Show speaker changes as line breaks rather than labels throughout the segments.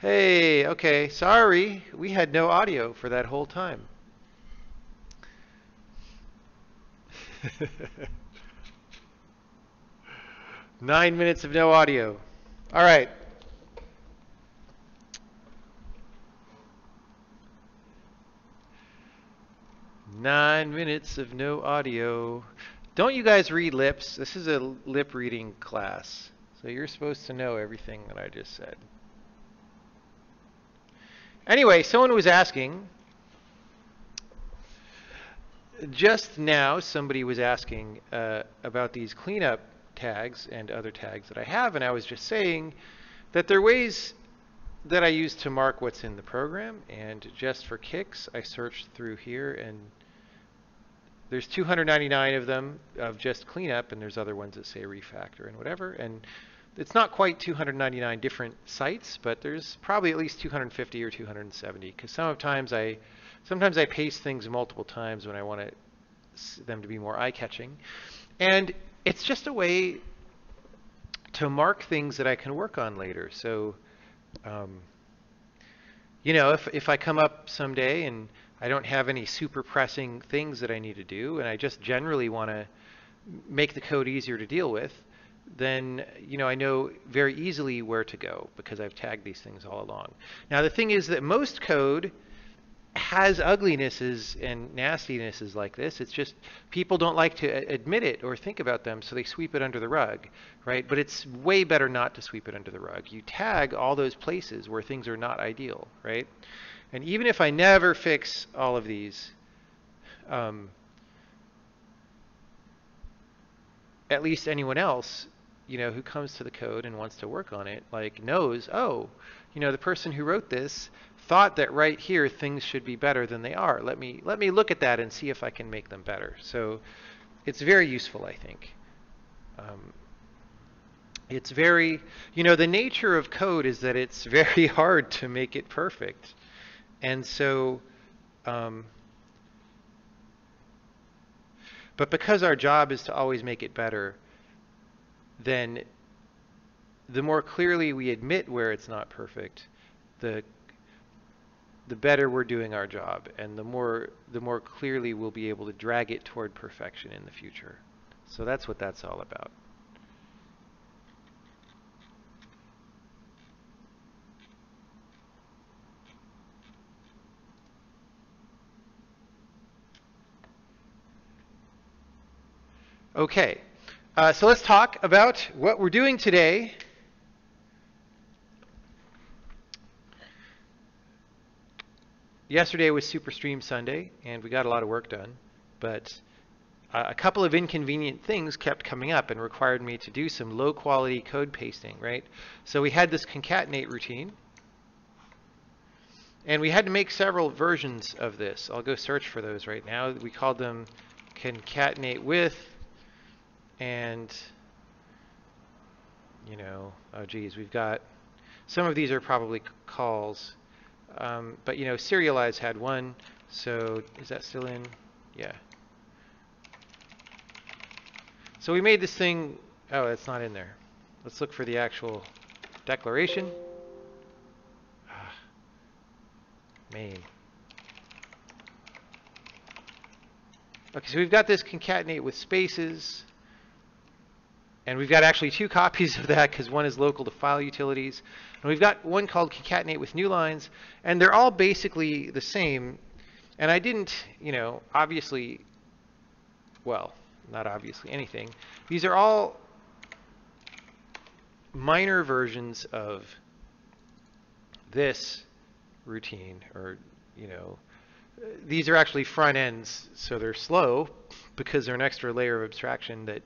Hey, okay, sorry, we had no audio for that whole time. 9 minutes of no audio. All right. 9 minutes of no audio. Don't you guys read lips? This is a lip reading class. So you're supposed to know everything that I just said. Anyway, someone was asking, just now somebody was asking about these cleanup tags and other tags that I have, and I was just saying that there are ways that I use to mark what's in the program, and just for kicks, I searched through here, and there's 299 of them of just cleanup, and there's other ones that say refactor and whatever, and it's not quite 299 different sites, but there's probably at least 250 or 270, because sometimes I paste things multiple times when I want them to be more eye-catching, and it's just a way to mark things that I can work on later. So um, if I come up someday and I don't have any super pressing things that I need to do, and I just generally want to make the code easier to deal with, then I know very easily where to go because I've tagged these things all along. Now the thing is that most code has uglinesses and nastinesses like this. It's just people don't like to admit it or think about them, so they sweep it under the rug, right? But it's way better not to sweep it under the rug. You tag all those places where things are not ideal, right? And even if I never fix all of these, um, at least anyone else, who comes to the code and wants to work on it, like knows, oh, the person who wrote this thought that right here things should be better than they are. Let me look at that and see if I can make them better. So it's very useful, I think. It's very, the nature of code is that it's very hard to make it perfect. And so, but because our job is to always make it better, then the more clearly we admit where it's not perfect, the better we're doing our job, and the more clearly we'll be able to drag it toward perfection in the future. So that's what that's all about. Okay, so let's talk about what we're doing today. Yesterday was Superstream Sunday, and we got a lot of work done, but a couple of inconvenient things kept coming up and required me to do some low-quality code pasting, right? So we had this concatenate routine, and we had to make several versions of this. I'll go search for those right now. We called them concatenate with, and oh geez, we've got, some of these are probably calls, but serialize had one. So is that still in? Yeah. So we made this thing. Oh, it's not in there. Let's look for the actual declaration. Main. Okay, so we've got this concatenate with spaces. And we've got actually two copies of that because one is local to file utilities. And we've got one called concatenate with new lines. And they're all basically the same. And I didn't, obviously, well, not obviously anything. These are all minor versions of this routine, or, these are actually front ends, so they're slow because they're an extra layer of abstraction that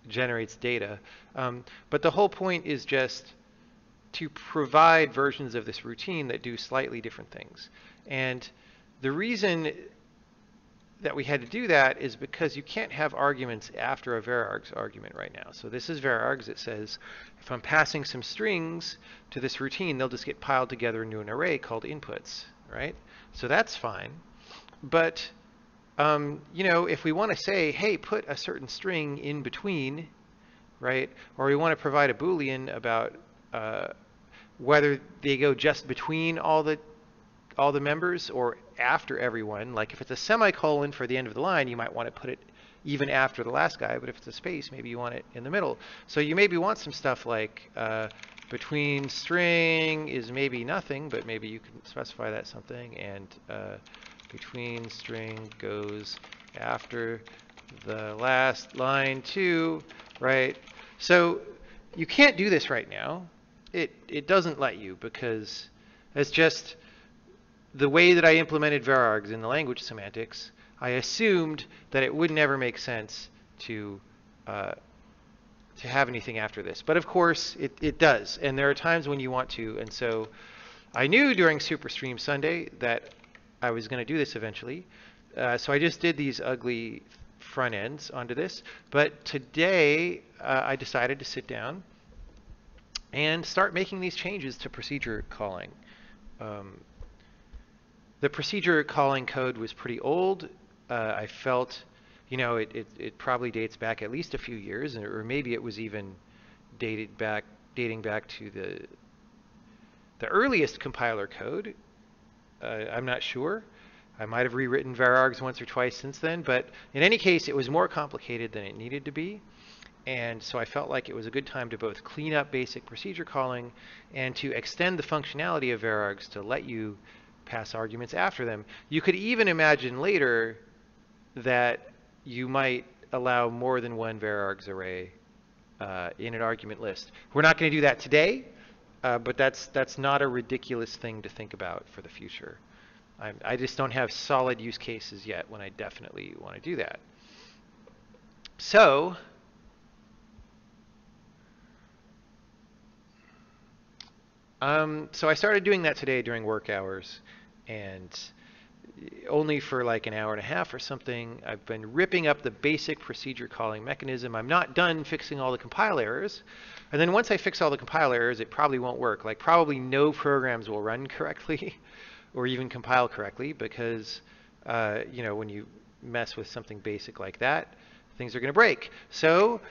generates data. But the whole point is just to provide versions of this routine that do slightly different things. And the reason that we had to do that is because you can't have arguments after a varargs argument right now. So this is varargs. It says if I'm passing some strings to this routine, they'll just get piled together into an array called inputs, right? So that's fine. But if we want to say, hey, put a certain string in between, right? Or we want to provide a Boolean about whether they go just between all the members or after everyone. Like if it's a semicolon for the end of the line, you might want to put it even after the last guy, but if it's a space, maybe you want it in the middle. So you maybe want some stuff like between string is maybe nothing, but maybe you can specify that something, and between string goes after the last line too, right? So you can't do this right now. It doesn't let you, because it's just the way that I implemented varargs in the language semantics. I assumed that it would never make sense to have anything after this. But of course, it does. And there are times when you want to. And so I knew during Superstream Sunday that I was going to do this eventually. So I just did these ugly front ends onto this. But today, I decided to sit down and start making these changes to procedure calling. The procedure calling code was pretty old. I felt, it probably dates back at least a few years, or maybe it was even dating back to the earliest compiler code. I'm not sure. I might have rewritten varargs once or twice since then, but in any case, it was more complicated than it needed to be. And so I felt like it was a good time to both clean up basic procedure calling and to extend the functionality of varargs to let you pass arguments after them. You could even imagine later that you might allow more than one varargs array in an argument list. We're not going to do that today, but that's not a ridiculous thing to think about for the future. I just don't have solid use cases yet when I definitely want to do that. So I started doing that today during work hours, and only for like an hour and a half or something. I've been ripping up the basic procedure calling mechanism. I'm not done fixing all the compile errors. And then once I fix all the compile errors, it probably won't work. Like probably no programs will run correctly or even compile correctly, because when you mess with something basic like that, things are going to break. So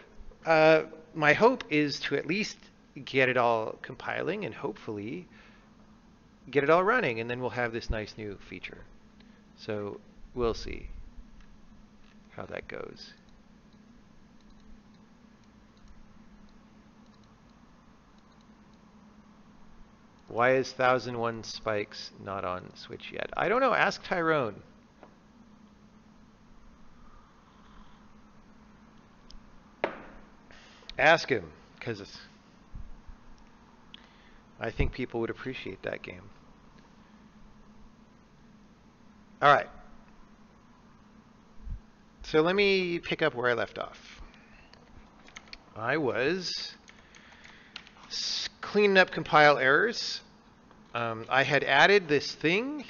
my hope is to at least get it all compiling and hopefully get it all running, and then we'll have this nice new feature. So we'll see how that goes. Why is 1001 spikes not on Switch yet? I don't know. Ask Tyrone. Ask him, because I think people would appreciate that game. All right. So let me pick up where I left off. I was cleaning up compile errors. I had added this thing.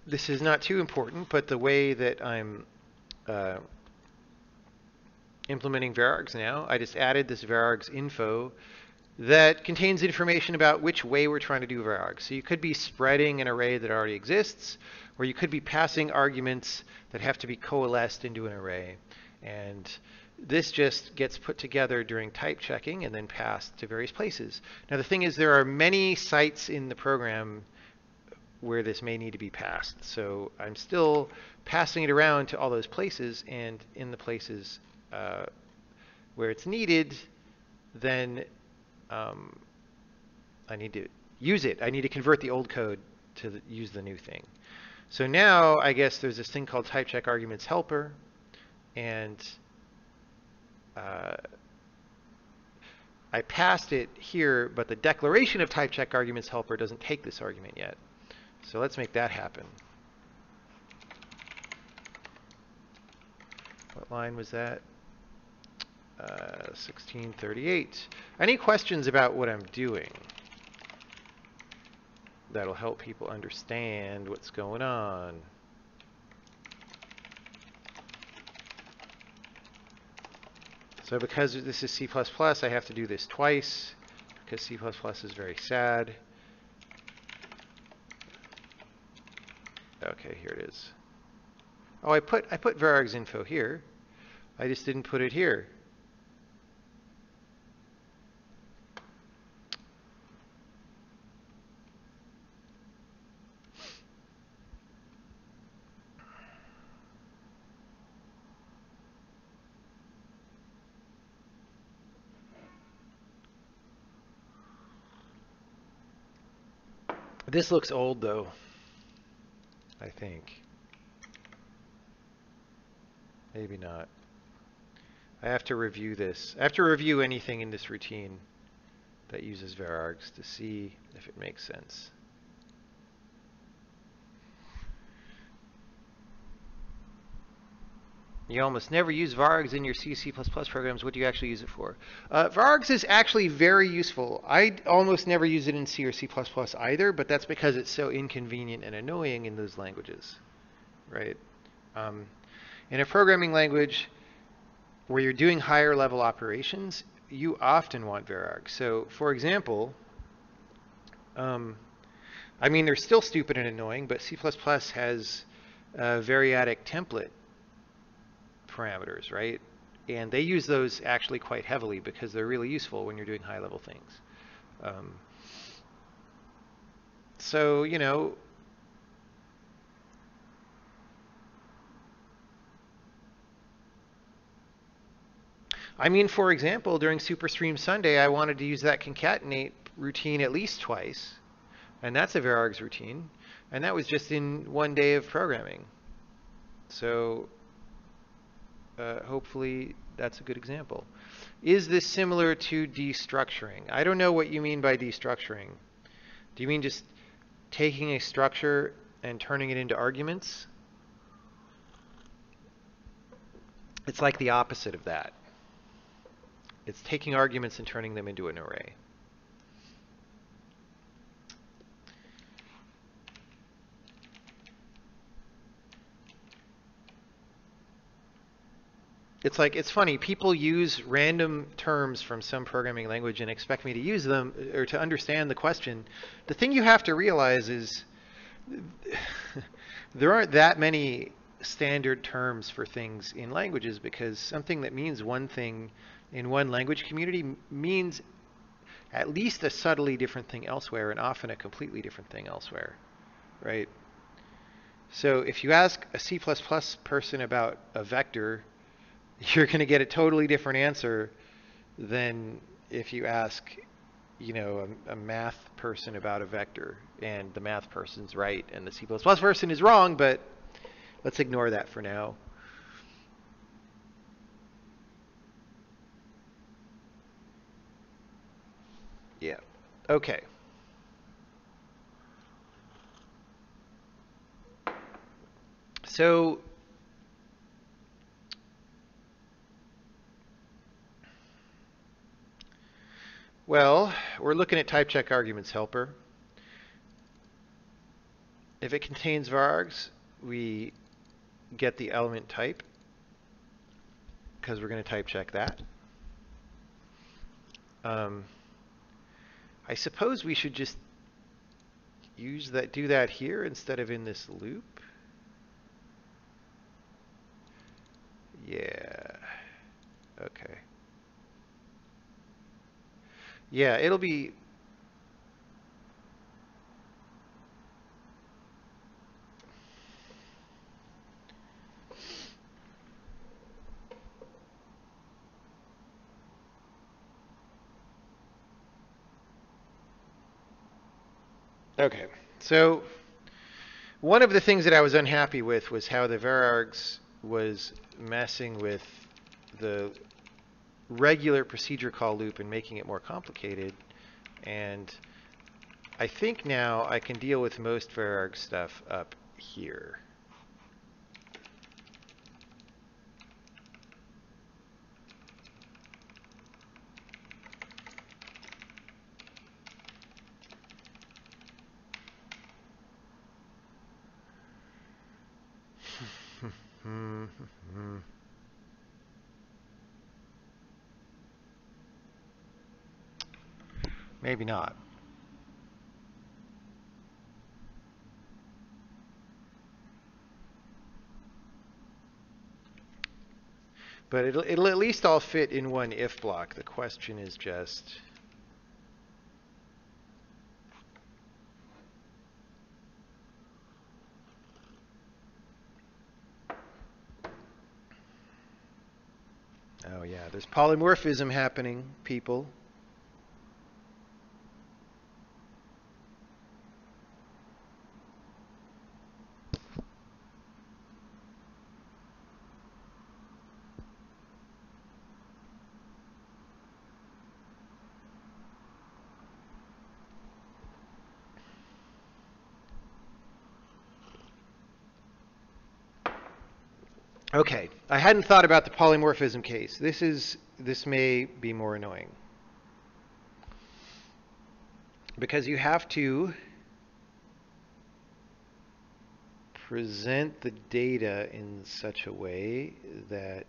This is not too important, but the way that I'm implementing varargs now, I just added this varargs info that contains information about which way we're trying to do varargs. So you could be spreading an array that already exists, or you could be passing arguments that have to be coalesced into an array. And this just gets put together during type checking and then passed to various places. Now the thing is, there are many sites in the program where this may need to be passed. So I'm still passing it around to all those places, and in the places where it's needed, then I need to use it. I need to convert the old code to use the new thing. So now I guess there's this thing called type check arguments helper, and I passed it here, but the declaration of type check arguments helper doesn't take this argument yet. So let's make that happen. What line was that? 1638. Any questions about what I'm doing? That'll help people understand what's going on. So because this is C++, I have to do this twice, because C++ is very sad. Okay, here it is. Oh, I put varargs info here. I just didn't put it here. This looks old, though, I think. Maybe not. I have to review this. I have to review anything in this routine that uses varargs to see if it makes sense. You almost never use varargs in your C, C++ programs. What do you actually use it for? Varargs is actually very useful. I almost never use it in C or C++ either, but that's because it's so inconvenient and annoying in those languages, right? In a programming language where you're doing higher level operations, you often want varargs. So, for example, I mean, they're still stupid and annoying, but C++ has variadic template parameters, right? And they use those actually quite heavily because they're really useful when you're doing high-level things. So, you know, I mean, for example, during Superstream Sunday, I wanted to use that concatenate routine at least twice, and that's a varargs routine, and that was just in one day of programming. So hopefully that's a good example. Is this similar to destructuring? I don't know what you mean by destructuring. Do you mean just taking a structure and turning it into arguments? It's like the opposite of that. It's taking arguments and turning them into an array. It's funny, people use random terms from some programming language and expect me to use them or to understand the question. The thing you have to realize is there aren't that many standard terms for things in languages, because something that means one thing in one language community means at least a subtly different thing elsewhere, and often a completely different thing elsewhere, right? So if you ask a C++ person about a vector, you're going to get a totally different answer than if you ask, you know, a math person about a vector, and the math person's right and the C++ person is wrong, but let's ignore that for now. Yeah. Okay. So well, we're looking at type check arguments helper. If it contains varargs, we get the element type because we're going to type check that. I suppose we should just do that here instead of in this loop. Yeah. Okay. Yeah, it'll be okay. So one of the things that I was unhappy with was how the varargs was messing with the regular procedure call loop and making it more complicated. And I think now I can deal with most vararg stuff up here. Maybe not. But it'll at least all fit in one if block. The question is just oh yeah, there's polymorphism happening, people. Okay, I hadn't thought about the polymorphism case. This may be more annoying. Because you have to present the data in such a way that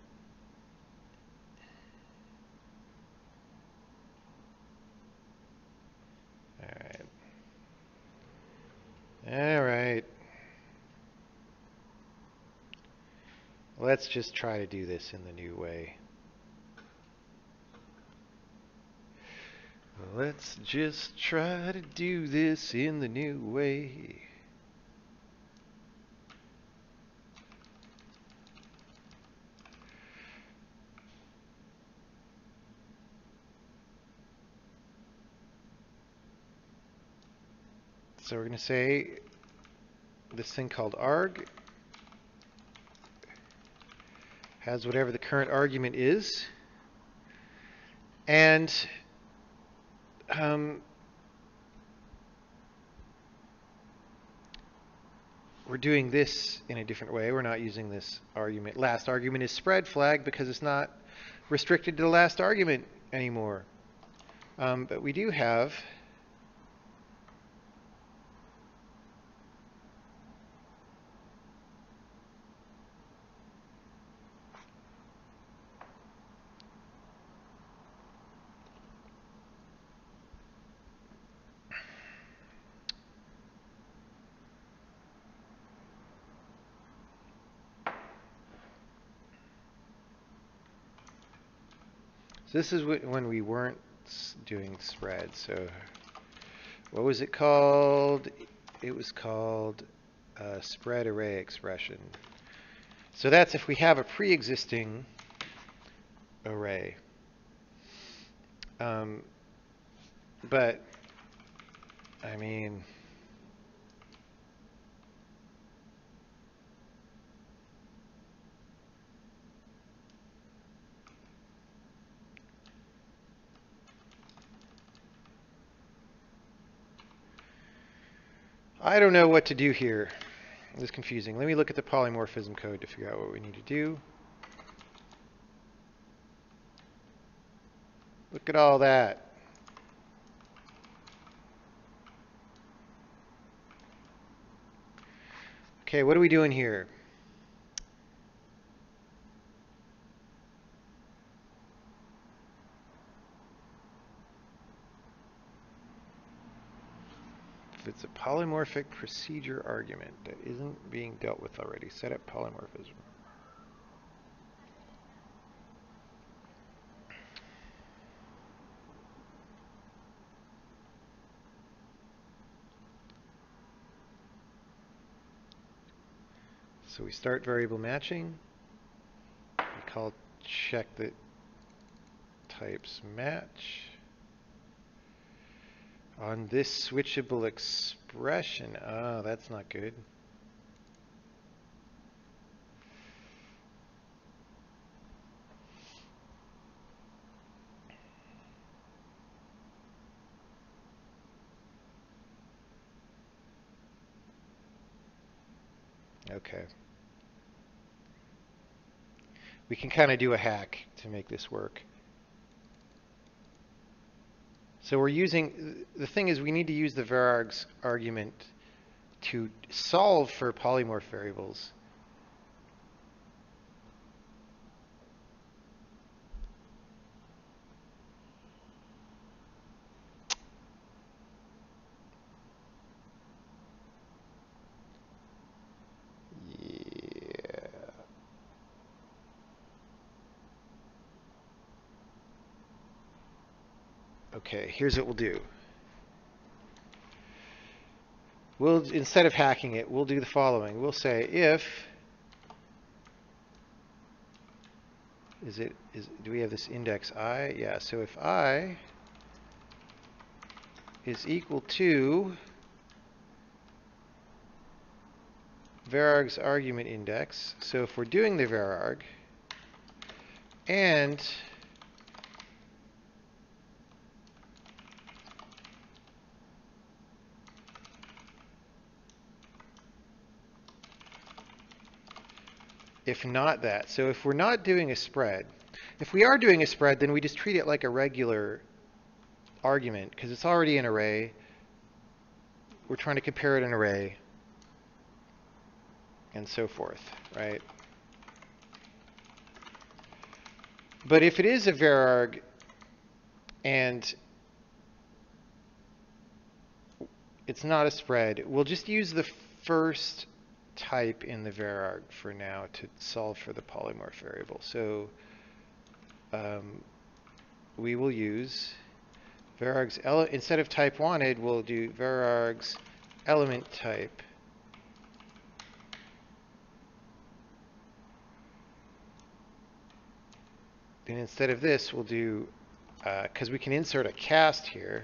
all right. Let's just try to do this in the new way. Let's just try to do this in the new way. So we're going to say this thing called arg has whatever the current argument is, and we're doing this in a different way. We're not using this argument. Last argument is spread flag because it's not restricted to the last argument anymore. But we do have this is when we weren't doing spread. So what was it called? It was called spread array expression. So that's if we have a pre-existing array. But I mean, I don't know what to do here. This is confusing. Let me look at the polymorphism code to figure out what we need to do. Look at all that. Okay, what are we doing here? If it's a polymorphic procedure argument that isn't being dealt with already, set up polymorphism. So we start variable matching. We call check that types match. On this switchable expression, oh, that's not good. Okay. We can kind of do a hack to make this work. So we're using, the thing is we need to use the varargs argument to solve for polymorph variables. Okay, here's what we'll do. We'll, instead of hacking it, we'll do the following. We'll say if, do we have this index I? Yeah, so if I is equal to vararg's argument index, so if we're doing the vararg, and if not that. So if we're not doing a spread, if we are doing a spread, then we just treat it like a regular argument because it's already an array. We're trying to compare it an array and so forth, right? But if it is a vararg and it's not a spread, we'll just use the first type in the vararg for now to solve for the polymorph variable. So we will use vararg's instead of type wanted, we'll do vararg's element type. And instead of this, we'll do, because we can insert a cast here.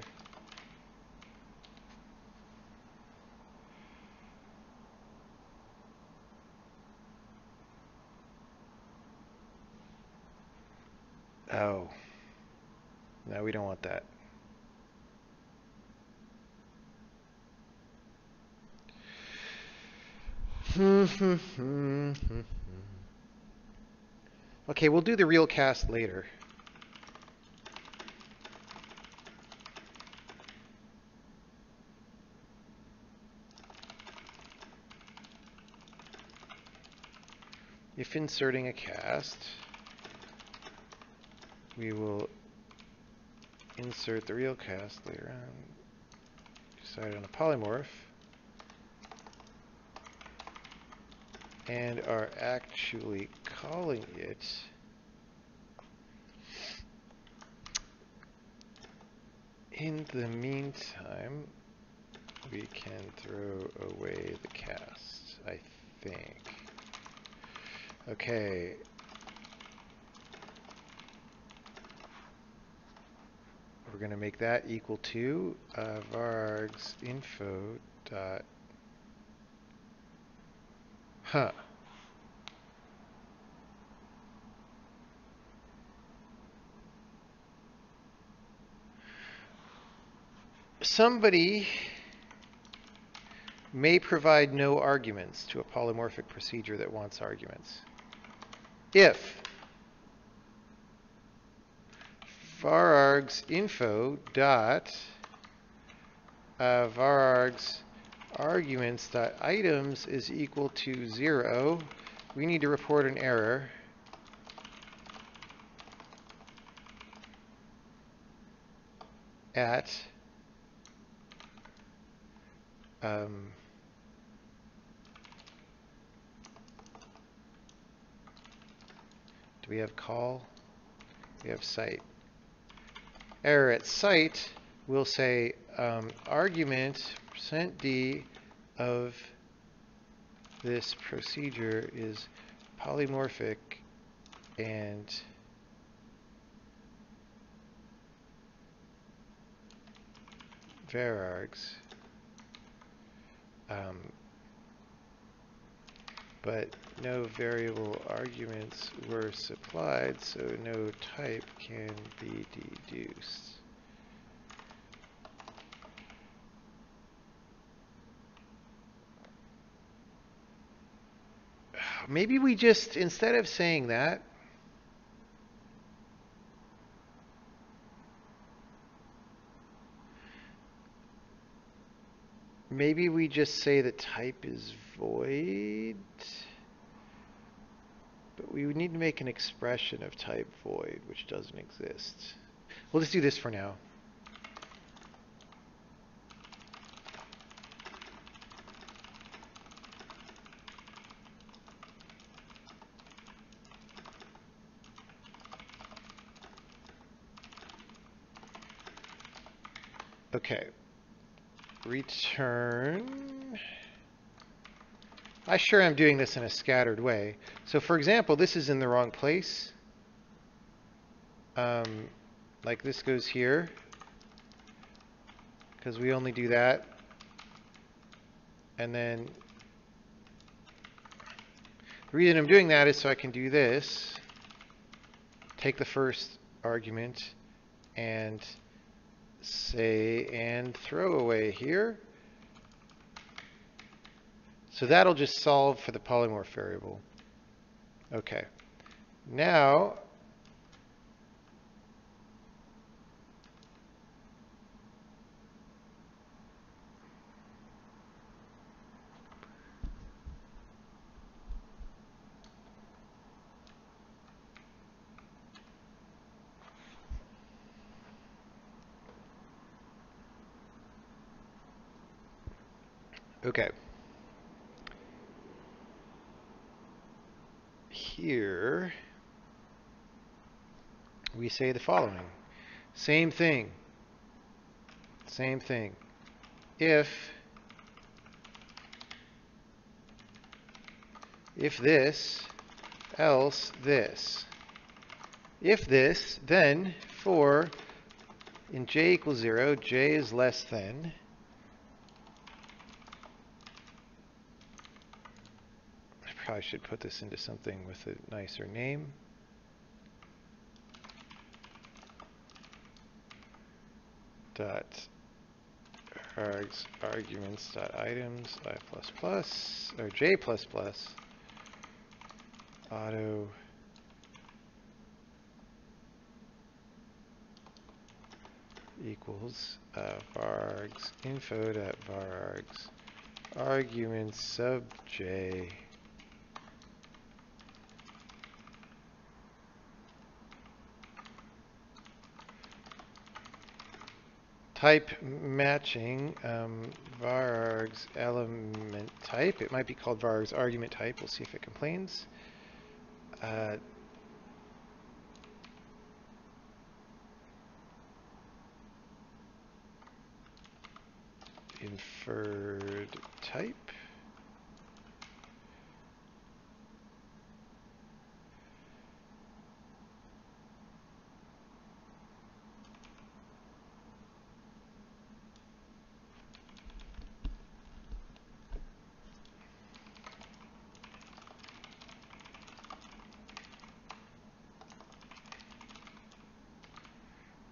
Oh, no, we don't want that. Okay, we'll do the real cast later. If inserting a cast, we will insert the real cast later on. Decide on a polymorph. And are actually calling it in the meantime, we can throw away the cast, I think. Okay. We're going to make that equal to varargs info dot Somebody may provide no arguments to a polymorphic procedure that wants arguments. If varargs info dot varargs arguments dot items is equal to 0, we need to report an error. At do we have call? We have site. Error at site will say argument %d of this procedure is polymorphic and varargs, but no variable arguments were supplied, so no type can be deduced. Maybe we just, instead of saying that, maybe we just say the type is void, but we would need to make an expression of type void, which doesn't exist. We'll just do this for now. Okay. Return. I sure am doing this in a scattered way. So for example, this is in the wrong place. Like this goes here, because we only do that. And then the reason I'm doing that is so I can do this. Take the first argument and say and throw away here. So that'll just solve for the polymorph variable. Okay. Now, okay. Here, we say the following. Same thing. Same thing. If this, else this. If this, then for in j equals 0, j is less than. I probably should put this into something with a nicer name. Dot args arguments dot items I plus plus or j plus plus auto equals varargs info dot varargs arguments sub j type matching varargs element type. It might be called varargs argument type. We'll see if it complains. Inferred type.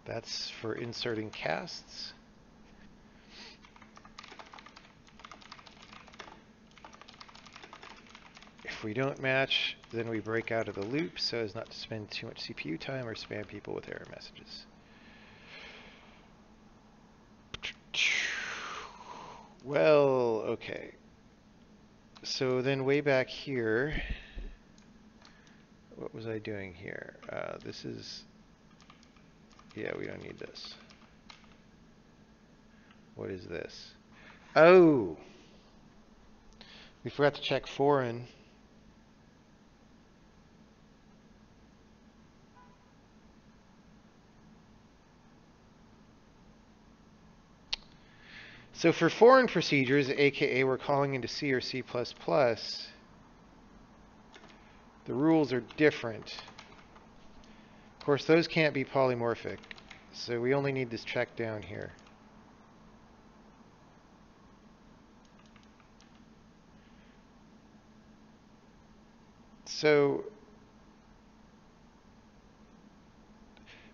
That's for inserting casts. If we don't match, then we break out of the loop so as not to spend too much CPU time or spam people with error messages. Well, okay. So then way back here, what was I doing here? This is, yeah, we don't need this. What is this? Oh, we forgot to check foreign. So for foreign procedures, aka we're calling into C or C++, the rules are different. Of course, those can't be polymorphic, so we only need this check down here. So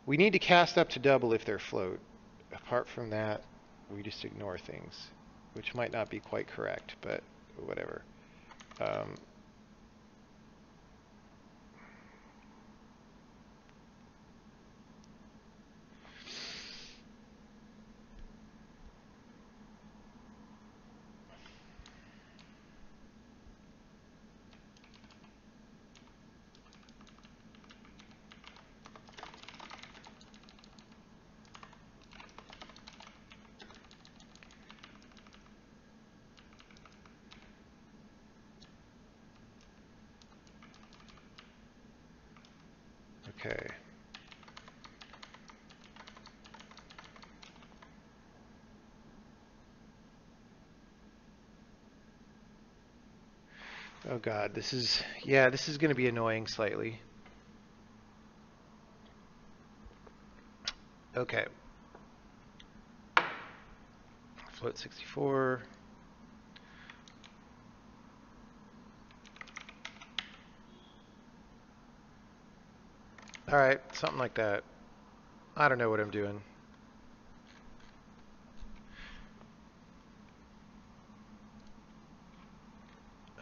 we need to cast up to double if they're float. Apart from that, we just ignore things, which might not be quite correct, but whatever. Okay. Oh God, this is going to be annoying slightly. Okay. Float 64. All right, something like that. I don't know what I'm doing.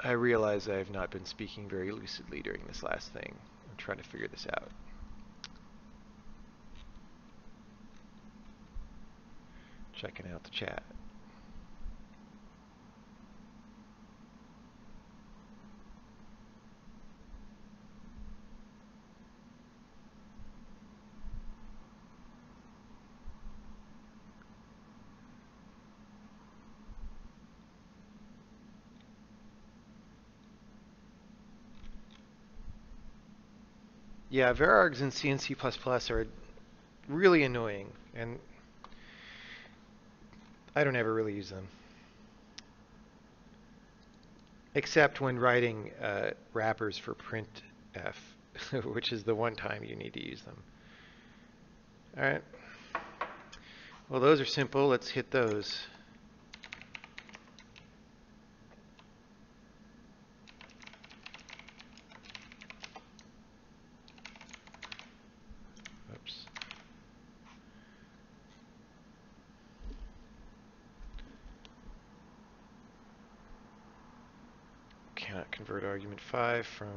I realize I have not been speaking very lucidly during this last thing. I'm trying to figure this out. Checking out the chat. Yeah, varargs in C and C++ are really annoying, and I don't ever really use them. Except when writing wrappers for printf, which is the one time you need to use them. All right. Well, those are simple. Let's hit those. Oops. Cannot convert argument 5 from...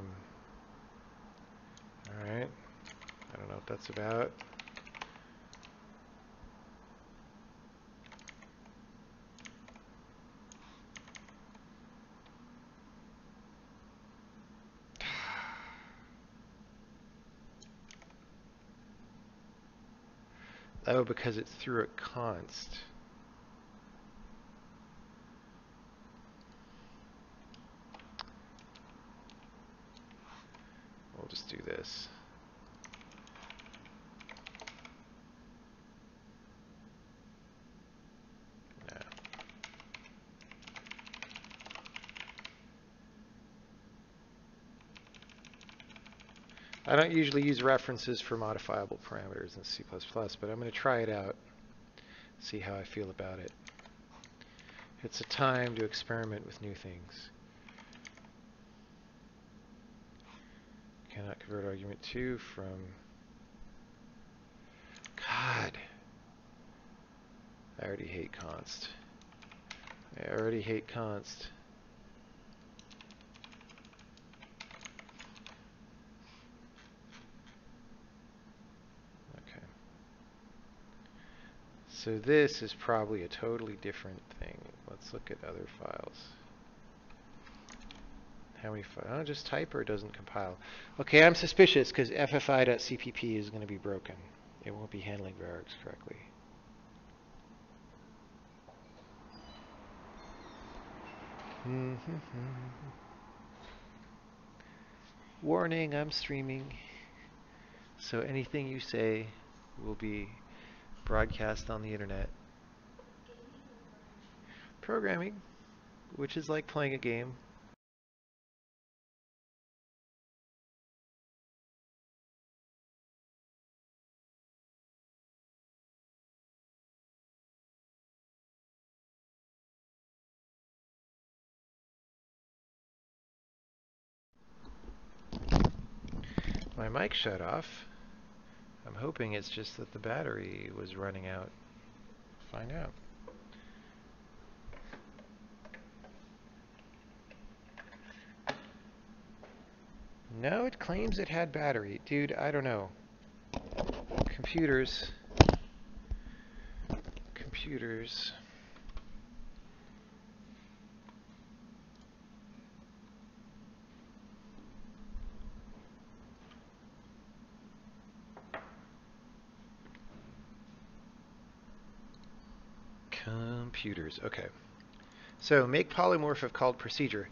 All right. I don't know what that's about. Oh, because it's through a const. We'll just do this. No. I don't usually use references for modifiable parameters in C++, but I'm going to try it out, see how I feel about it. It's a time to experiment with new things. Cannot convert argument 2 from... God. I already hate const. I already hate const. Okay. So this is probably a totally different thing. Let's look at other files. How many files? Oh, just type or it doesn't compile. Okay, I'm suspicious because ffi.cpp is going to be broken. It won't be handling varargs correctly. Warning, I'm streaming. So anything you say will be broadcast on the internet. Programming, which is like playing a game. My mic shut off. I'm hoping it's just that the battery was running out. Find out. No, it claims it had battery. Dude, I don't know. Computers. Computers. Computers. Okay. So make polymorph of called procedure.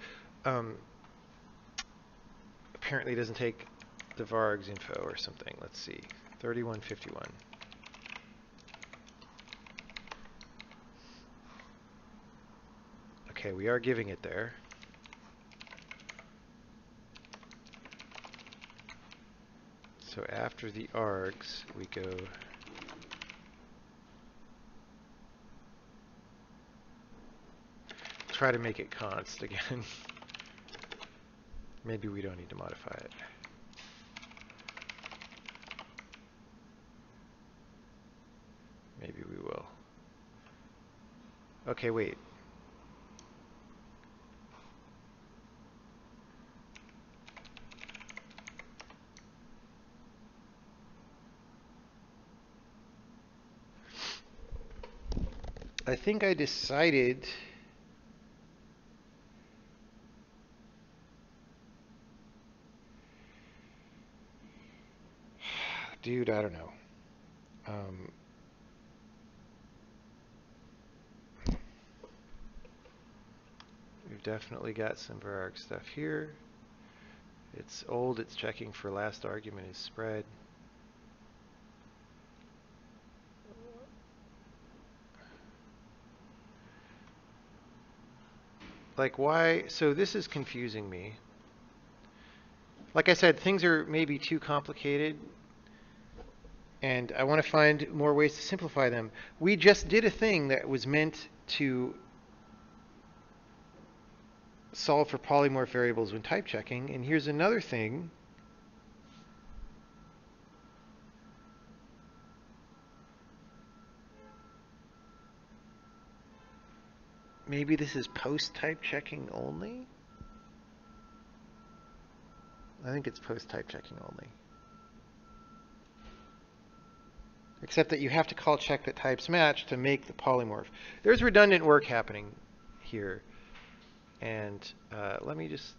Apparently it doesn't take the varargs info or something. Let's see. 3151. Okay, we are giving it there. So after the args, we go try to make it const again. Maybe we don't need to modify it. Maybe we will. Okay, wait. I think I decided dude, I don't know. We've definitely got some vararg stuff here. It's old, it's checking for last argument is spread. Like why, so this is confusing me. Like I said, things are maybe too complicated, and I want to find more ways to simplify them. We just did a thing that was meant to solve for polymorph variables when type checking, and here's another thing. Maybe this is post-type checking only? I think it's post-type checking only. Except that you have to call check that types match to make the polymorph. There's redundant work happening here. And let me just...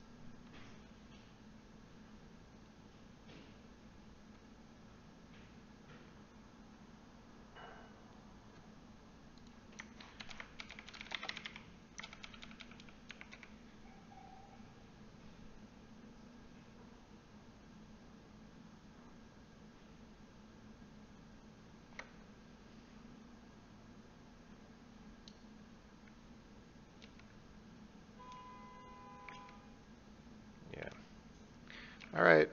All right.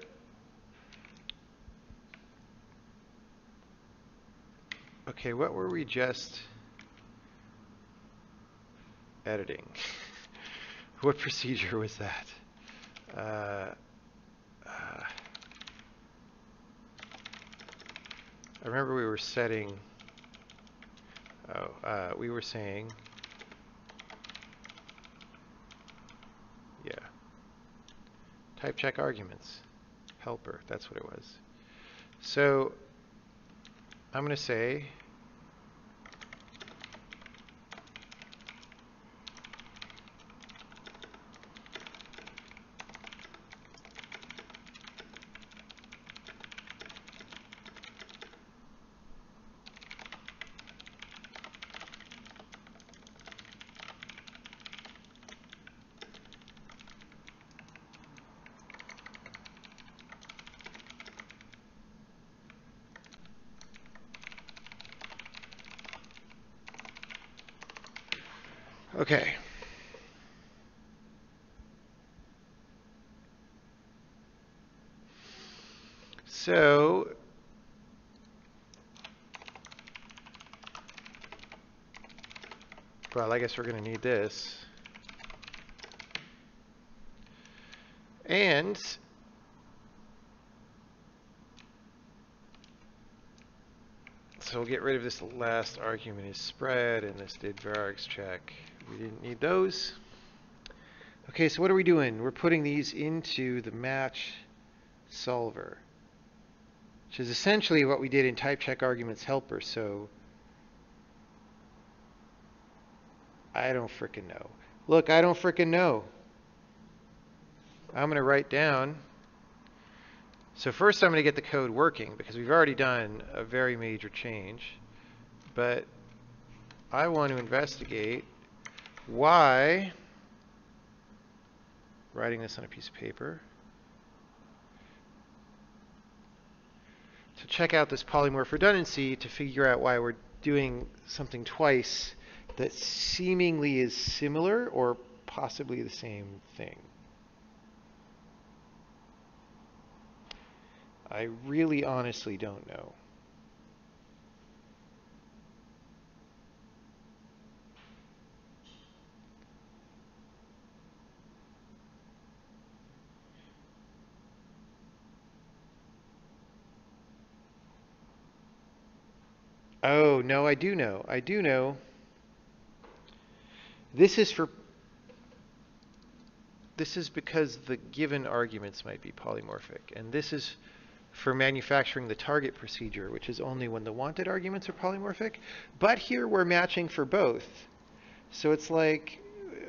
Okay, what were we just editing? What procedure was that? I remember we were setting, we were saying, yeah, type check arguments, helper, that's what it was. So I'm going to say okay. So well, I guess we're going to need this. And so we'll get rid of this last argument is spread, and this did varargs check. We didn't need those. Okay, so what are we doing? We're putting these into the match solver, which is essentially what we did in type check arguments helper. So I don't frickin' know. Look, I don't frickin' know. I'm going to write down. So first I'm going to get the code working because we've already done a very major change. But I want to investigate why, writing this on a piece of paper, to check out this polymorph redundancy to figure out why we're doing something twice that seemingly is similar or possibly the same thing. I really honestly don't know. Oh, no, I do know. I do know. This is because the given arguments might be polymorphic, and this is for manufacturing the target procedure, which is only when the wanted arguments are polymorphic. But here we're matching for both. So it's like,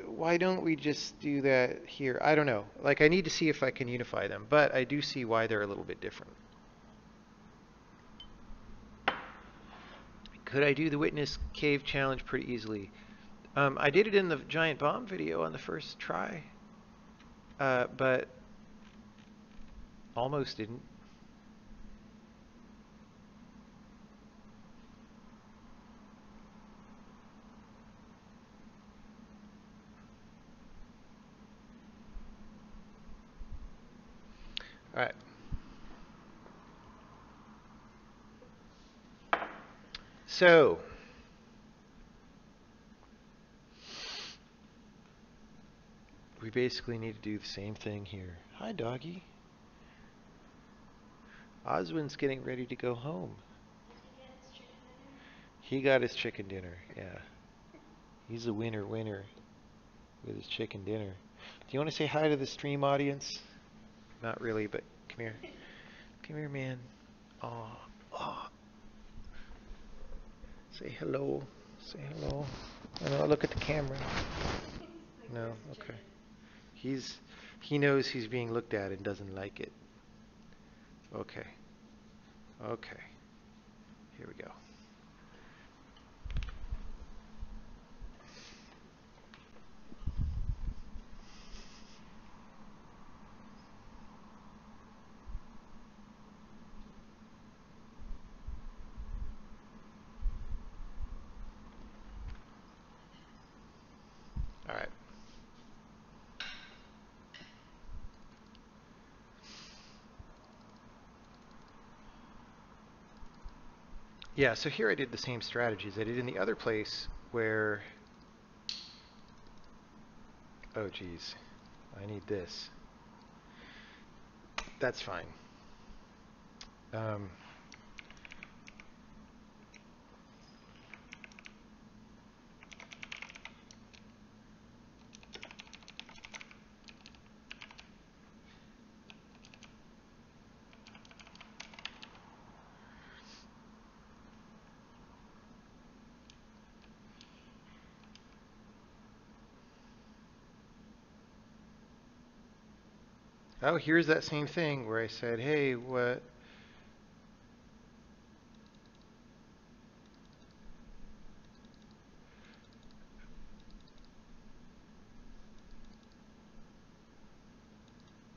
why don't we just do that here? I don't know. Like, I need to see if I can unify them, but I do see why they're a little bit different. Could I do the witness cave challenge pretty easily? I did it in the giant bomb video on the first try, but almost didn't. All right. So, we basically need to do the same thing here. Hi, doggy. Oswin's getting ready to go home. He got his chicken dinner, yeah. He's a winner with his chicken dinner. Do you want to say hi to the stream audience? Not really, but come here. Come here, man. Oh, oh. Say hello. Say hello. No, look at the camera. No, okay. He knows he's being looked at and doesn't like it. Okay. Okay. Here we go. All right. Yeah, so here I did the same strategies I did in the other place where, oh geez, I need this. That's fine. Oh, here's that same thing where I said, hey, what?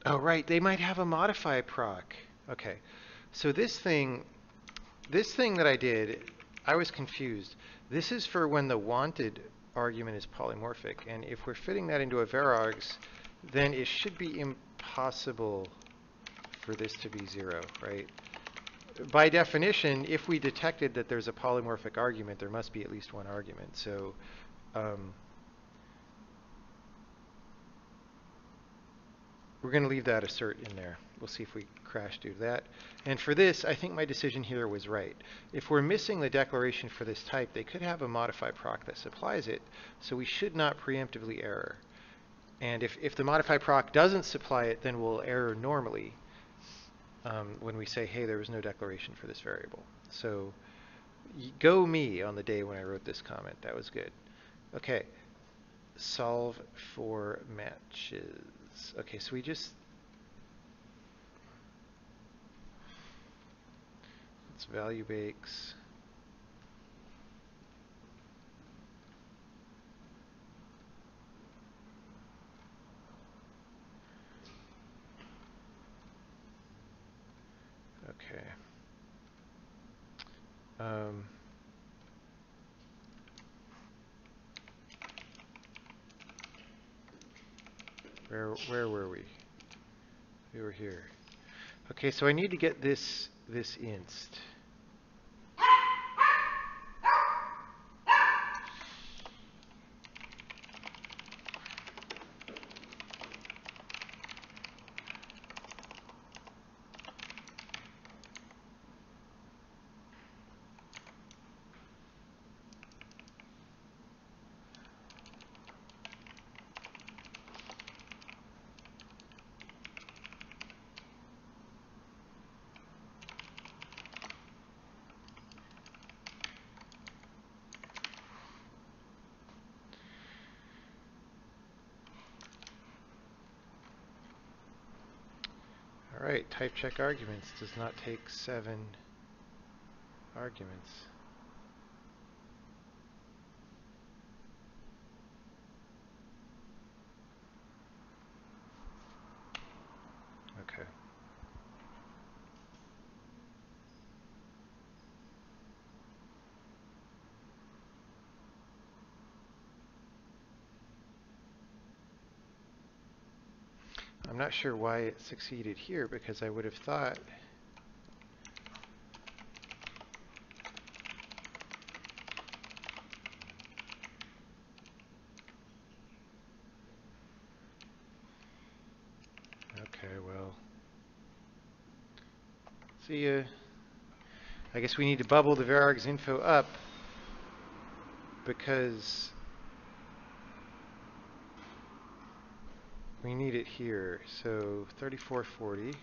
Oh, right, they might have a modify proc. Okay, so this thing that I did, I was confused. This is for when the wanted argument is polymorphic, and if we're fitting that into a varargs, then it should be impossible for this to be 0, right? By definition, if we detected that there's a polymorphic argument, there must be at least one argument. So we're going to leave that assert in there. We'll see if we crash due to that. And for this, I think my decision here was right. If we're missing the declaration for this type, they could have a modify proc that supplies it, so we should not preemptively error. And if the modify proc doesn't supply it, then we'll error normally when we say, hey, there was no declaration for this variable. So go me on the day when I wrote this comment. That was good. Okay, solve for matches. Okay, so we just, it's value bakes. Okay. Where were we? We were here. Okay, so I need to get this inst. All right, type check arguments does not take 7 arguments. Okay. I'm not sure why it succeeded here, because I would have thought okay, well, see ya. I guess we need to bubble the varargs info up because we need it here. So 3440.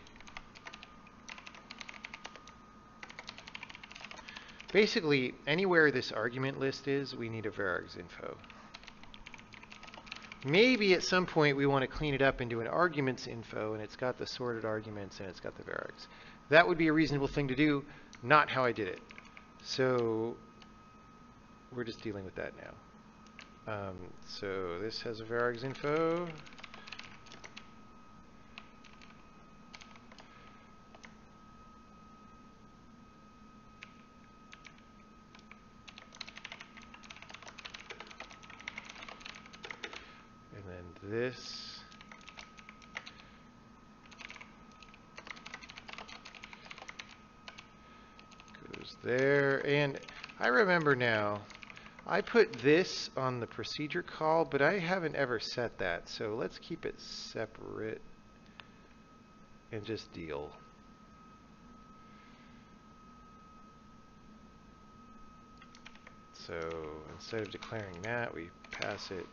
Basically, anywhere this argument list is, we need a varargs info. Maybe at some point we want to clean it up into an arguments info, and it's got the sorted arguments and it's got the varargs. That would be a reasonable thing to do, not how I did it. So we're just dealing with that now. So this has a varargs info. And then this goes there. And I remember now, I put this on the procedure call, but I haven't ever set that. So let's keep it separate and just deal. So instead of declaring that, we pass it.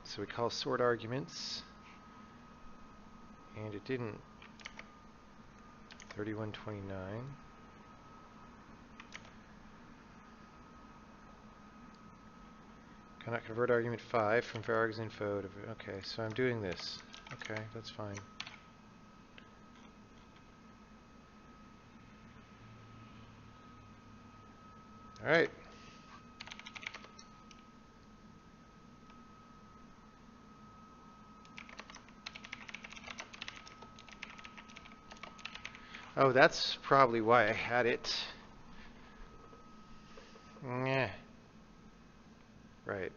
So we call sort arguments, and it didn't. 3129. Cannot convert argument 5 from varargs info to, okay, so I'm doing this. Okay, that's fine. All right. Oh, that's probably why I had it. Yeah. Right.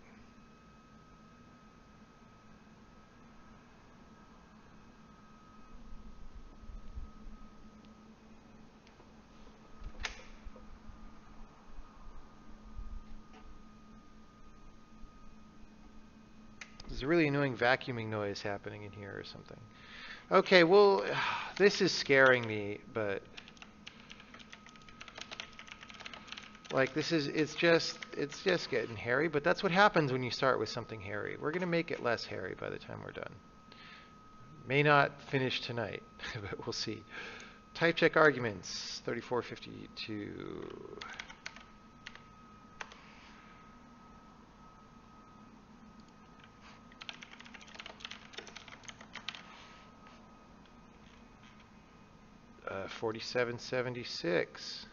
There's a really annoying vacuuming noise happening in here or something. Okay, well, this is scaring me, but like it's just getting hairy, but that's what happens when you start with something hairy. We're going to make it less hairy by the time we're done. May not finish tonight, but we'll see. Type check arguments, 3452. Uh, 4776.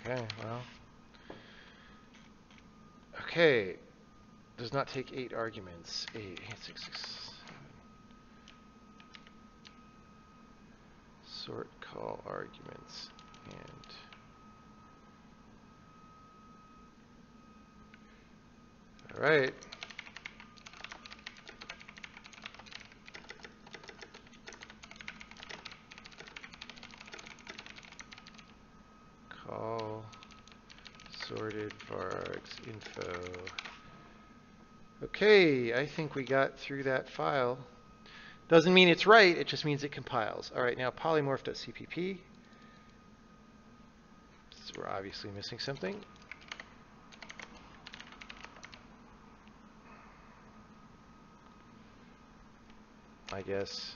Okay, well. Okay. Does not take 8 arguments. 8, 6, 6, 7. Sort call arguments. And all right. info. Okay, I think we got through that file. Doesn't mean it's right, it just means it compiles. All right, now polymorph.cpp. So we're obviously missing something. I guess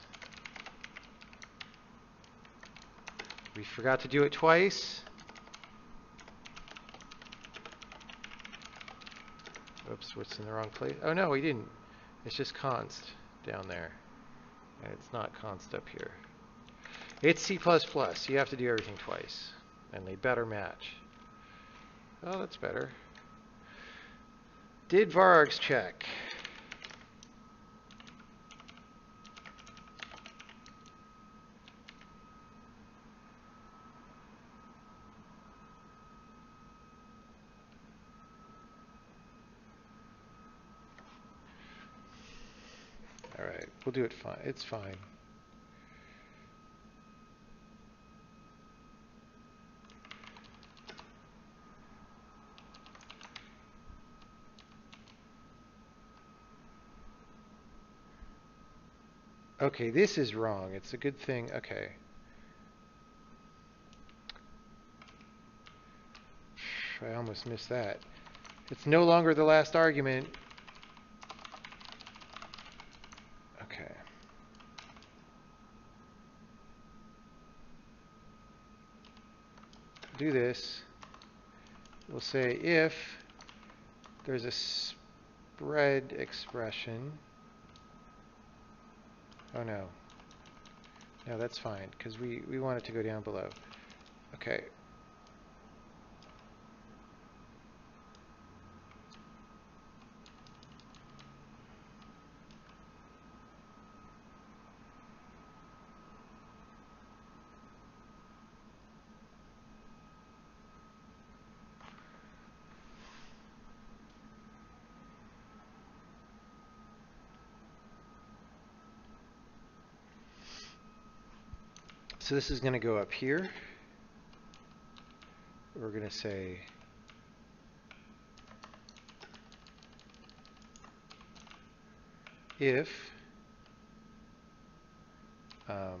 we forgot to do it twice. Oops, what's in the wrong place? Oh no, we didn't. It's just const down there. And it's not const up here. It's C++. You have to do everything twice. And they better match. Oh, that's better. Did varargs check? All right, we'll do it fine. It's fine. Okay, this is wrong. It's a good thing. Okay. I almost missed that. It's no longer the last argument. Okay. Do this. We'll say if there's a spread expression. Oh no. No, that's fine, because we want it to go down below. Okay. So this is going to go up here. We're going to say if oh.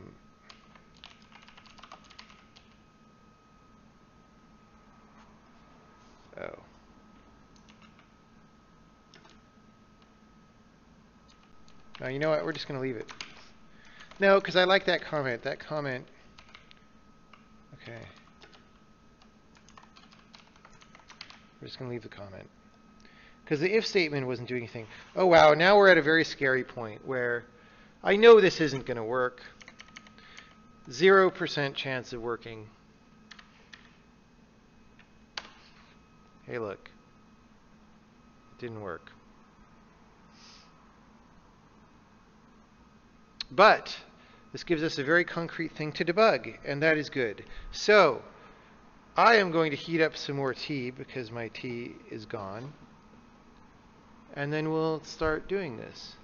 Now, you know what? We're just going to leave it. No, because I like that comment. That comment. Okay. We're just going to leave the comment. Because the if statement wasn't doing anything. Oh, wow. Now we're at a very scary point where I know this isn't going to work. 0% chance of working. Hey, look. It didn't work. But this gives us a very concrete thing to debug, and that is good. So I am going to heat up some more tea because my tea is gone. And then we'll start doing this.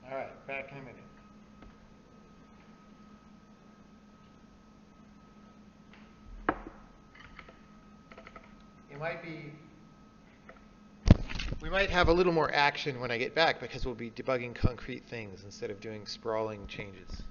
All right, back in a minute. We might have a little more action when I get back because we'll be debugging concrete things instead of doing sprawling changes.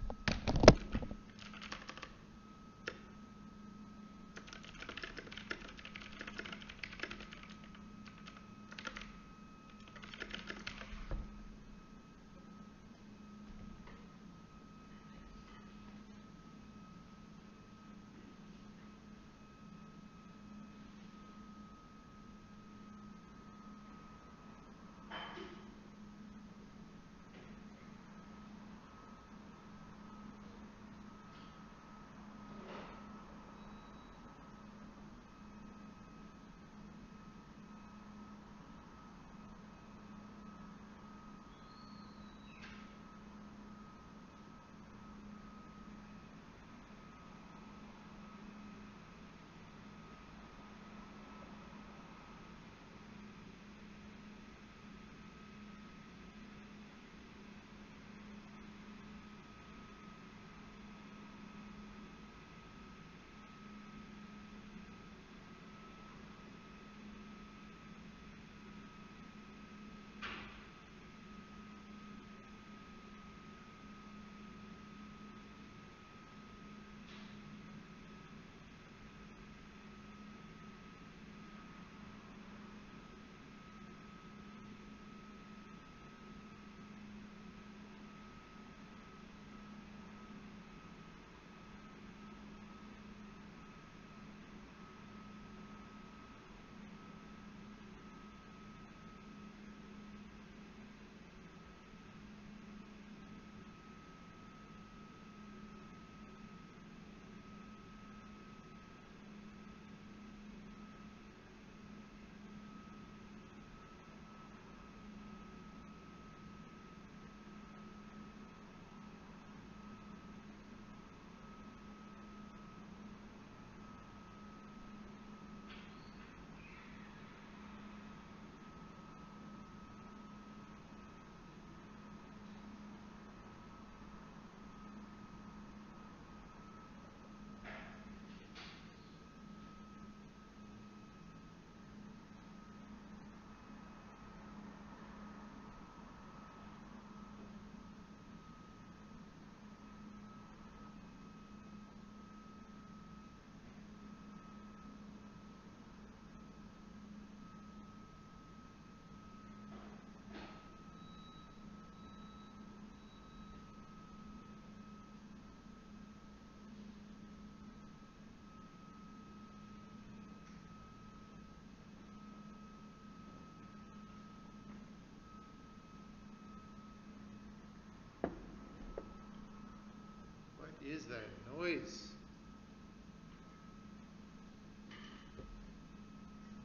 is that noise?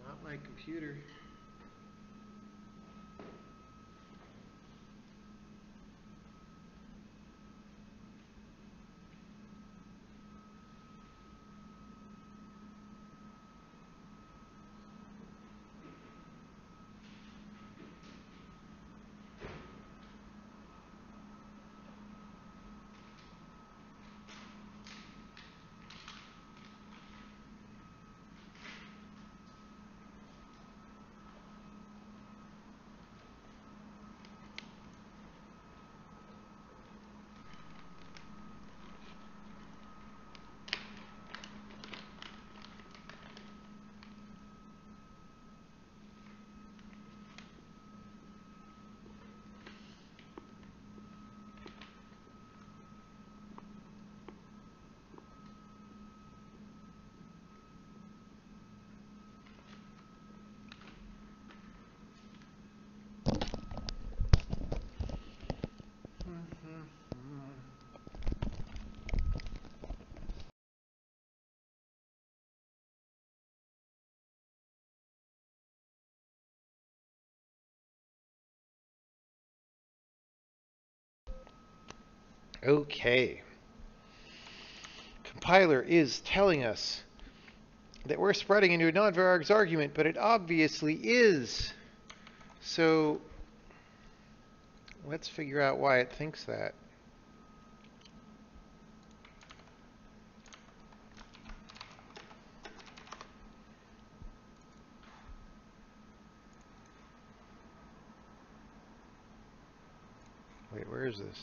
Not my computer. Okay. Compiler is telling us that we're spreading into a non-varargs argument, but it obviously is. So let's figure out why it thinks that. Wait, where is this?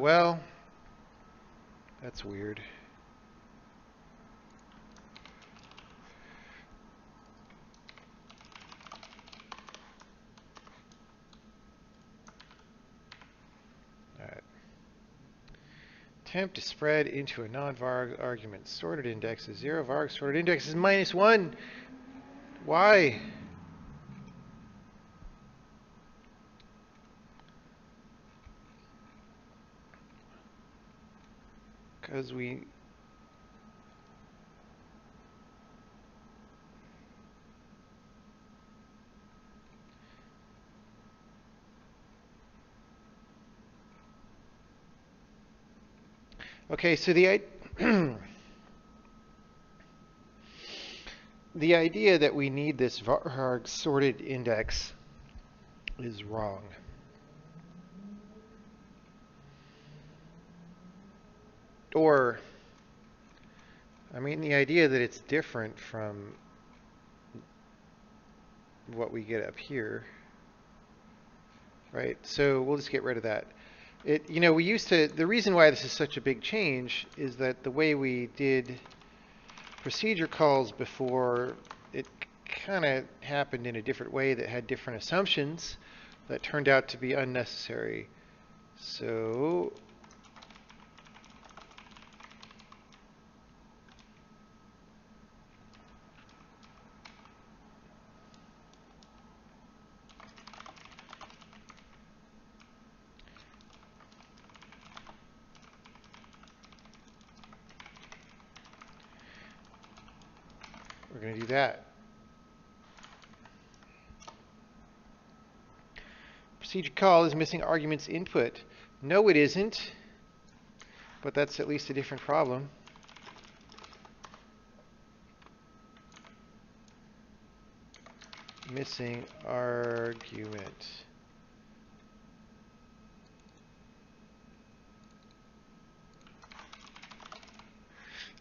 Well, that's weird. All right. Attempt to spread into a non-varg argument. Sorted index is 0. Varg sorted index is -1. Why? Because we... Okay, so the the idea that we need this varg sorted index is wrong. Or, I mean, the idea that it's different from what we get up here, right? So we'll just get rid of that. We used to, the reason why this is such a big change is that the way we did procedure calls before, it kind of happened in a different way that had different assumptions that turned out to be unnecessary. So we're going to do that. Procedure call is missing arguments input. No, it isn't. But that's at least a different problem. Missing argument.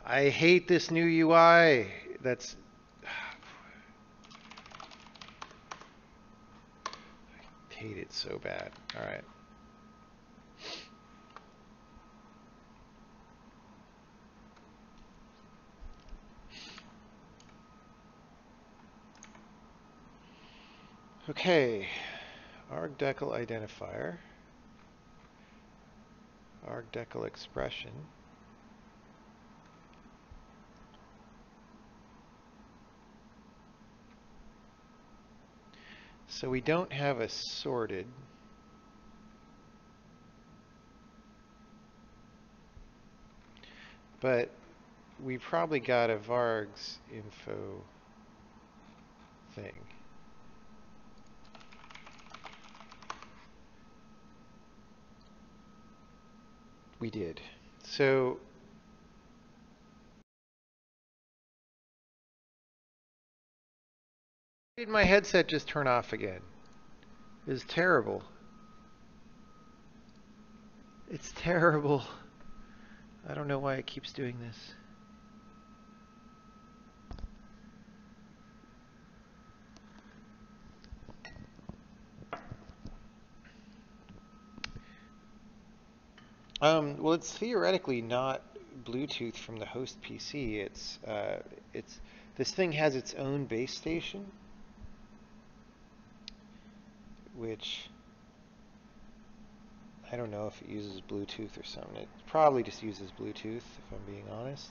I hate this new UI. That's... I hate it so bad. All right. Okay, argdecal identifier, argdecal expression. So we don't have a sorted. But we probably got a vargs info thing. We did. So did my headset just turn off again? It's terrible. It's terrible. I don't know why it keeps doing this. Well, it's theoretically not Bluetooth from the host PC. It's this thing has its own base station, which I don't know if it uses Bluetooth or something. It probably just uses Bluetooth, if I'm being honest.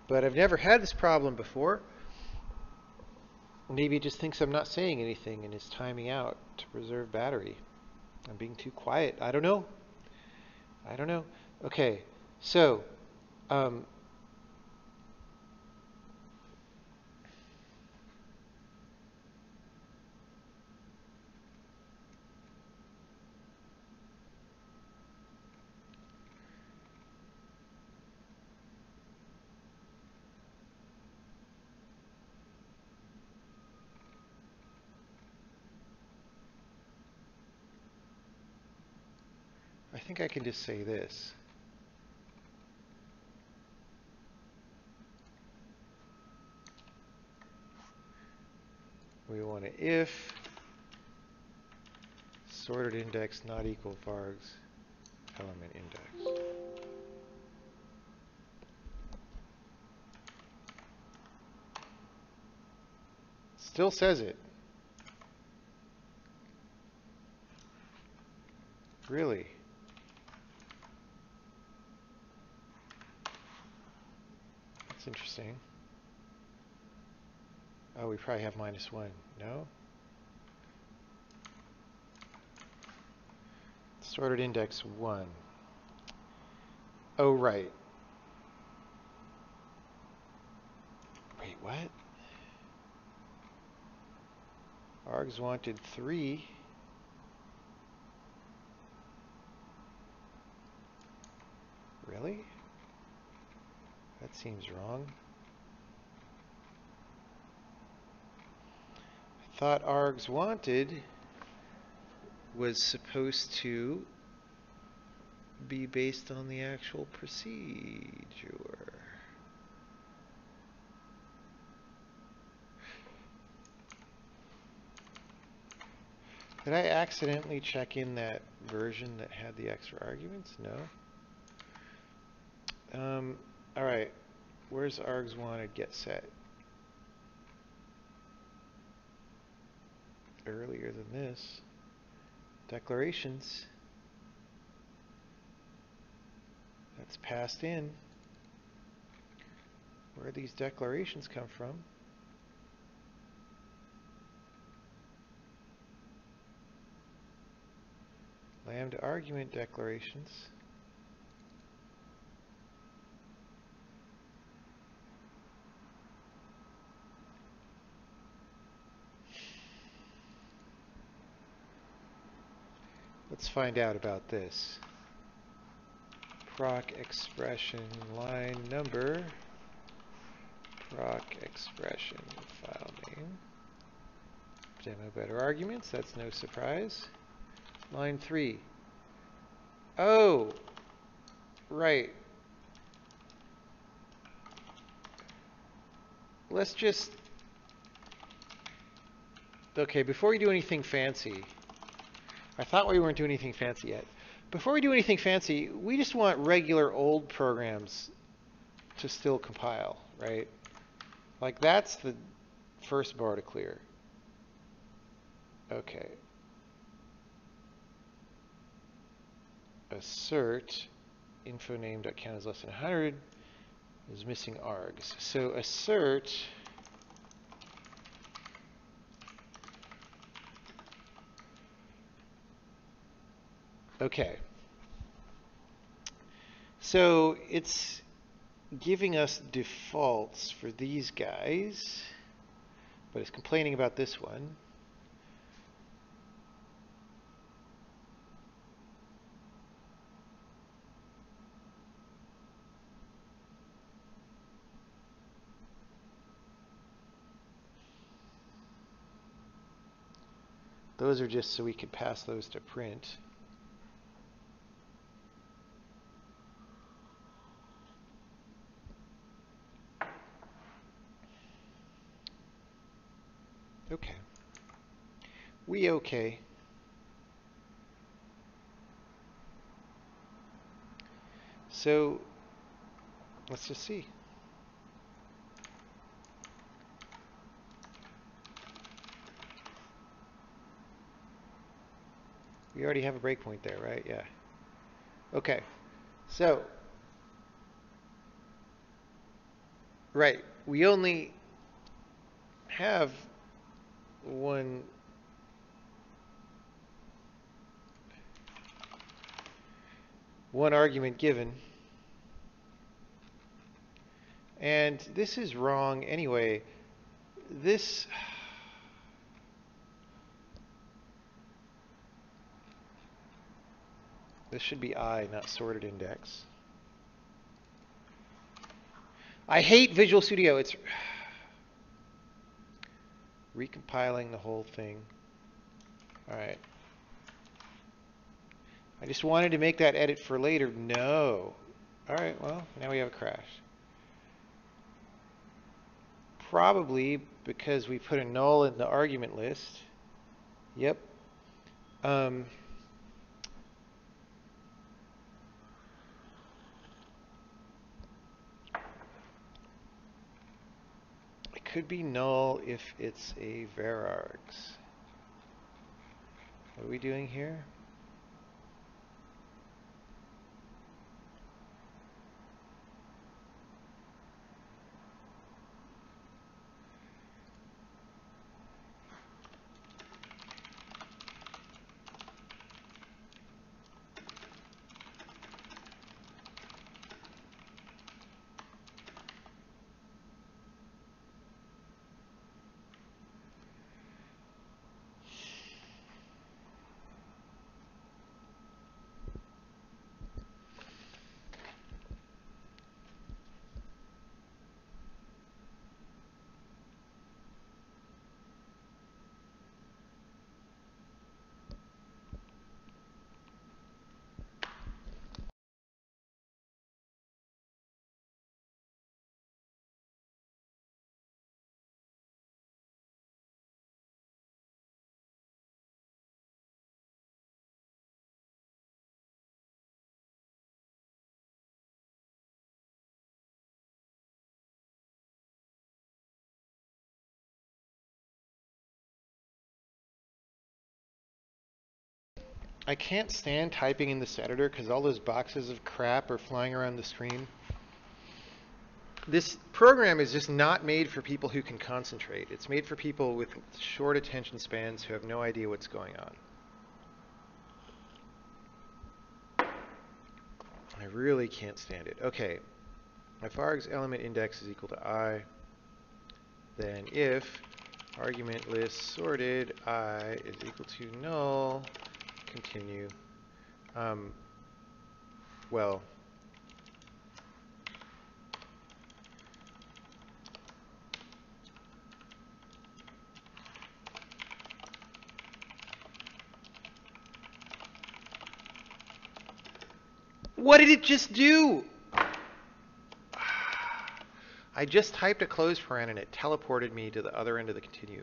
But I've never had this problem before. Maybe it just thinks I'm not saying anything and is timing out to preserve battery. I'm being too quiet. I don't know. I don't know. Okay, so I think I can just say this. We want to if sorted index not equal vargs element index. Still says it. Really? That's interesting. Oh, we probably have -1. No? Sorted index 1. Oh, right. Wait, what? Args wanted 3. Really? That seems wrong. I thought args wanted was supposed to be based on the actual procedure. Did I accidentally check in that version that had the extra arguments? No. All right. Where's args wanted get set? Earlier than this. Declarations. That's passed in. Where these declarations come from? Lambda argument declarations. Let's find out about this. Proc expression line number. Proc expression file name. Demo better arguments, that's no surprise. Line 3. Oh, right. Let's just... Okay, before we do anything fancy, I thought we weren't doing anything fancy yet. Before we do anything fancy, we just want regular old programs to still compile, right? Like that's the first bar to clear. Okay. Assert info name.count is less than 100 is missing args. So assert okay. So it's giving us defaults for these guys, but it's complaining about this one. Those are just so we could pass those to print. Okay. We okay. So let's just see. We already have a breakpoint there, right? Yeah. Okay. So, right. We only have one argument given. And this is wrong anyway. This should be I, not sorted index. I hate Visual Studio. It's recompiling the whole thing. All right. I just wanted to make that edit for later. No. All right, well, now we have a crash. Probably because we put a null in the argument list. Yep. It could be null if it's a varargs. What are we doing here? I can't stand typing in this editor because all those boxes of crap are flying around the screen. This program is just not made for people who can concentrate. It's made for people with short attention spans who have no idea what's going on. I really can't stand it. Okay, if args element index is equal to I, then if argument list sorted I is equal to null, continue. Well, what did it just do? I just typed a close paren and it teleported me to the other end of the continue.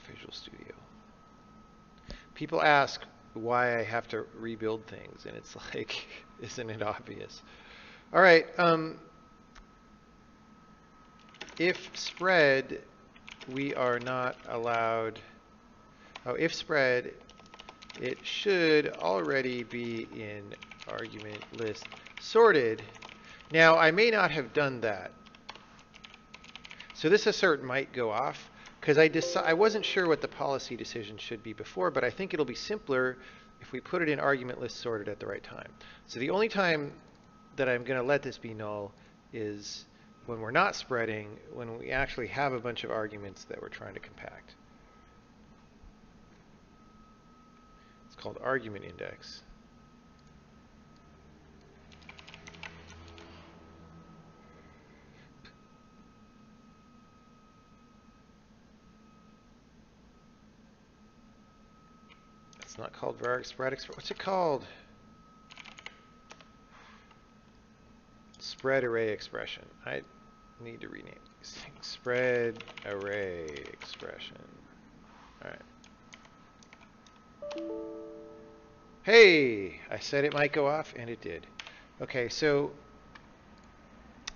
Visual Studio. People ask why I have to rebuild things, and it's like, isn't it obvious? All right. If spread, we are not allowed. Oh, if spread, it should already be in argument list sorted. Now, I may not have done that. So this assert might go off because I wasn't sure what the policy decision should be before, but I think it'll be simpler if we put it in argument list sorted at the right time. So the only time that I'm going to let this be null is when we're not spreading, when we actually have a bunch of arguments that we're trying to compact. It's called argument index. It's not called var spread expression. What's it called? Spread array expression. I need to rename these things. Spread array expression. All right. Hey, I said it might go off, and it did. Okay, so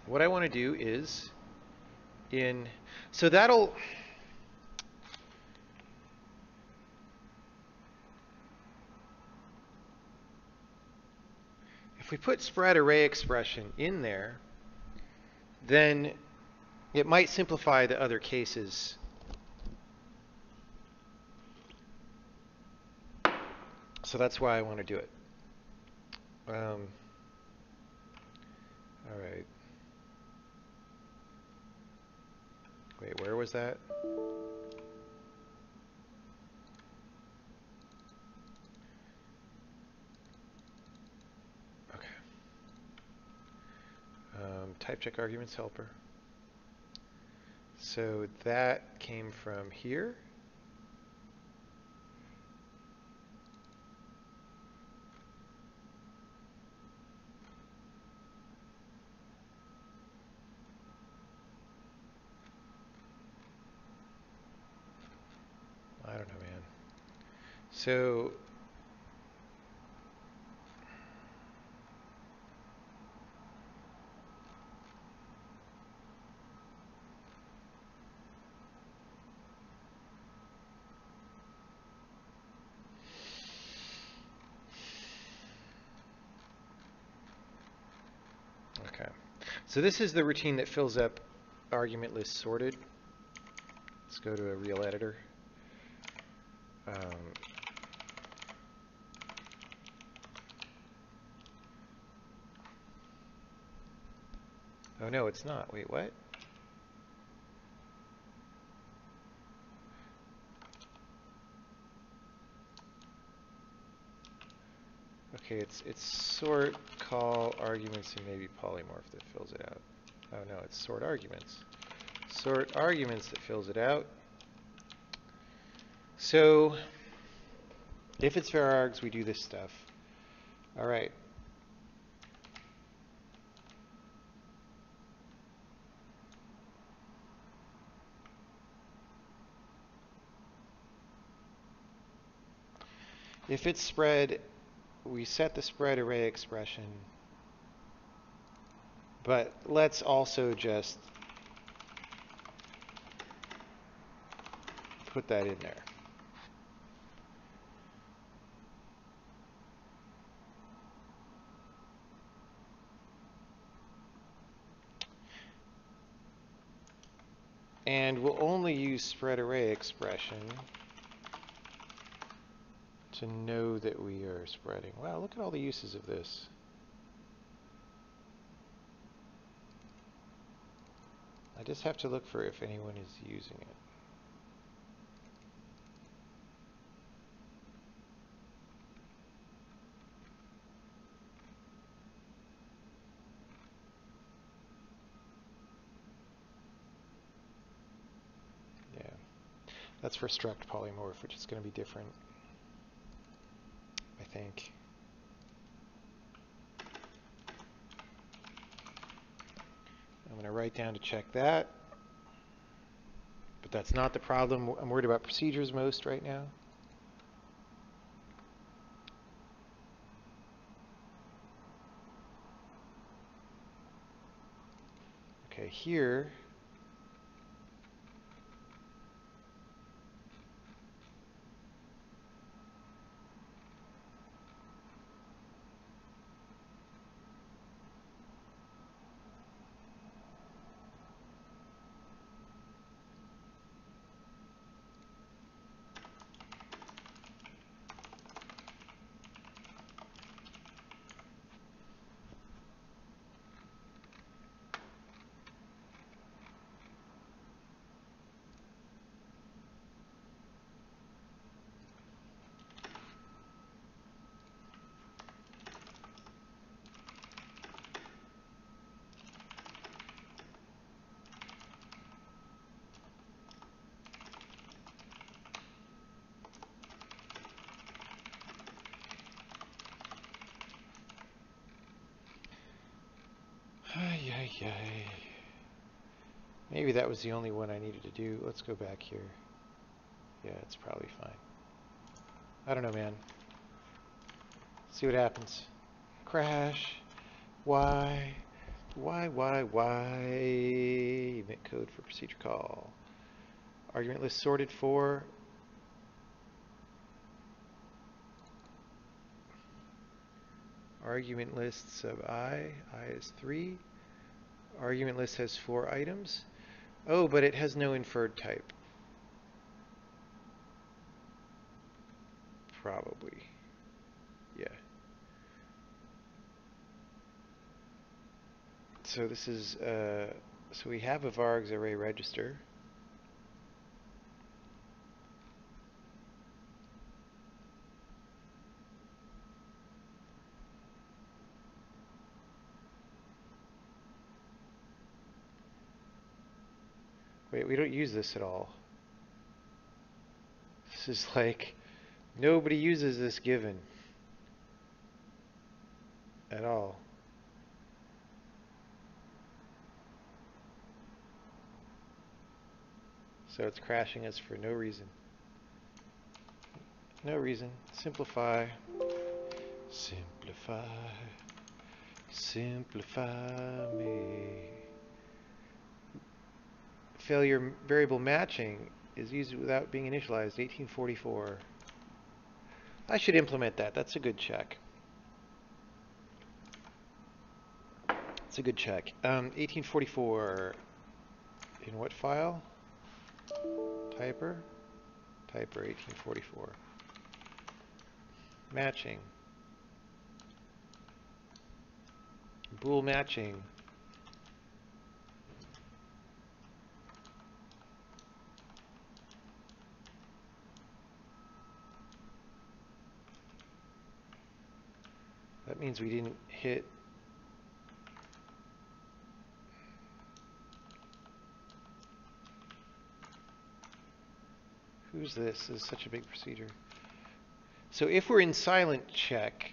what I want to do is so that'll, if we put spread array expression in there, then it might simplify the other cases. So that's why I want to do it. All right. Wait, where was that? Okay. Type check arguments helper. So that came from here. I don't know, man. So okay. So this is the routine that fills up argument list sorted. Let's go to a real editor. Oh no, it's not. Wait, what? Okay, it's sort call arguments and maybe polymorph that fills it out. Oh no, it's sort arguments. Sort arguments that fills it out. So if it's var args, we do this stuff. All right. If it's spread, we set the spread array expression. But let's also just put that in there. And we'll only use spread array expression to know that we are spreading. Wow, look at all the uses of this. I just have to look for if anyone is using it. Yeah, that's for struct polymorph, which is going to be different, I think. I'm going to write down to check that. But that's not the problem. I'm worried about procedures most right now. Okay, here. Maybe that was the only one I needed to do. Let's go back here. Yeah, it's probably fine. I don't know, man. See what happens. Crash. Why? Why? Emit code for procedure call. Argument list sorted for. Argument list sub I is 3. Argument list has 4 items. Oh, but it has no inferred type. Probably. Yeah. So this is, so we have a vargs array register. Wait, we don't use this at all. This is like, nobody uses this given at all. So it's crashing us for no reason. No reason. Simplify. Simplify. Simplify me. Failure variable matching is used without being initialized. 1844. I should implement that. That's a good check. It's a good check. 1844. In what file? Typer? Typer 1844. Matching. Bool matching. That means we didn't hit. Who's this? This is such a big procedure. So if we're in silent check,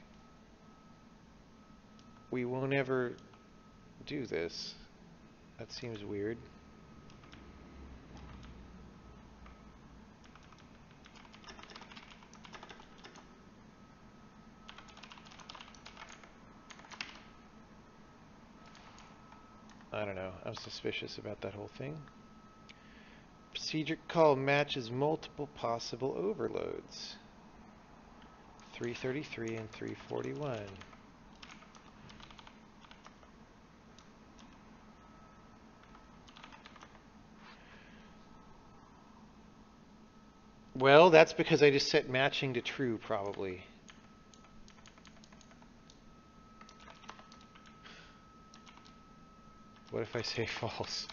we won't ever do this. That seems weird. I don't know. I'm suspicious about that whole thing. Procedure call matches multiple possible overloads. 333 and 341. Well, that's because I just set matching to true, probably. What if I say false?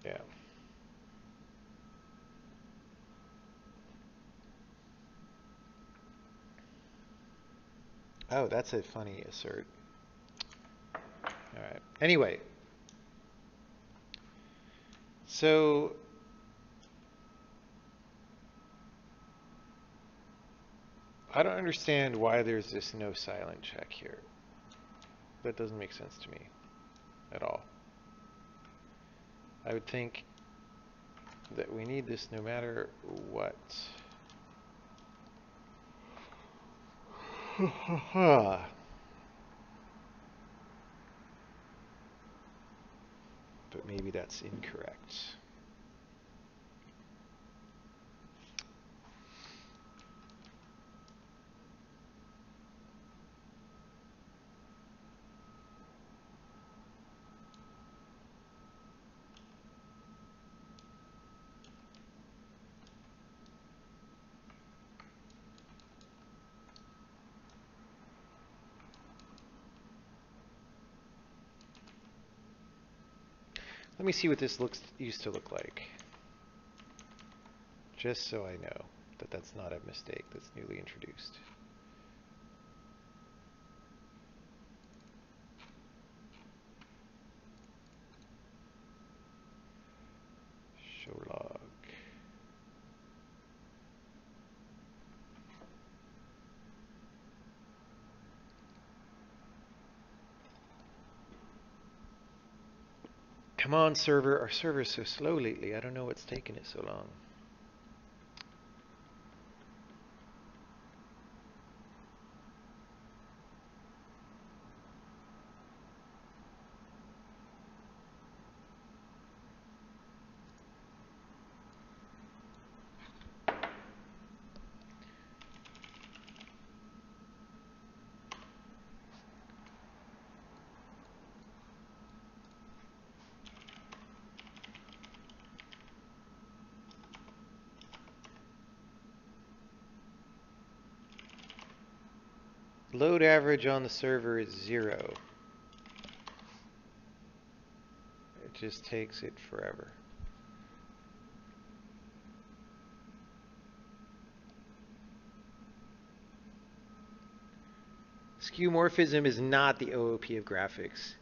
Yeah. Oh, that's a funny assert. All right. Anyway. So I don't understand why there's this no silent check here. That doesn't make sense to me at all. I would think that we need this no matter what. But maybe that's incorrect. Let me see what this used to look like, just so I know that that's not a mistake that's newly introduced. Show log. Come on, server. Our server's so slow lately. I don't know what's taking it so long. Load average on the server is 0. It just takes it forever. Skeuomorphism is not the OOP of graphics.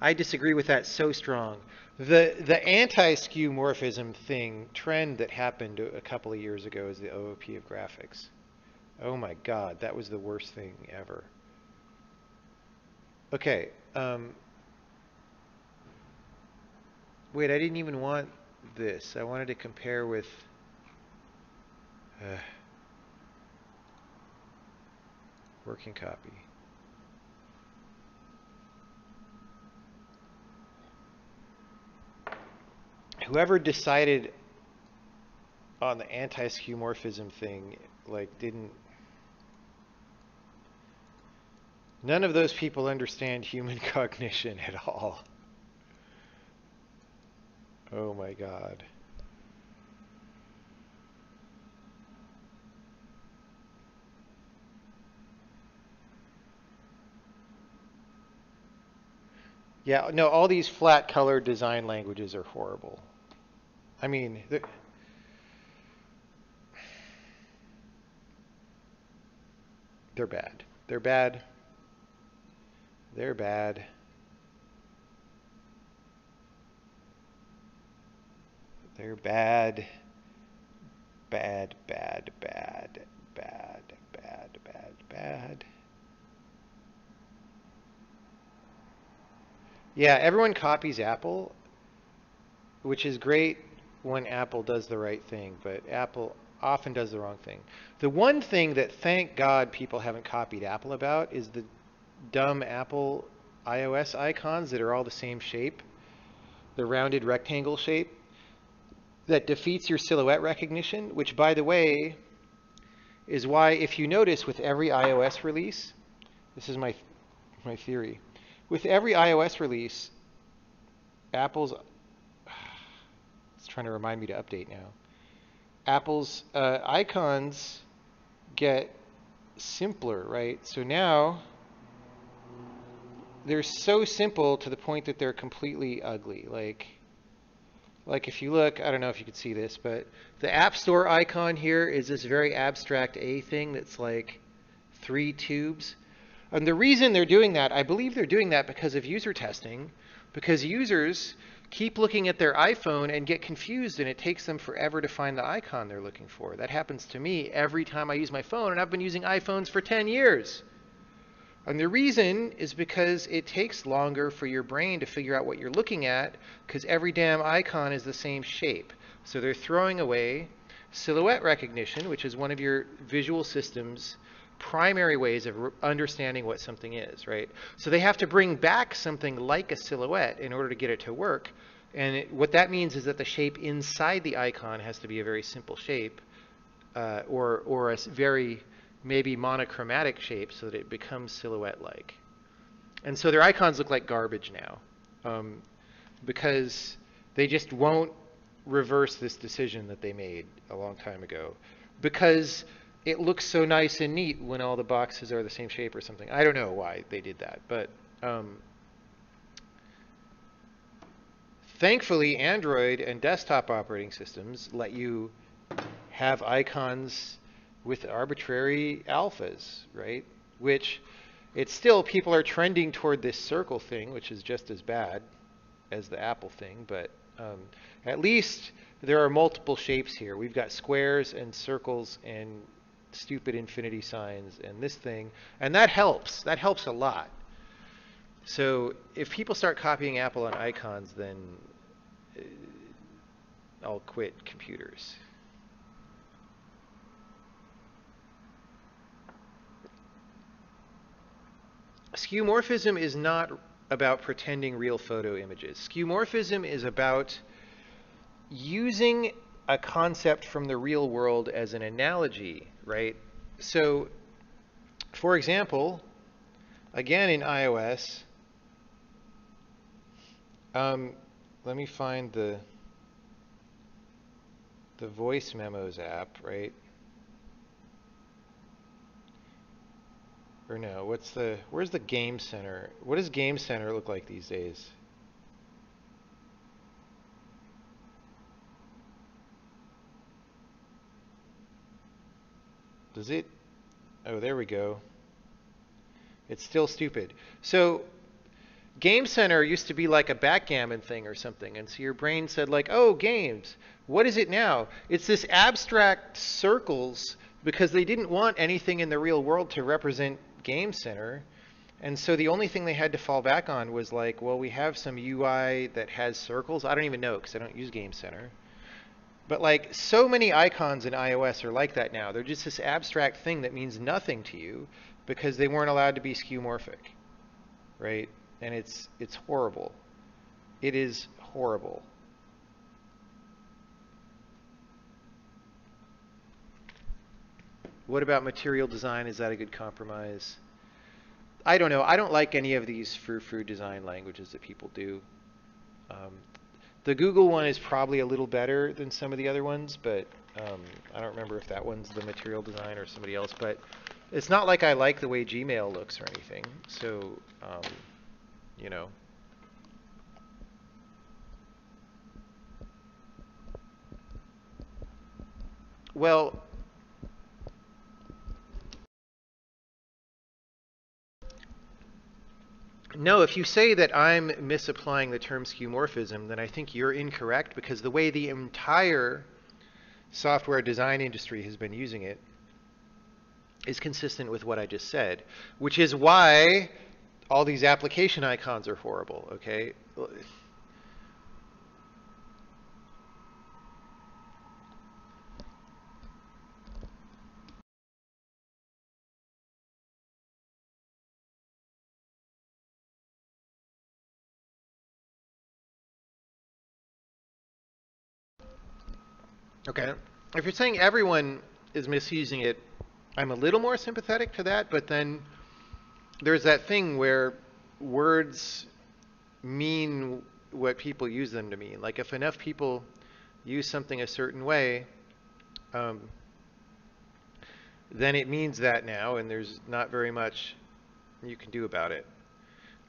I disagree with that so strong. The anti-skeuomorphism trend that happened a couple of years ago is the OOP of graphics. Oh my God, that was the worst thing ever. Okay. Wait, I didn't even want this. I wanted to compare with... working copy. Whoever decided on the anti-skeuomorphism thing, like, didn't... None of those people understand human cognition at all. Oh my God. Yeah, no, all these flat color design languages are horrible. I mean, they're bad. They're bad. They're bad. They're bad. Bad, bad, bad, bad, bad, bad, bad. Yeah, everyone copies Apple, which is great when Apple does the right thing, but Apple often does the wrong thing. The one thing that, thank God, people haven't copied Apple about is the dumb Apple iOS icons that are all the same shape, the rounded rectangle shape, that defeats your silhouette recognition, which, by the way, is why, if you notice, with every iOS release, this is my theory, with every iOS release, Apple's, it's trying to remind me to update now, Apple's icons get simpler, right? So now they're so simple to the point that they're completely ugly. Like if you look, I don't know if you could see this, but the App Store icon here is this very abstract A thing that's like 3 tubes. And the reason they're doing that, I believe they're doing that because of user testing, because users keep looking at their iPhone and get confused, and it takes them forever to find the icon they're looking for. That happens to me every time I use my phone, and I've been using iPhones for 10 years. And the reason is because it takes longer for your brain to figure out what you're looking at, because every damn icon is the same shape. So they're throwing away silhouette recognition, which is one of your visual system's primary ways of understanding what something is, right? So they have to bring back something like a silhouette in order to get it to work. And what that means is that the shape inside the icon has to be a very simple shape, or a very maybe monochromatic shape so that it becomes silhouette-like. And so their icons look like garbage now, because they just won't reverse this decision that they made a long time ago, because it looks so nice and neat when all the boxes are the same shape or something. I don't know why they did that, but thankfully, Android and desktop operating systems let you have icons with arbitrary alphas, right? Which it's still, people are trending toward this circle thing, which is just as bad as the Apple thing, but at least there are multiple shapes here. We've got squares and circles and stupid infinity signs and this thing, and that helps. That helps a lot. So if people start copying Apple on icons, then I'll quit computers. Skeuomorphism is not about pretending real photo images. Skeuomorphism is about using a concept from the real world as an analogy, right? So, for example, again in iOS, let me find the voice memos app, right? Or no, where's the Game Center? What does Game Center look like these days? Does it? Oh, there we go. It's still stupid. So Game Center used to be like a backgammon thing or something, and so your brain said like, oh, games. What is it now? It's this abstract circles, because they didn't want anything in the real world to represent Game Center. And so the only thing they had to fall back on was like, well, we have some UI that has circles. I don't even know because I don't use Game Center. But like so many icons in iOS are like that now. They're just this abstract thing that means nothing to you because they weren't allowed to be skeuomorphic, right? And it's horrible. It is horrible. What about material design? Is that a good compromise? I don't know. I don't like any of these frou-frou design languages that people do. The Google one is probably a little better than some of the other ones, but I don't remember if that one's the material design or somebody else. But it's not like I like the way Gmail looks or anything. So, you know. Well, no, if you say that I'm misapplying the term skeuomorphism, then I think you're incorrect, because the way the entire software design industry has been using it is consistent with what I just said, which is why all these application icons are horrible, okay? Okay. If you're saying everyone is misusing it, I'm a little more sympathetic to that, but then there's that thing where words mean what people use them to mean. Like if enough people use something a certain way, then it means that now, and there's not very much you can do about it.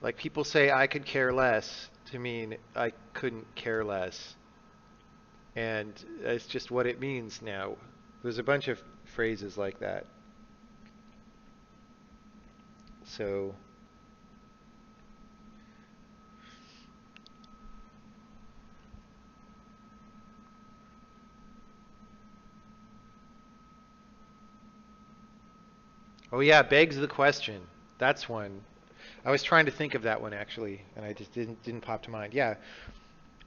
Like people say I could care less to mean I couldn't care less. And it's just what it means now. There's a bunch of phrases like that. So oh yeah, begs the question. That's one. I was trying to think of that one actually, and I just didn't pop to mind. Yeah.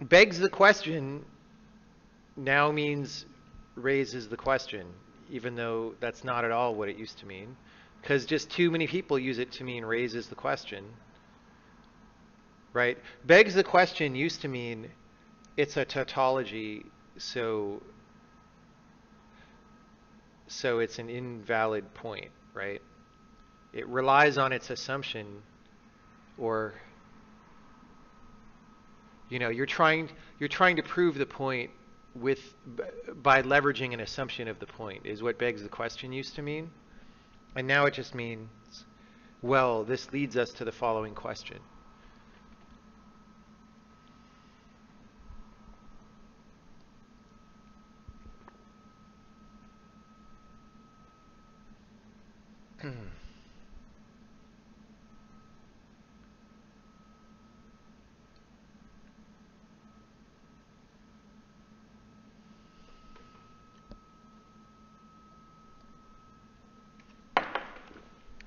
Begs the question now means raises the question, even though that's not at all what it used to mean. because just too many people use it to mean raises the question, right? Begs the question used to mean it's a tautology, so it's an invalid point, right? It relies on its assumption, or you're trying to prove the point by leveraging an assumption of the point, is what begs the question used to mean. And now it just means, well, this leads us to the following question.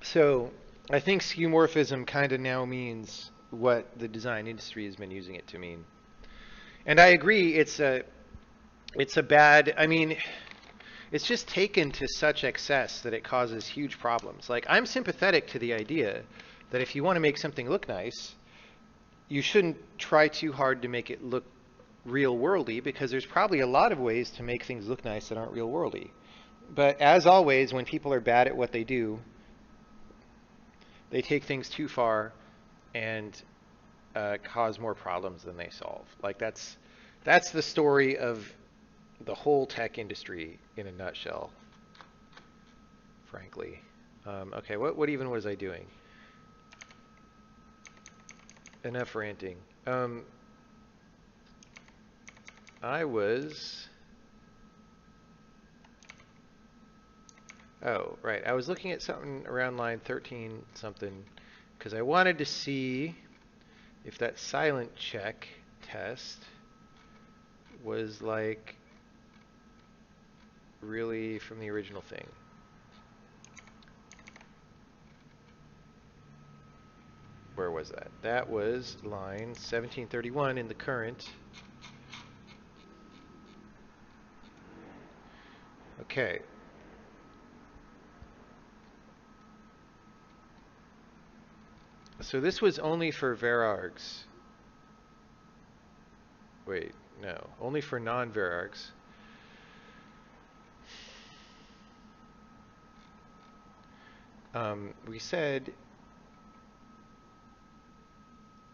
So I think skeuomorphism kind of now means what the design industry has been using it to mean. And I agree, it's a bad, I mean, it's just taken to such excess that it causes huge problems. Like, I'm sympathetic to the idea that if you want to make something look nice, you shouldn't try too hard to make it look real worldy, because there's probably a lot of ways to make things look nice that aren't real worldy. But as always, when people are bad at what they do, they take things too far and cause more problems than they solve. Like, that's the story of the whole tech industry in a nutshell, frankly. Okay, what even was I doing? Enough ranting. I was... Oh, right. I was looking at something around line 13 something, because I wanted to see if that silent check test was like really from the original thing. Where was that? That was line 1731 in the current. Okay. So this was only for varargs. Wait, no. Only for non-varargs. We said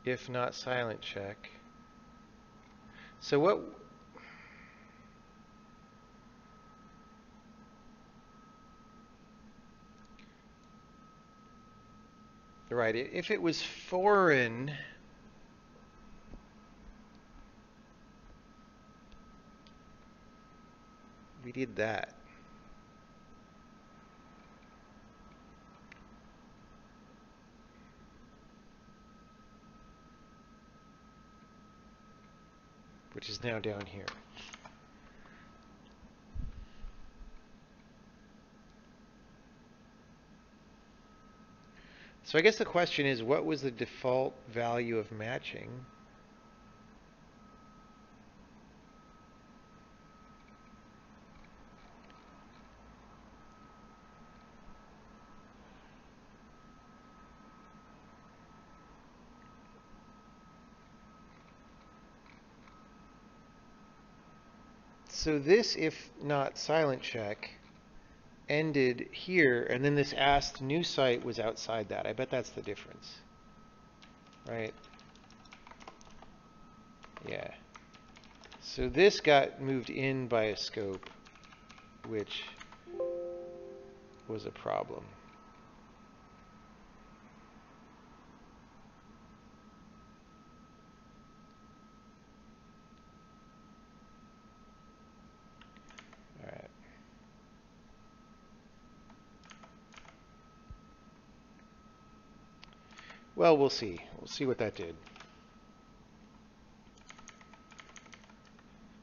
if not silent check. So what... Right, if it was foreign, we did that. Which is now down here. So I guess the question is, what was the default value of matching? So this, if not silent check, ended here, and then this asked new site was outside that. I bet that's the difference. Right? Yeah. So this got moved in by a scope, which was a problem. All right. Well, we'll see. We'll see what that did.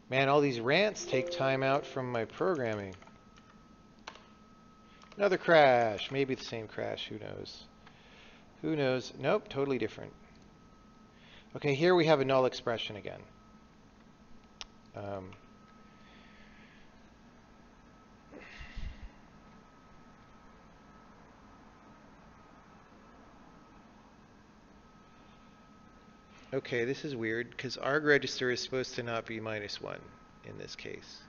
Man, all these rants take time out from my programming. Another crash. Maybe the same crash. Who knows? Who knows? Nope, totally different. Okay, here we have a null expression again. Okay, this is weird because arg register is supposed to not be -1 in this case.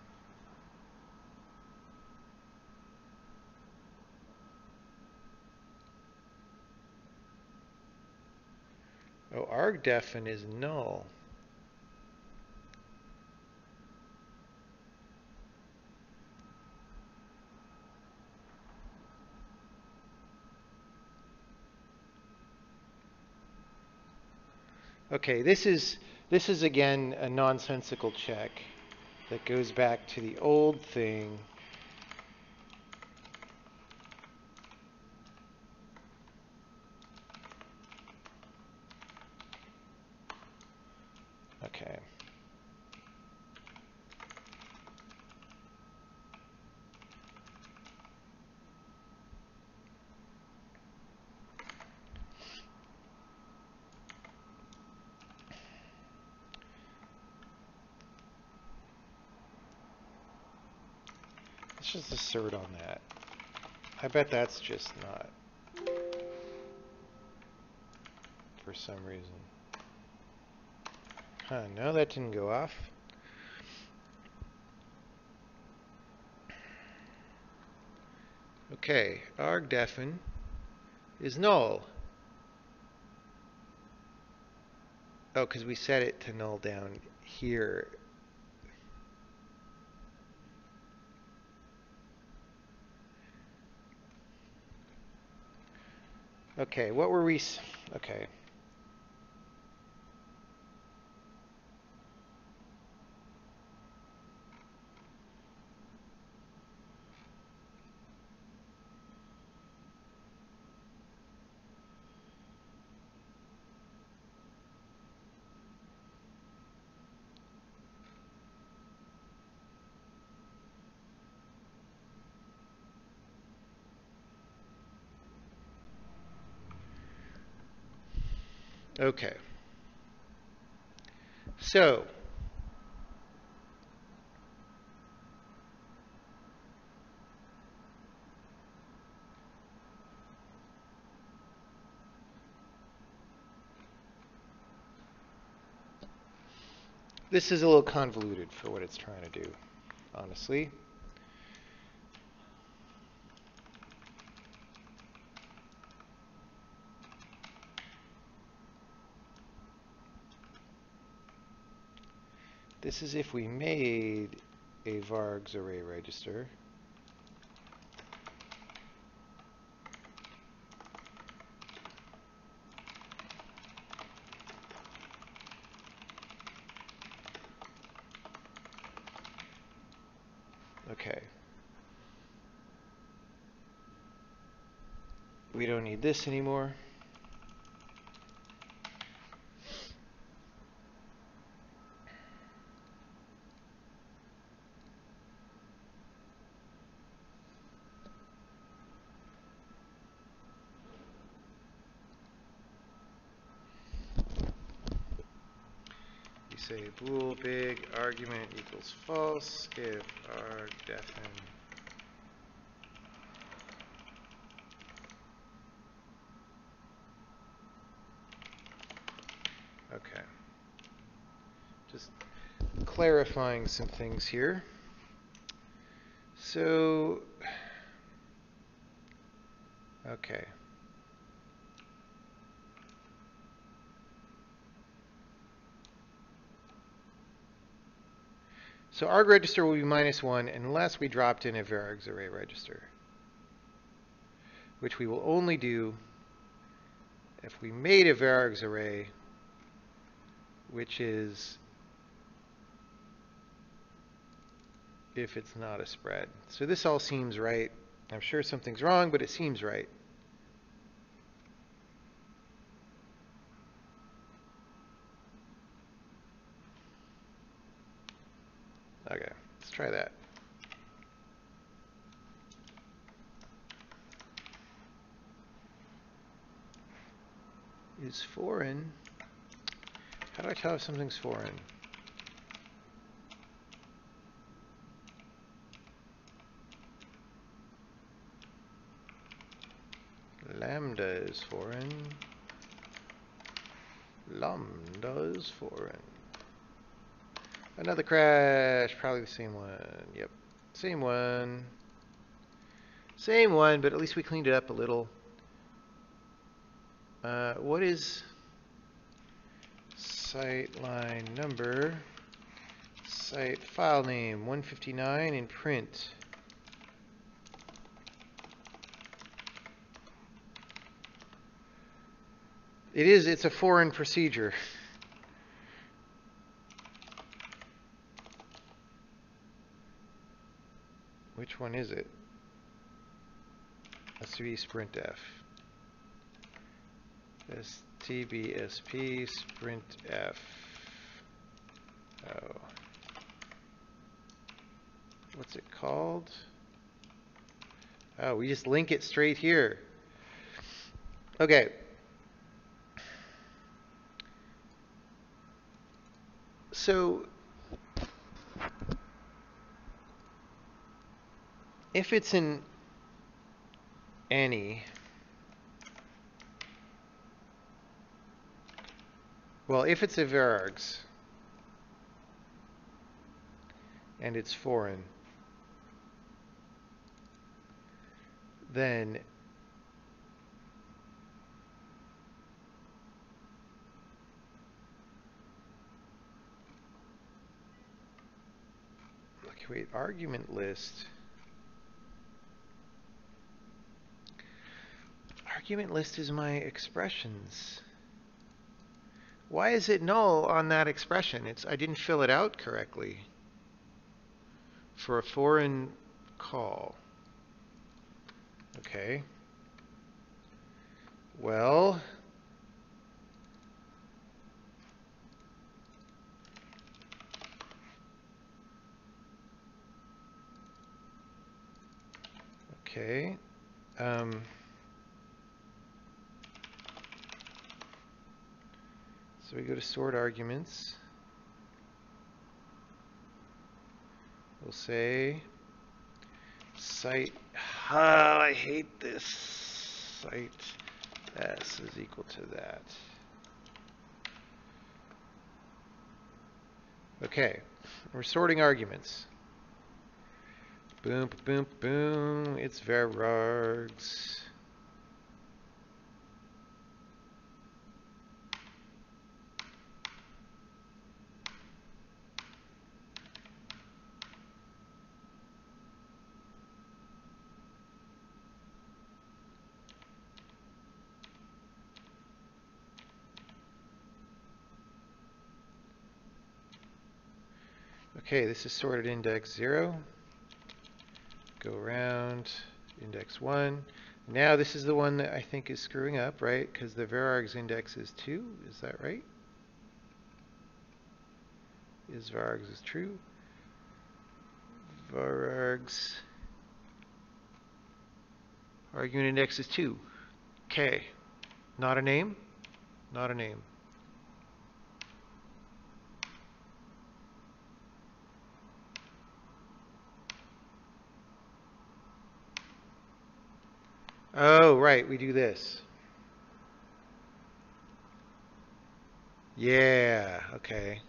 Oh, argdefn is null. Okay, this is again a nonsensical check that goes back to the old thing. Okay. Let's just assert on that. I bet that's just not for some reason. Huh, no, that didn't go off. Okay, argdefn is null. Oh, because we set it to null down here. Okay, what were we... Okay. Okay. So, this is a little convoluted for what it's trying to do, honestly. This is if we made a vargs array register. Okay. We don't need this anymore. You say bool big argument equals false if argdefn okay. Just clarifying some things here. So, okay. So arg register will be -1 unless we dropped in a vargs array register, which we will only do if we made a vargs array, which is if it's not a spread. So this all seems right. I'm sure something's wrong, but it seems right. Okay, let's try that. Is foreign. How do I tell if something's foreign? Lambda is foreign. Lambda is foreign. Another crash, probably the same one. Yep, same one. Same one, but at least we cleaned it up a little. What is site line number? Site file name 159 in print. It's a foreign procedure. Which one is it? Has to be sprintf. stbsp sprintf. Oh. What's it called? Oh, we just link it straight here. Okay. So if it's an any, well, if it's a varargs and it's foreign, then wait, argument list. Argument list is my expressions. Why is it null on that expression? I didn't fill it out correctly for a foreign call. Okay. Well, okay. So we go to stored arguments. We'll say site. Oh, I hate this. Site s is equal to that. Okay, we're sorting arguments. Boom, boom, boom. It's varargs. Okay, this is sorted index 0. Go around, index 1. Now this is the one that I think is screwing up, right? Because the varargs index is 2. Is that right? Is varargs is true? Varargs argument index is 2. Okay. Not a name? Not a name. Oh, right, we do this. Yeah, okay.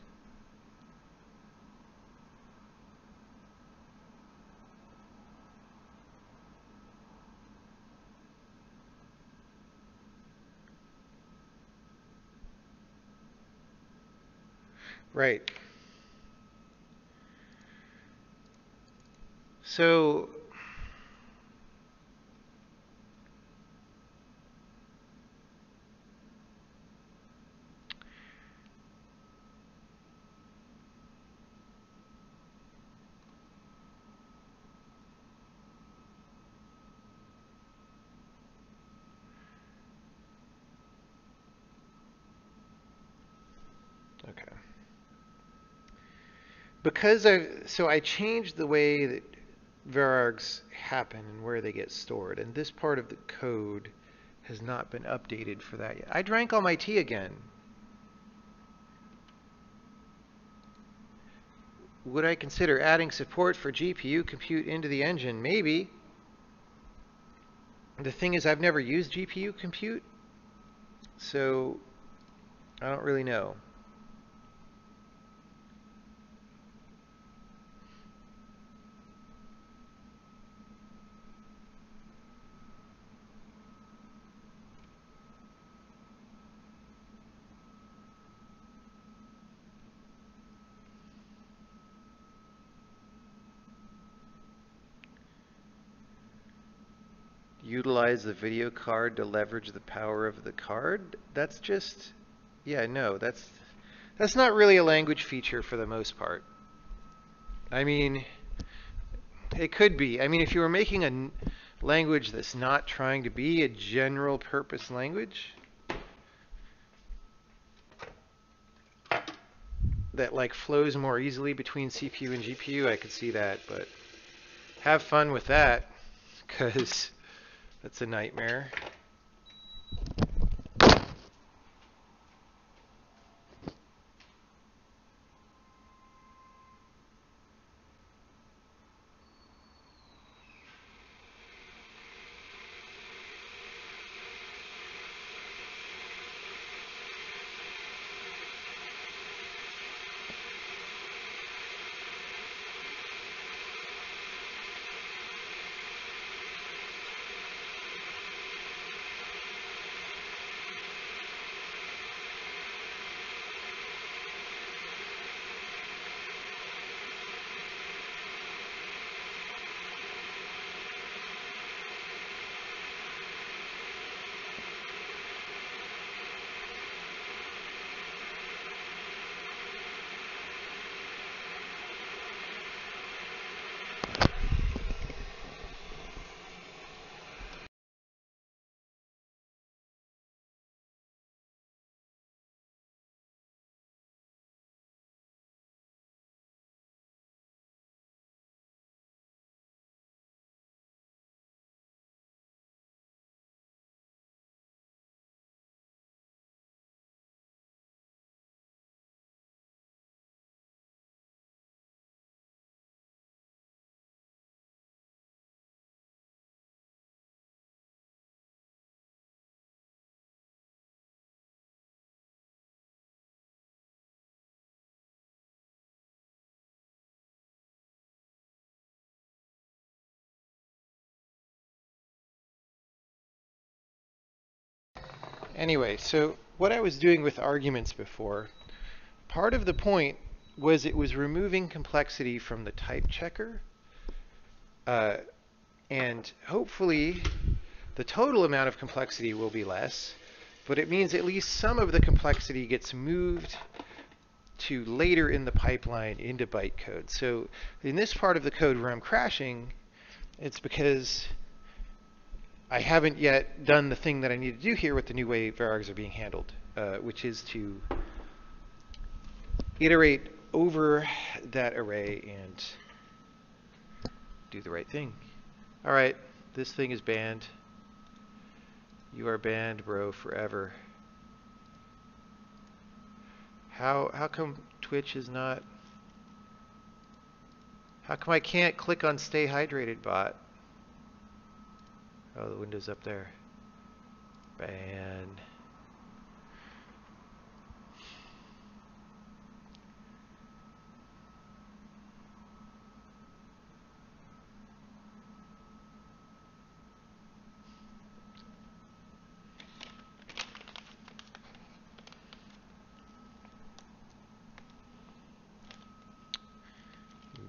Right. So okay. Because I changed the way that varargs happen and where they get stored, and this part of the code has not been updated for that yet. I drank all my tea again. Would I consider adding support for GPU compute into the engine? Maybe. The thing is, I've never used GPU compute, so I don't really know. Utilize the video card to leverage the power of the card. That's just, yeah, no, that's not really a language feature for the most part. I mean, it could be. I mean, if you were making a language that's not trying to be a general purpose language, that like flows more easily between CPU and GPU, I could see that, but have fun with that, because that's a nightmare. Anyway, so what I was doing with arguments before, part of the point was it was removing complexity from the type checker, and hopefully the total amount of complexity will be less, but it means at least some of the complexity gets moved to later in the pipeline into bytecode. So in this part of the code where I'm crashing, it's because I haven't yet done the thing that I need to do here with the new way varargs are being handled, which is to iterate over that array and do the right thing. All right, this thing is banned. You are banned, bro, forever. How come Twitch is not... How come I can't click on Stay Hydrated bot? Oh, the window's up there. Ban.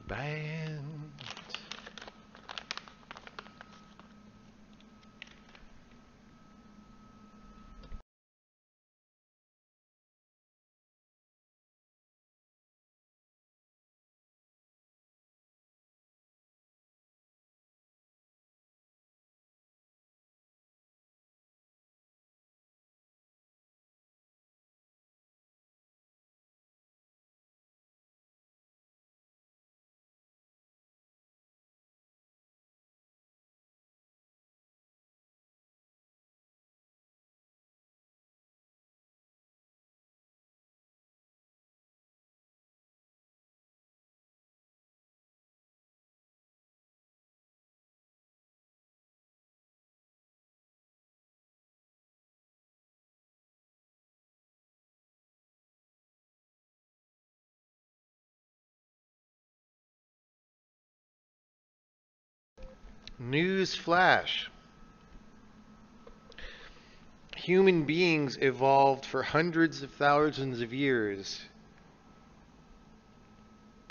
Banned. News flash. Human beings evolved for hundreds of thousands of years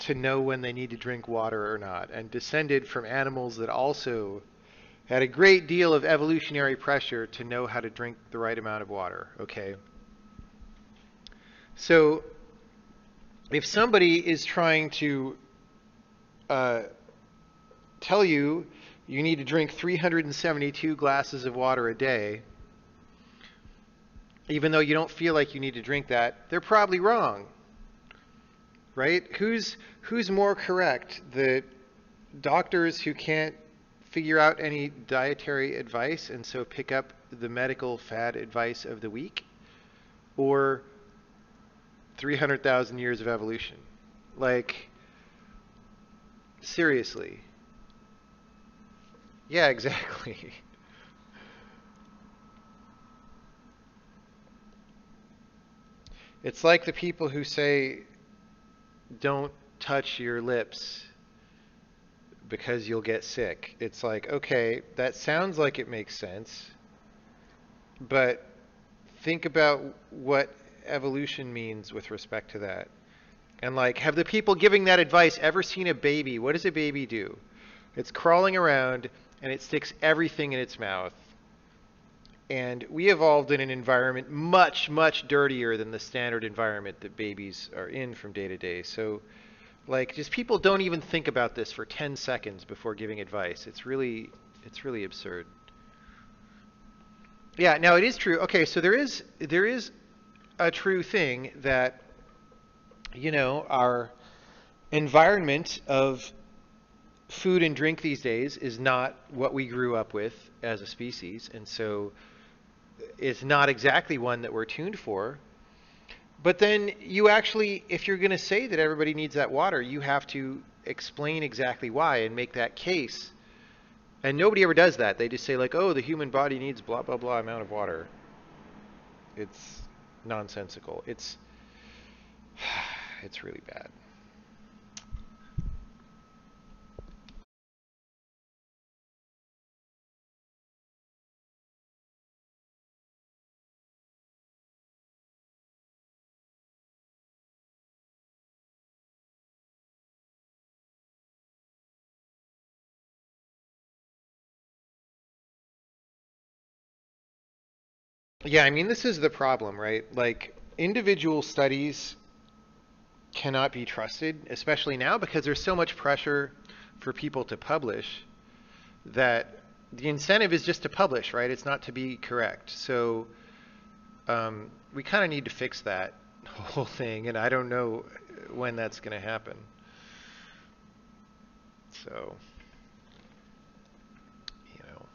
to know when they need to drink water or not, and descended from animals that also had a great deal of evolutionary pressure to know how to drink the right amount of water, okay? So if somebody is trying to tell you you need to drink 372 glasses of water a day, even though you don't feel like you need to drink that, they're probably wrong, right? Who's more correct? The doctors who can't figure out any dietary advice and so pick up the medical fad advice of the week, or 300,000 years of evolution? Like, seriously. Yeah, exactly. It's like the people who say, don't touch your lips because you'll get sick. It's like, okay, that sounds like it makes sense, but think about what evolution means with respect to that. And like, have the people giving that advice ever seen a baby? What does a baby do? It's crawling around and it sticks everything in its mouth. And we evolved in an environment much, much dirtier than the standard environment that babies are in from day to day. So, like, just people don't even think about this for 10 seconds before giving advice. It's really absurd. Yeah, now it is true. Okay, so there is a true thing that, you know, our environment of food and drink these days is not what we grew up with as a species, and so it's not exactly one that we're tuned for. But then you actually, if you're going to say that everybody needs that water, you have to explain exactly why and make that case. And nobody ever does that. They just say like, oh, the human body needs blah, blah, blah amount of water. It's nonsensical. It's really bad. Yeah, I mean, this is the problem, right? Like, individual studies cannot be trusted, especially now because there's so much pressure for people to publish that the incentive is just to publish, right? It's not to be correct. So we kind of need to fix that whole thing, and I don't know when that's going to happen. So, you know,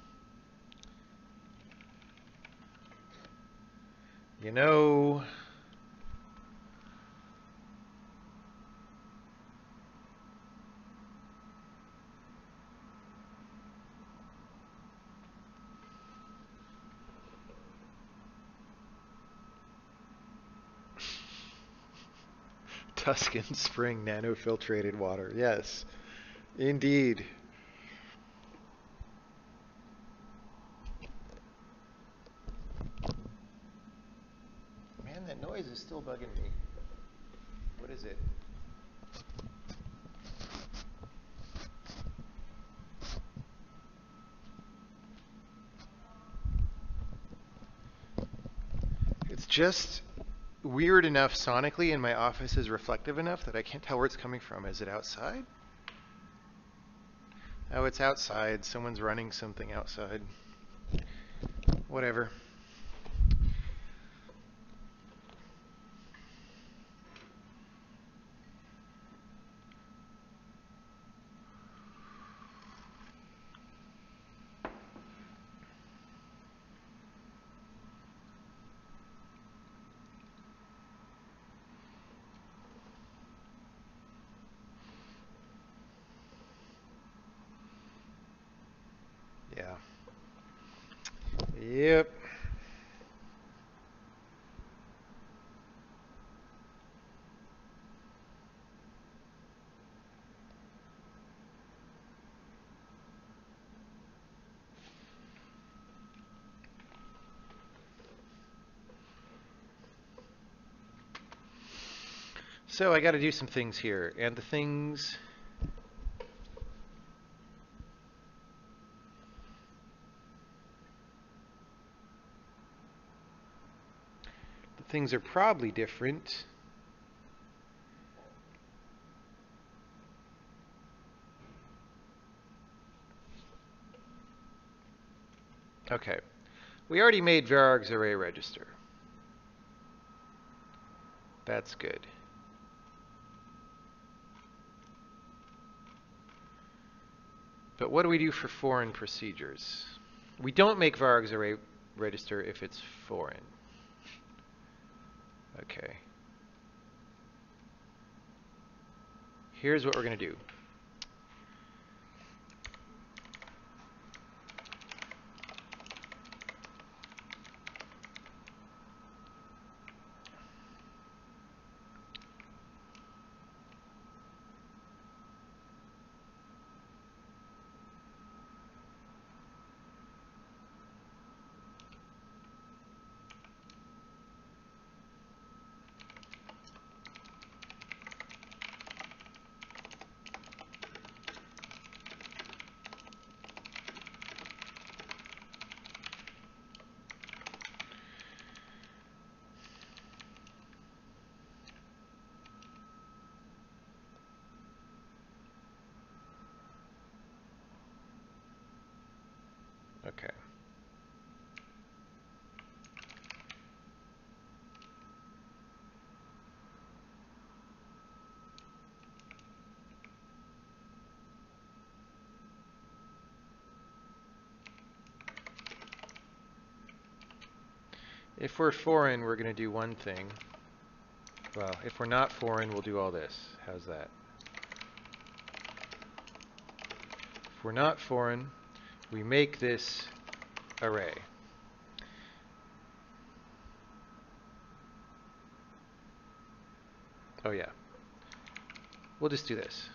you know, Tuscan Spring nanofiltrated water. Yes, indeed. Man, that noise is still bugging me. What is it? It's just weird enough sonically, and my office is reflective enough that I can't tell where it's coming from. Is it outside? Oh, it's outside. Someone's running something outside. Whatever. Yeah. Yep. So I got to do some things here, and the things are probably different. Okay, we already made vararg's array register. That's good. But what do we do for foreign procedures? We don't make vararg's array register if it's foreign. Okay. Here's what we're going to do. Okay. If we're foreign, we're going to do one thing. Well, if we're not foreign, we'll do all this. How's that? If we're not foreign, we make this array. Oh yeah. We'll just do this.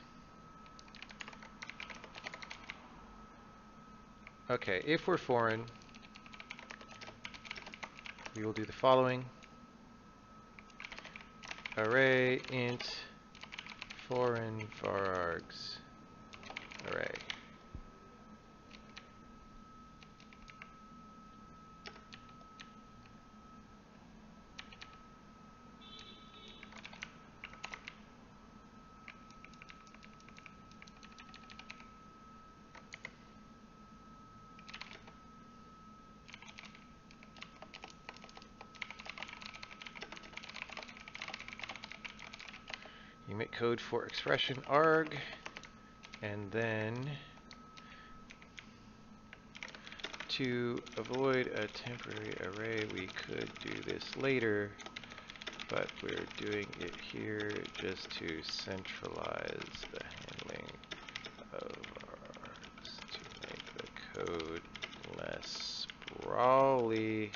Okay, if we're foreign, we will do the following. Array int foreign varargs array. You make code for expression arg, and then to avoid a temporary array, we could do this later, but we're doing it here just to centralize the handling of args to make the code less sprawly.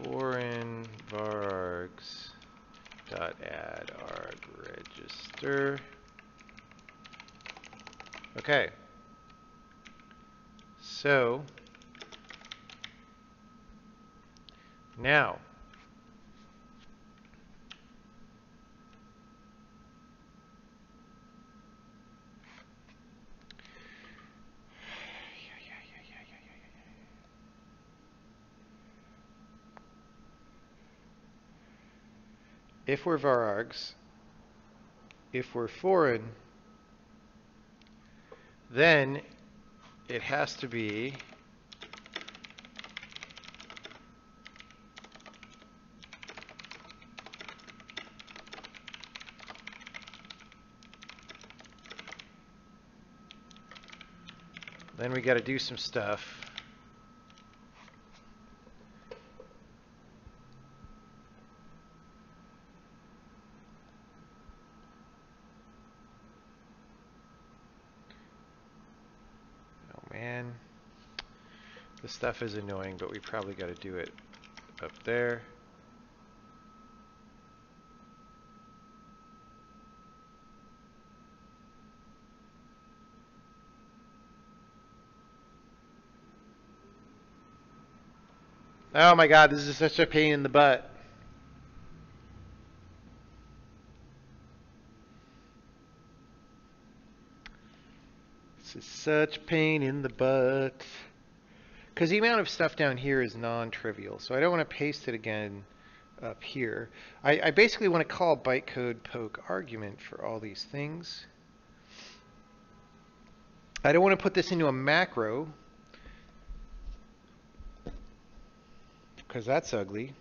Foreign varargs dot add arg register. Okay. So now if we're varargs, if we're foreign, then it has to be then we got to do some stuff. Oh man, this stuff is annoying, but we probably got to do it up there. Oh my God, this is such a pain in the butt. This is such pain in the butt. Because the amount of stuff down here is non-trivial, so I don't want to paste it again up here. I basically want to call bytecode poke argument for all these things. I don't want to put this into a macro, because that's ugly.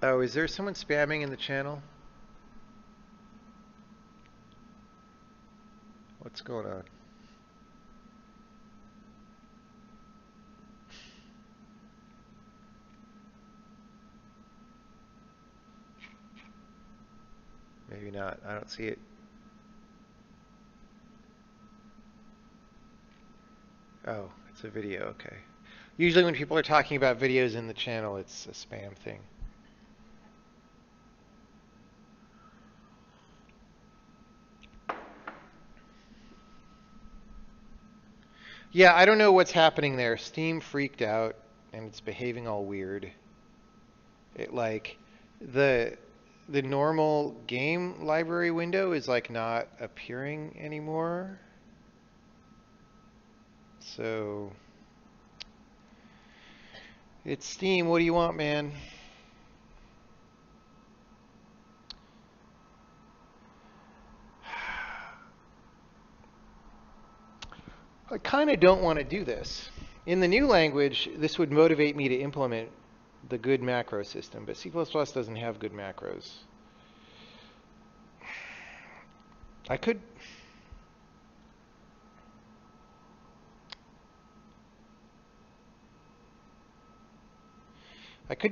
Oh, is there someone spamming in the channel? What's going on? Maybe not. I don't see it. Oh, it's a video. Okay. Usually when people are talking about videos in the channel, it's a spam thing. Yeah, I don't know what's happening there. Steam freaked out and it's behaving all weird. It like the normal game library window is like not appearing anymore. So it's Steam. What do you want, man? I kind of don't want to do this. In the new language, this would motivate me to implement the good macro system, but C++ doesn't have good macros. I could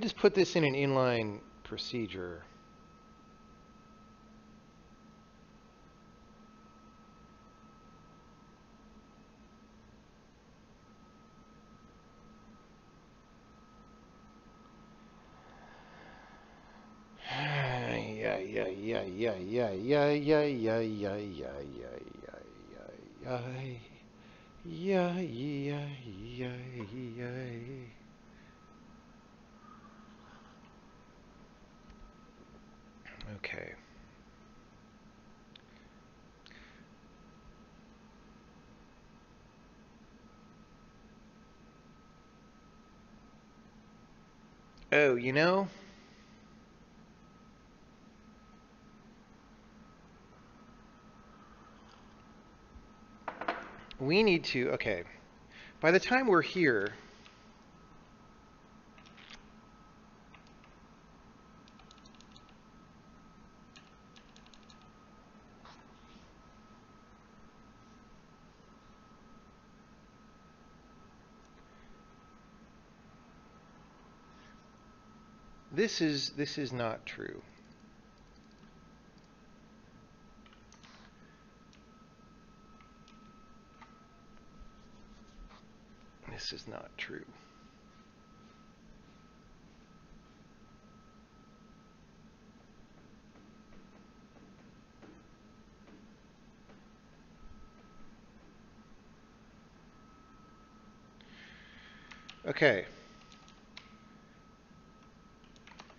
just put this in an inline procedure. Okay. Oh, you know, we need to, okay, by the time we're here, this is not true. This is not true. Okay.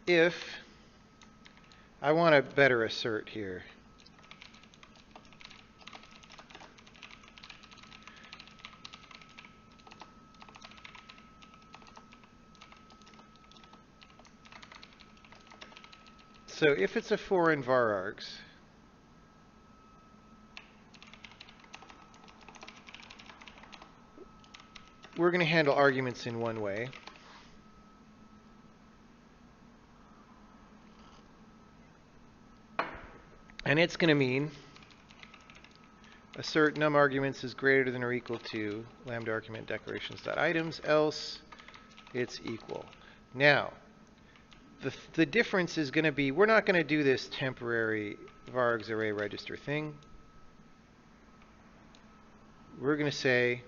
If I want to better assert here. So if it's a foreign var args, we're going to handle arguments in one way. And it's going to mean assert num arguments is greater than or equal to lambda argument declarations.items, else it's equal. Now, the difference is going to be, we're not going to do this temporary vargs array register thing. We're going to say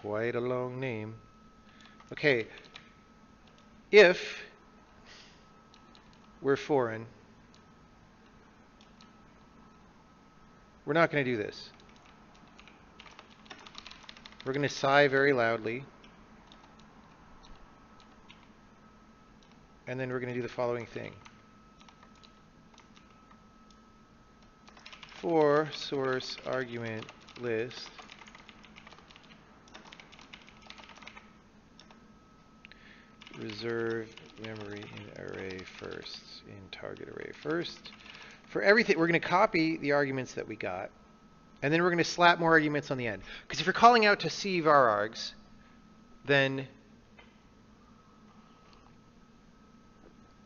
quite a long name. Okay, if we're foreign, we're not going to do this. We're going to sigh very loudly. And then we're going to do the following thing. For source argument list, reserve memory in array first, in target array first. For everything, we're going to copy the arguments that we got, and then we're going to slap more arguments on the end. Because if you're calling out to C var args, then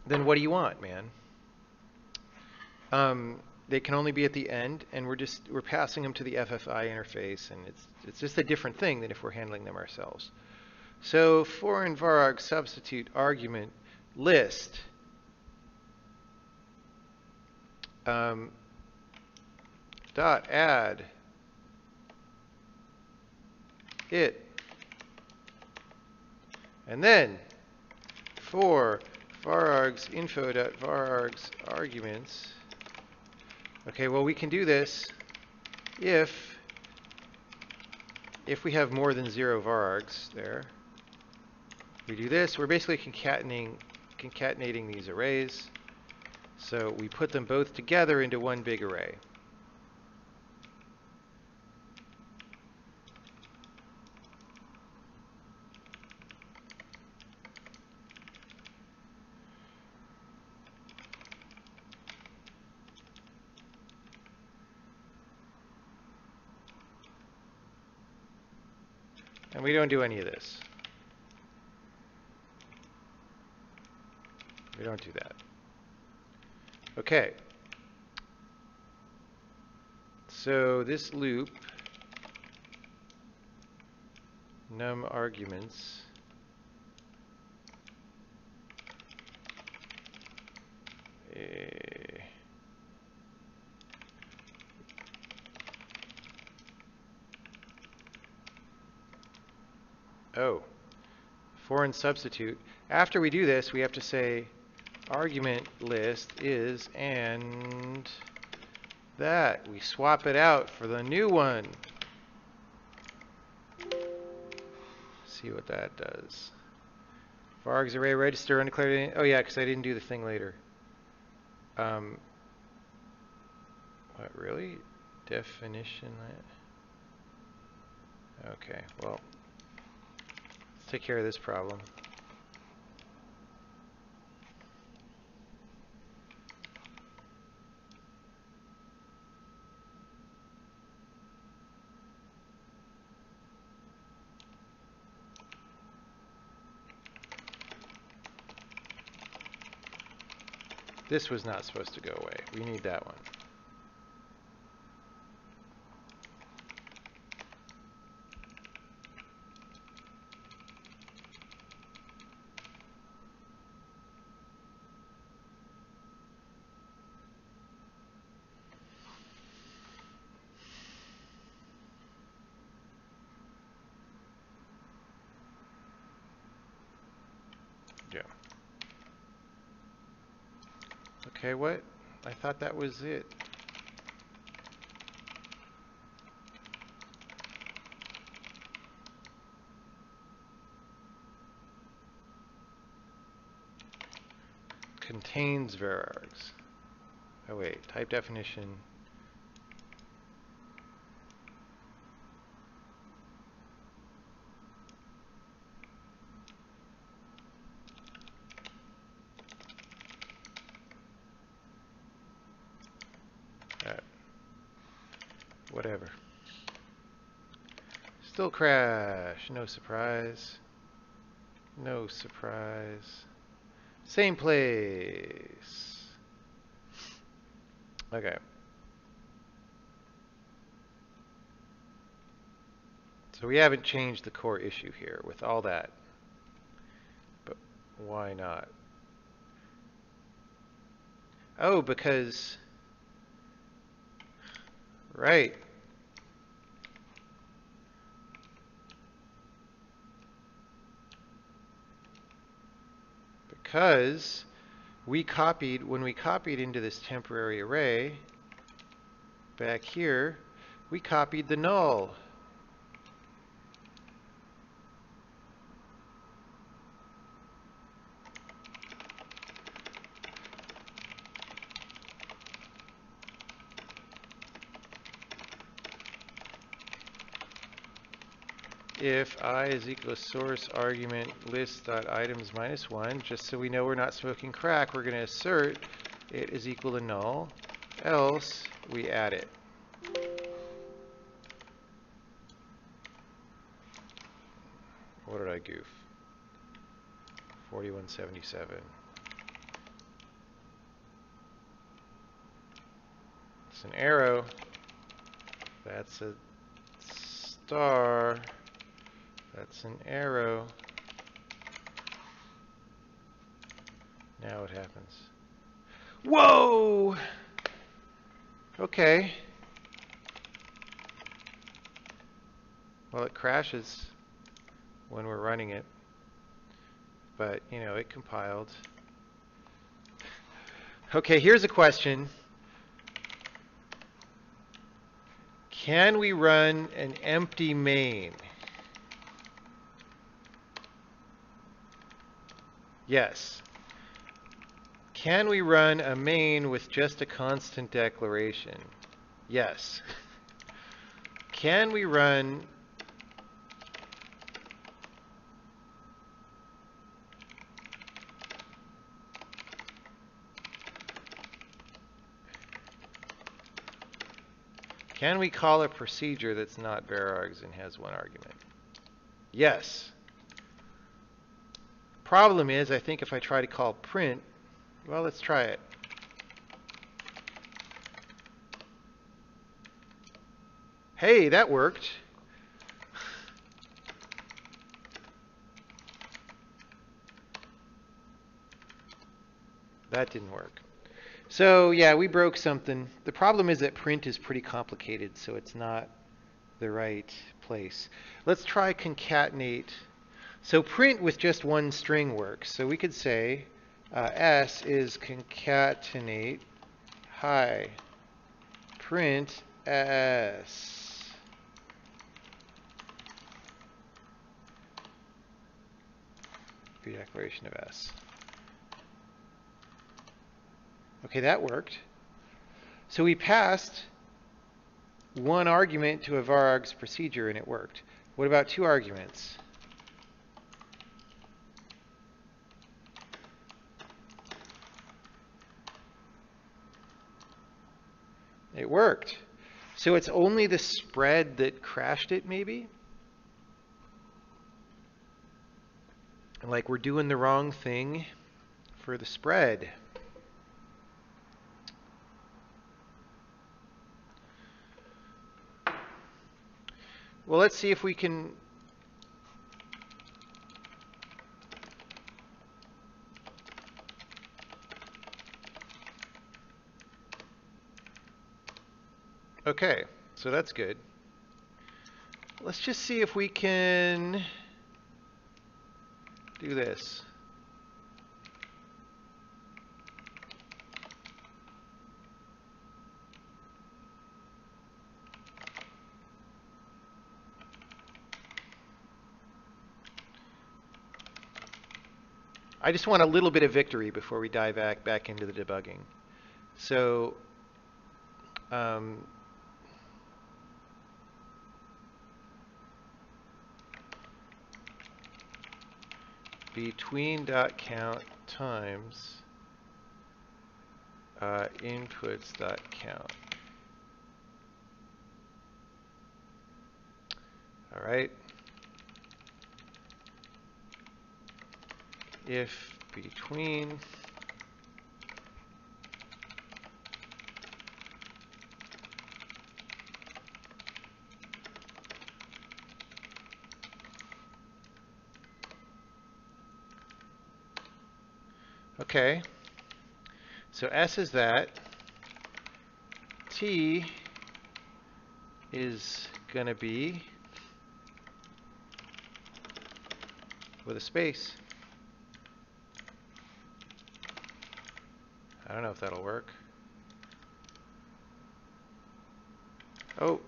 what do you want, man? They can only be at the end, and we're passing them to the FFI interface, and it's just a different thing than if we're handling them ourselves. So foreign vararg substitute argument list dot add it, and then for varargs info dot varargs arguments. Okay, well, we can do this if we have more than 0 varargs there. We do this. We're basically concatenating these arrays. So we put them both together into one big array. And we don't do any of this. We don't do that. Okay. So this loop, num arguments, foreign substitute. After we do this, we have to say argument list is and that. We swap it out for the new one. See what that does. Vargs array register undeclared. Oh yeah, because I didn't do the thing later. What, really? Definition. Okay, well, let's take care of this problem. This was not supposed to go away. We need that one. Yeah. Okay, what? I thought that was it. Contains varargs. Oh wait, type definition. whatever. Still crash. No surprise. No surprise. Same place. Okay. So we haven't changed the core issue here with all that. But why not? Oh, because... Right. Because we copied, when we copied into this temporary array, back here, we copied the null. If I is equal to source argument list.items minus 1, just so we know we're not smoking crack, we're going to assert it is equal to null, else we add it. What did I goof? 4177. It's an arrow. That's a star. That's an arrow. Now what happens? Whoa! Okay. Well, it crashes when we're running it. But, you know, it compiled. Okay, here's a question. Can we run an empty main? Yes. Can we run a main with just a constant declaration? Yes. Can we run Can we call a procedure that's not varargs and has one argument? Yes. Problem is, I think if I try to call print, well, let's try it. Hey, that worked. That didn't work. So yeah, we broke something. The problem is that print is pretty complicated, so it's not the right place. Let's try concatenate. So print with just one string works. So we could say S is concatenate hi print S. Declaration of S. Okay, that worked. So we passed one argument to a varargs procedure and it worked. What about two arguments? It worked. So it's only the spread that crashed it, maybe? Like we're doing the wrong thing for the spread. Well, let's see if we can... Okay, so that's good. Let's just see if we can do this. I just want a little bit of victory before we dive back into the debugging. So between .count times inputs.count. All right. If between okay, so S is that. T is going to be with a space. I don't know if that'll work. Oh.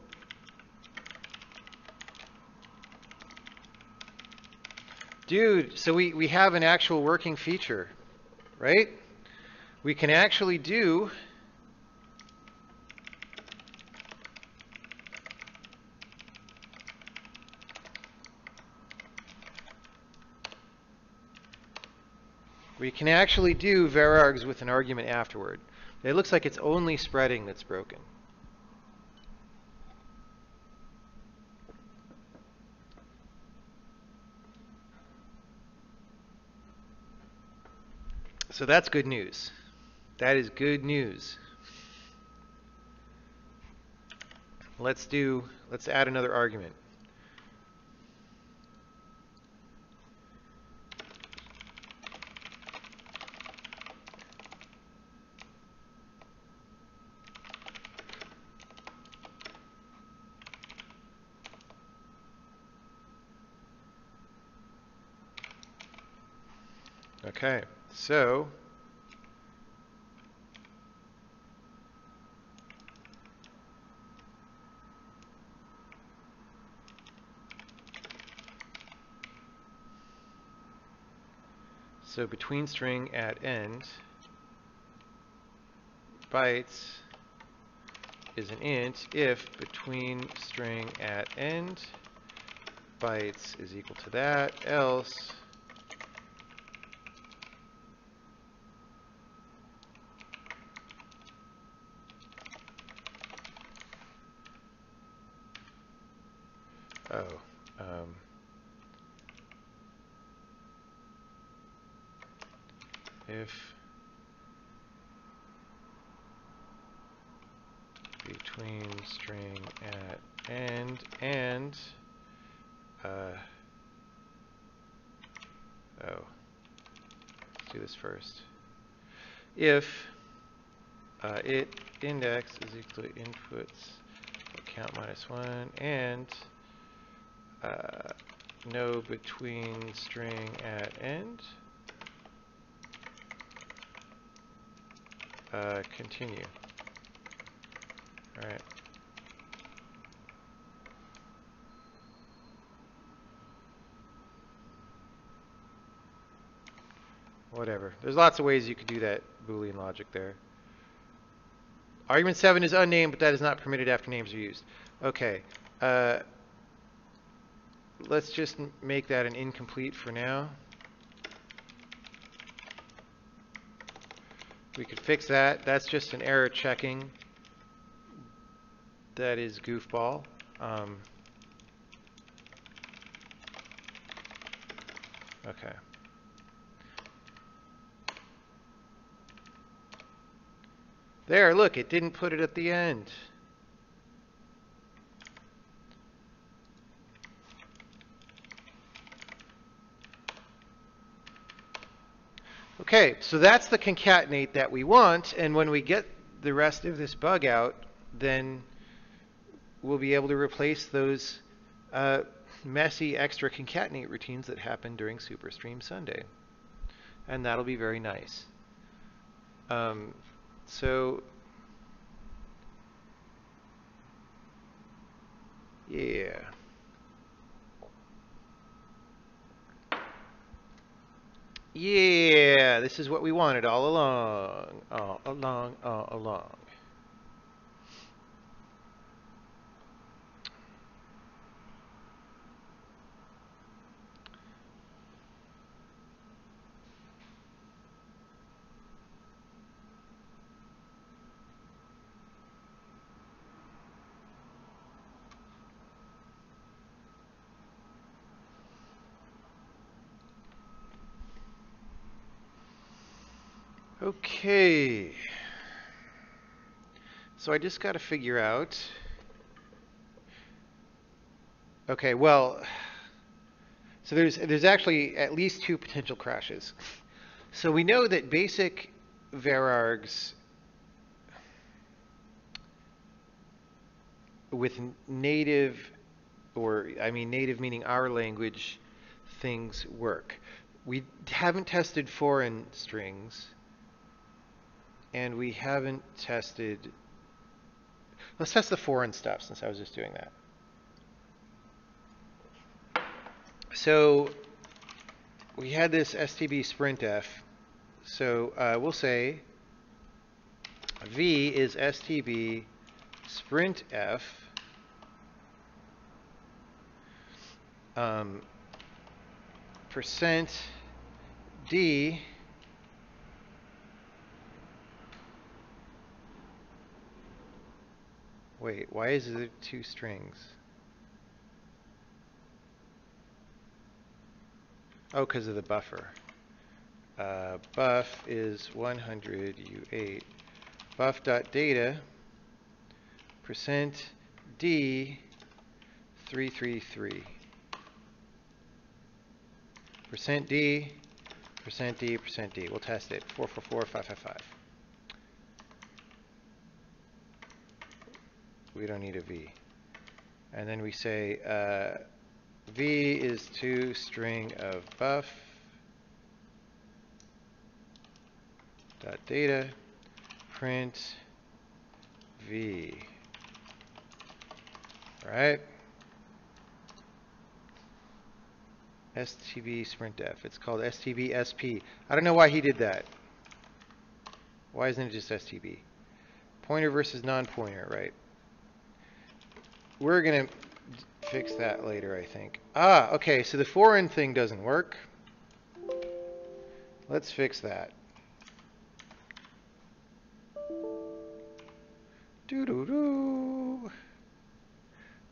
Dude, so we have an actual working feature, right? We can actually do varargs with an argument afterward. It looks like it's only spreading that's broken. So that's good news. That is good news. Let's add another argument. Okay, so between string at end bytes is an int if between string at end bytes is equal to that, else if between string at end and let's do this first. If it index is equal to inputs count -1 and no between string at end, continue. All right. Whatever. There's lots of ways you could do that Boolean logic there. Argument 7 is unnamed, but that is not permitted after names are used. Okay. Let's just make that an incomplete for now. We could fix that. That's just an error checking. That is goofball. Okay. There, look, it didn't put it at the end. Okay, so that's the concatenate that we want, and when we get the rest of this bug out, then we'll be able to replace those messy extra concatenate routines that happen during Superstream Sunday. And that'll be very nice. So, yeah. Yeah, this is what we wanted all along. All along. Okay. So I just got to figure out. Okay, well, so there's actually at least two potential crashes. So we know that basic varargs with native, or I mean native meaning our language, things work. We haven't tested foreign strings, and we haven't tested. Let's test the foreign stuff since I was just doing that. So we had this stb sprintf. So we'll say v is stb sprintf percent d Wait, why is there two strings? Oh, because of the buffer. Buff is 100 U8. Buff.data percent D 333. Percent D, percent D, percent D. We'll test it. 444 555. We don't need a V. And then we say V is to string of buff dot data print V. All right. STB sprintf. It's called STB SP. I don't know why he did that. Why isn't it just STB? Pointer versus non-pointer, right? We're going to fix that later, I think. Ah, okay, so the foreign thing doesn't work. Let's fix that. Doo-doo-doo.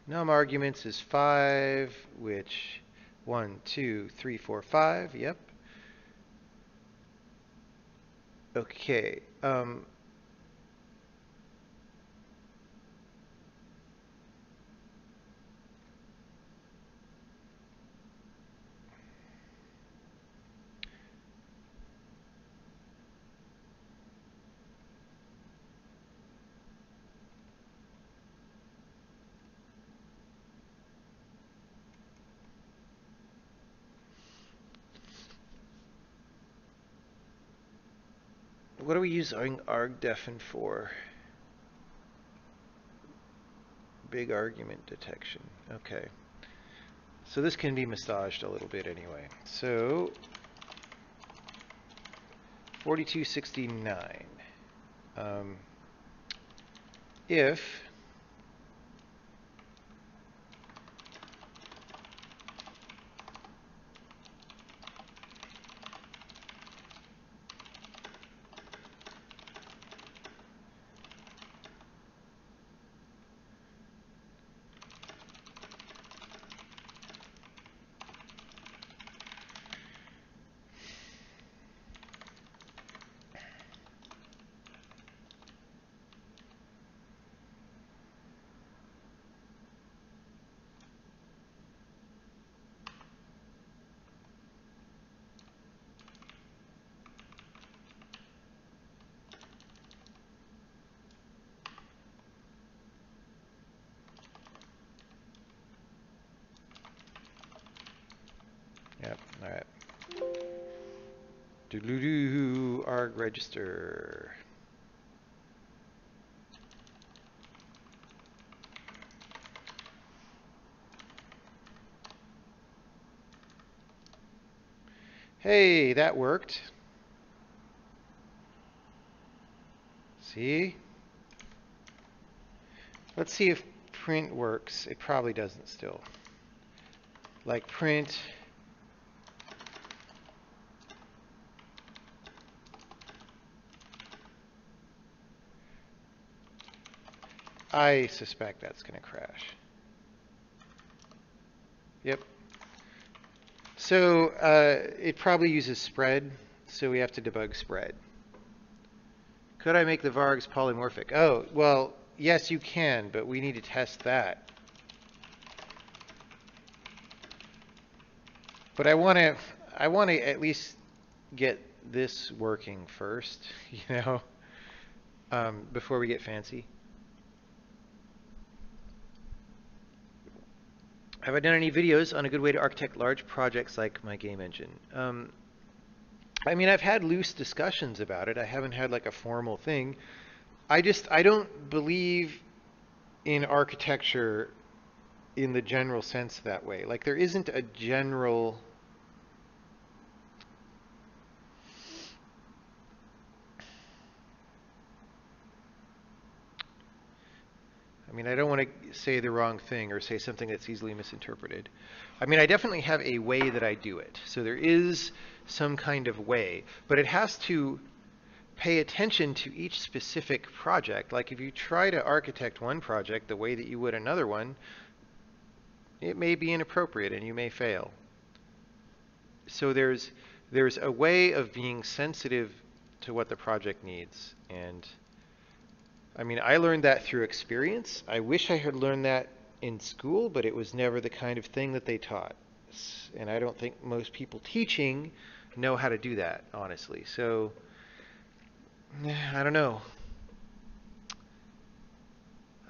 Num arguments is 5, which 1, 2, 3, 4, 5. Yep. Okay. What are we using argdefn for? Big argument detection. Okay. So this can be massaged a little bit anyway. So 4269. If Yep, all right. Doodle-doo, arg register. Hey, that worked. See? Let's see if print works. It probably doesn't still. Like print. I suspect that's going to crash. Yep. So it probably uses spread, so we have to debug spread. Could I make the vargs polymorphic? Oh, well, yes, you can, but we need to test that. But I want to at least get this working first, before we get fancy. Have I done any videos on a good way to architect large projects like my game engine? I mean, I've had loose discussions about it. I haven't had like a formal thing. I don't believe in architecture in the general sense that way. Like there isn't a general I mean, I don't want to say the wrong thing or say something that's easily misinterpreted. I mean, I definitely have a way that I do it. So there is some kind of way, but it has to pay attention to each specific project. Like if you try to architect one project the way that you would another one, it may be inappropriate and you may fail. So there's a way of being sensitive to what the project needs. And I mean, I learned that through experience. I wish I had learned that in school, but it was never the kind of thing that they taught. And I don't think most people teaching know how to do that, honestly. So, I don't know.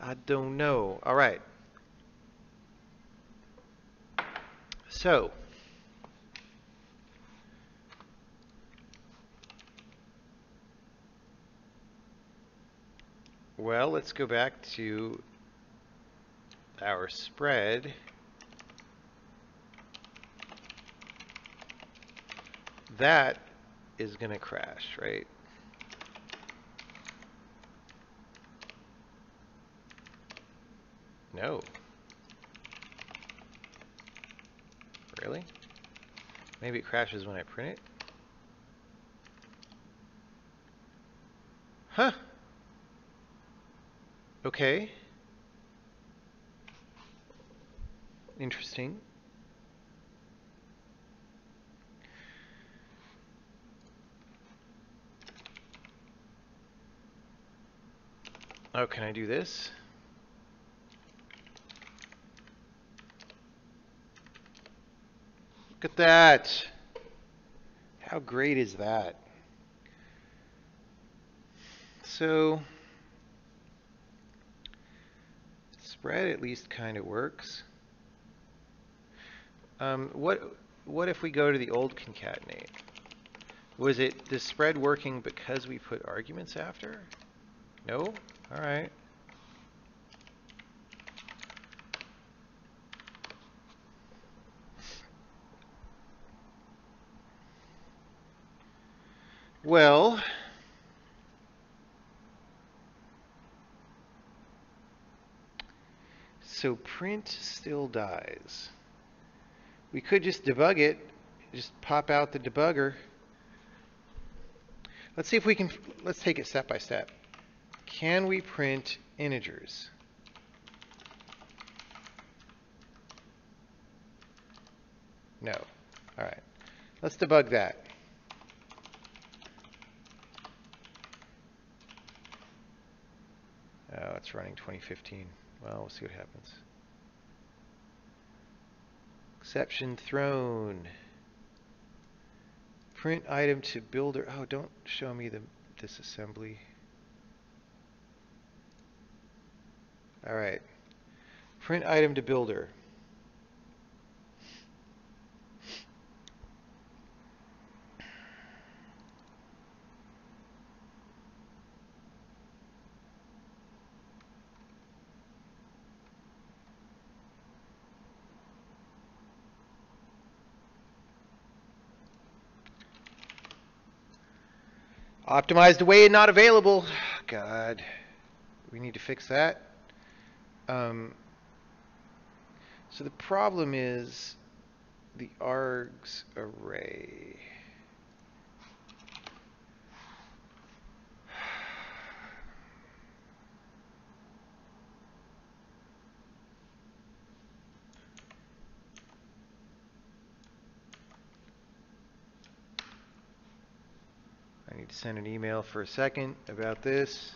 I don't know. All right. So, well, let's go back to our spread. That is going to crash, right? No. Really? Maybe it crashes when I print it? Huh. Okay. Interesting. Oh, can I do this? Look at that. How great is that? So, spread at least kind of works. What if we go to the old concatenate? Was it the spread working because we put arguments after? No? All right. Well, so print still dies. We could just debug it, just pop out the debugger. Let's see if we can, let's take it step by step. Can we print integers? No. All right. Let's debug that. Oh, it's running 2015. Well, we'll see what happens. Exception thrown. Print item to builder. Oh, don't show me the disassembly. All right. Print item to builder. Optimized away and not available. God, we need to fix that. So the problem is the args array. I need to send an email for a second about this.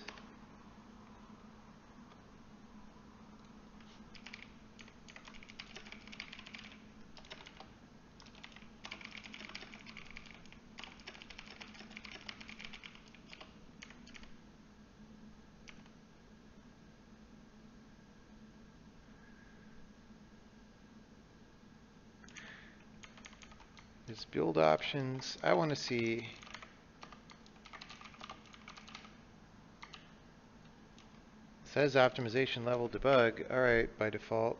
There's build options. I want to see says optimization level debug. All right, by default.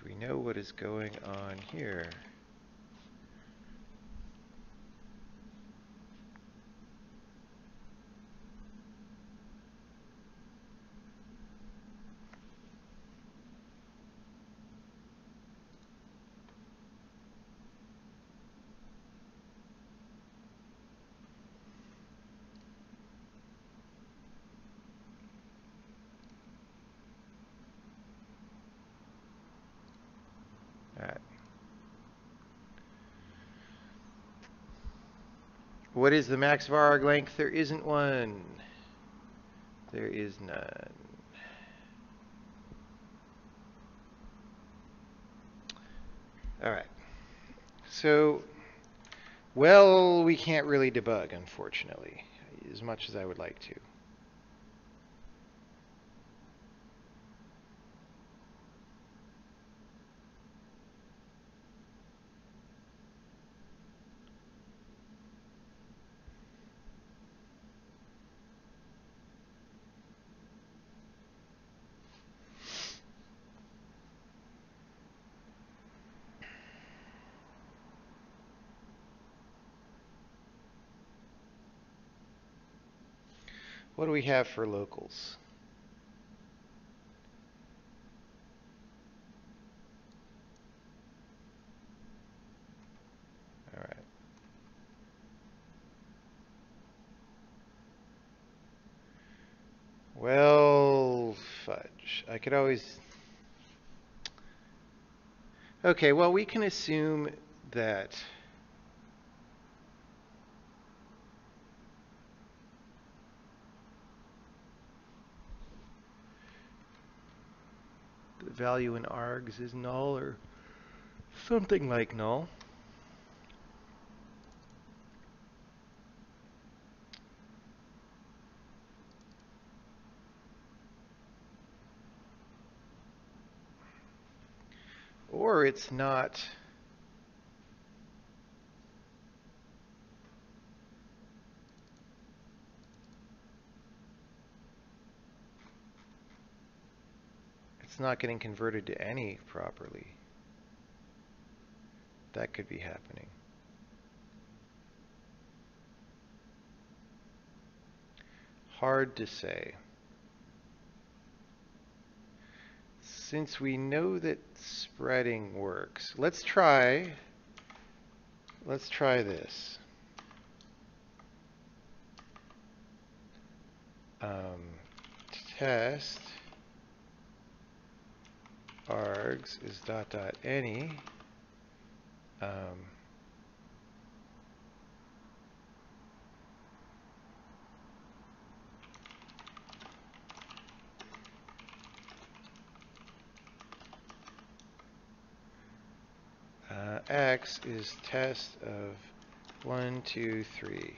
We know what is going on here. All right. What is the max var length? There isn't one. There is none. All right. So, well, we can't really debug, unfortunately, as much as I would like to. What do we have for locals? All right. Well, fudge. I could always... Okay, well, we can assume that the value in args is null or something like null. Or it's not... It's not getting converted to any properly. That could be happening. Hard to say. Since we know that spreading works, let's try this. Test args is ... any x is test of 1, 2, 3.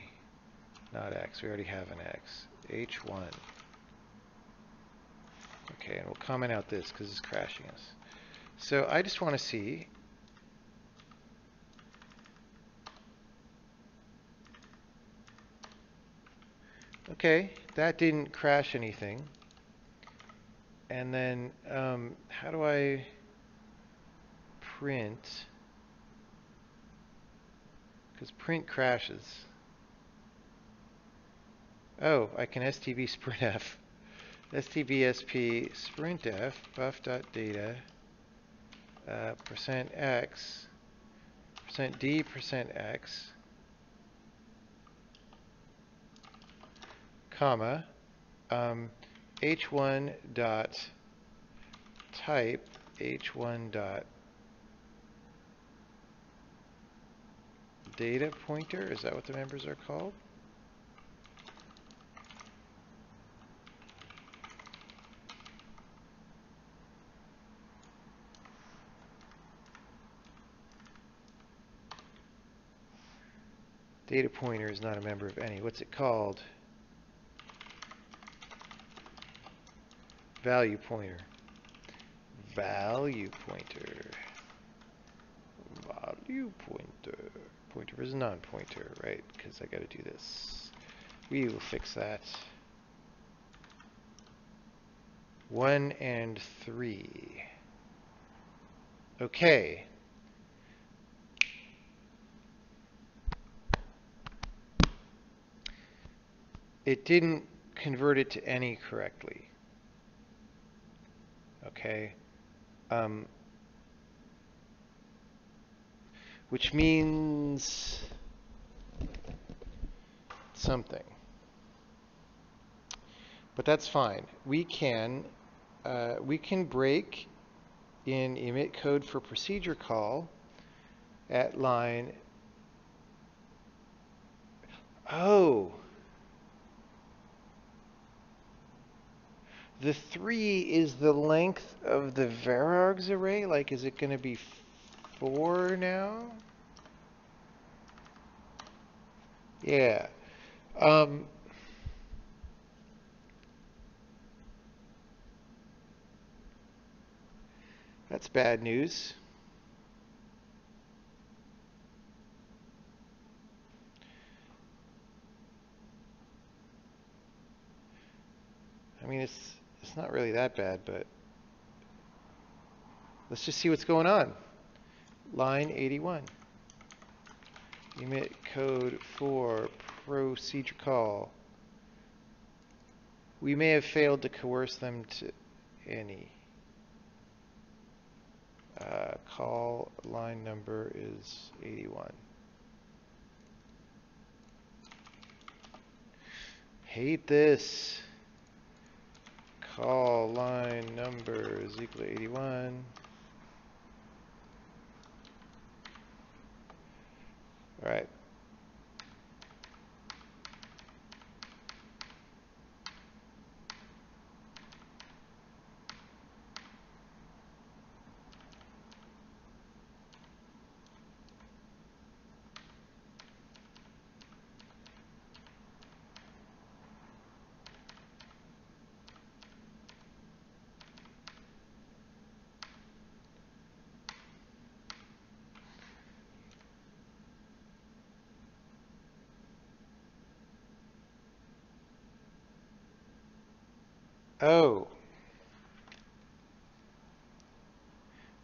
Not x. We already have an x. H1. Okay, and we'll comment out this because it's crashing us. So I just want to see. Okay, that didn't crash anything. And then how do I print? Because print crashes. Oh, I can stb sprintf. stbsp sprintf buff.data %x %d %x comma h1 dot type h1 dot data pointer. Is that what the members are called? Data pointer is not a member of any. What's it called? Value pointer. Value pointer. Value pointer. Pointer is non-pointer, right? Because I got to do this. We will fix that. 1 and 3. Okay. It didn't convert it to any correctly. Okay. Which means something. But that's fine. We can break in emit code for procedure call at line. Oh. The 3 is the length of the varargs array? Like, is it going to be 4 now? Yeah. That's bad news. I mean, it's not really that bad, but let's just see what's going on. Line 81. Emit code for procedure call. We may have failed to coerce them to any. Call line number is 81. Hate this. Call line number is equal to 81. All right. Oh.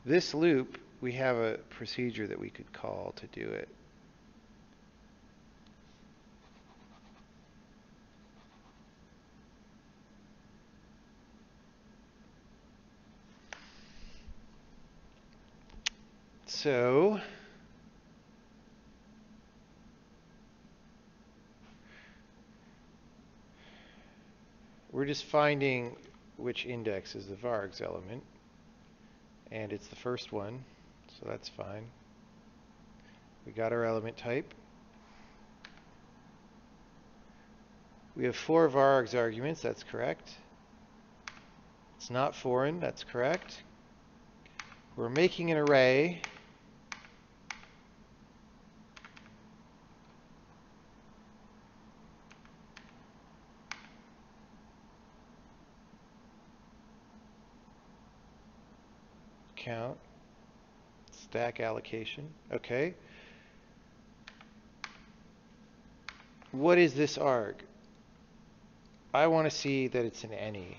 This loop, we have a procedure that we could call to do it. So we're just finding which index is the vargs element, and it's the first one, so that's fine. We got our element type. We have 4 vargs arguments, that's correct. It's not foreign, that's correct. We're making an array. Count. Stack allocation. Okay. What is this arg? I want to see that it's an any.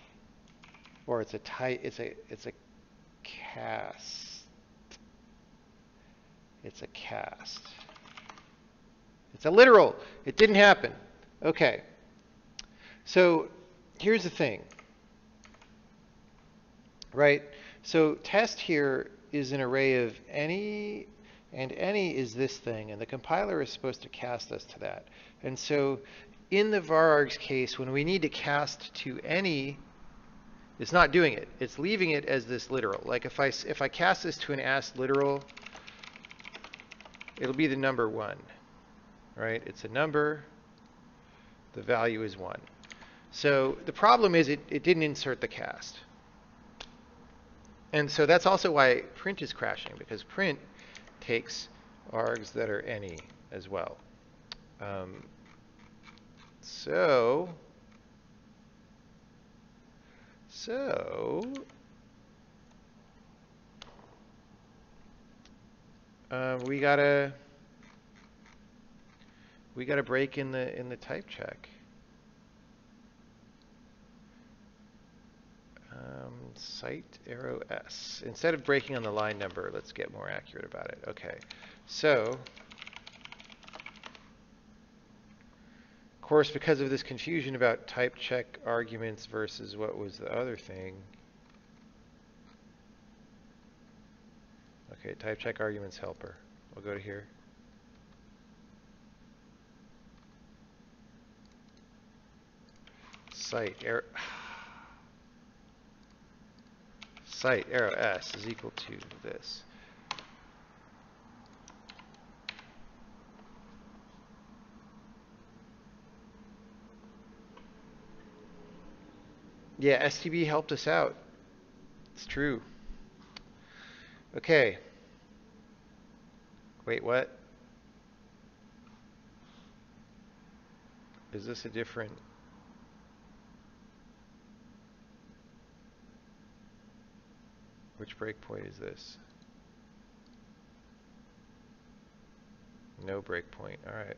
or it's a type. It's a cast. It's a cast. It's a literal. It didn't happen. Okay. So here's the thing, right? So test here is an array of any, and any is this thing, and the compiler is supposed to cast us to that. And so in the varargs case, when we need to cast to any, it's not doing it. It's leaving it as this literal. Like if I cast this to an AST literal, it'll be the number 1, right? It's a number. The value is 1. So the problem is it didn't insert the cast. And so that's also why print is crashing, because print takes args that are any as well. So we gotta break in the type check. Cite arrow S. Instead of breaking on the line number, let's get more accurate about it. Okay, so of course, because of this confusion about type check arguments versus what was the other thing. Okay, type check arguments helper. We'll go to here. Cite arrow S is equal to this. Yeah, STB helped us out. It's true. Okay. Wait, what? Is this a different? Which breakpoint is this? No breakpoint. All right.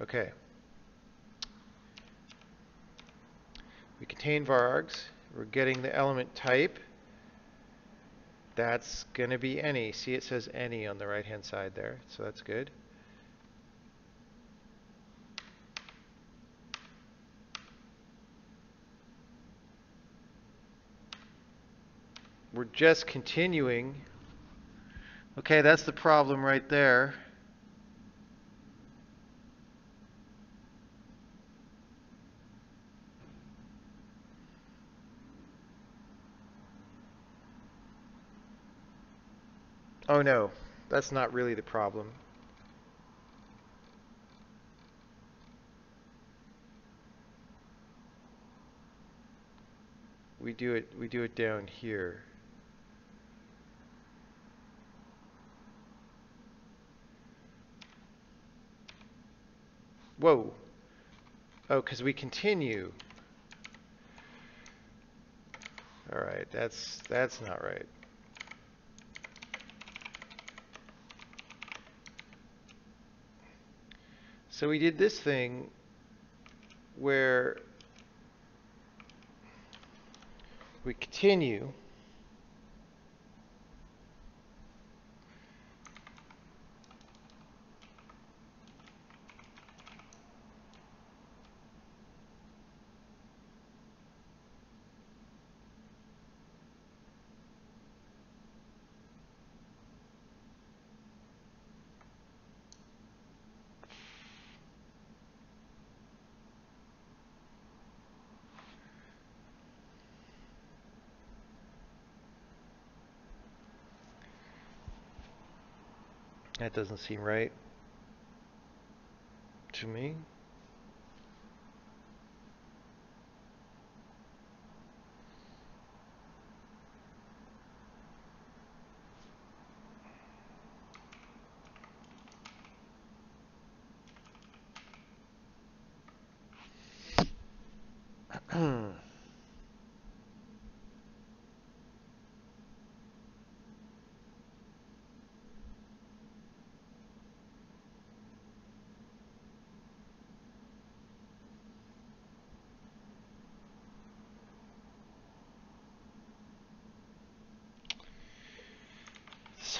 Okay. We contain varargs. We're getting the element type. That's going to be any. See, it says any on the right-hand side there, so that's good. We're just continuing. Okay, that's the problem right there. Oh no, that's not really the problem. We do it down here. Whoa. Oh, because we continue. All right, that's not right. So we did this thing where we continue. That doesn't seem right to me.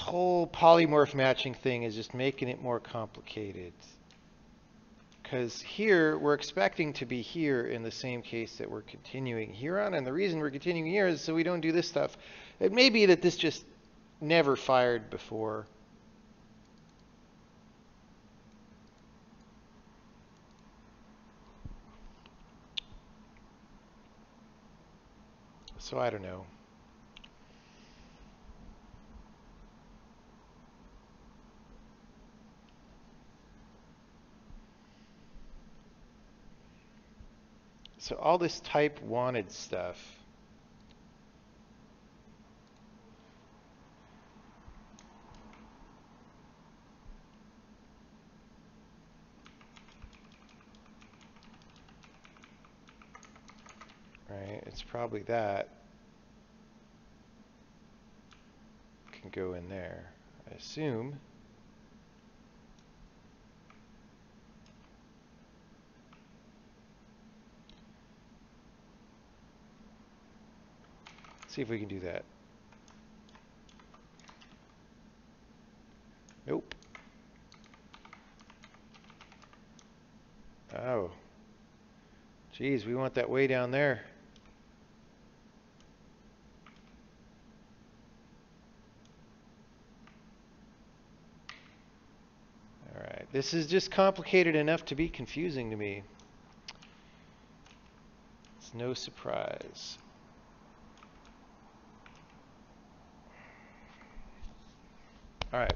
whole polymorph matching thing is just making it more complicated. Because here, we're expecting to be here in the same case that we're continuing here on. And the reason we're continuing here is so we don't do this stuff. It may be that this just never fired before. So I don't know. So all this type wanted stuff. Right, it's probably that can go in there, I assume. See if we can do that. Nope. Oh. Geez, we want that way down there. All right. This is just complicated enough to be confusing to me. It's no surprise. All right.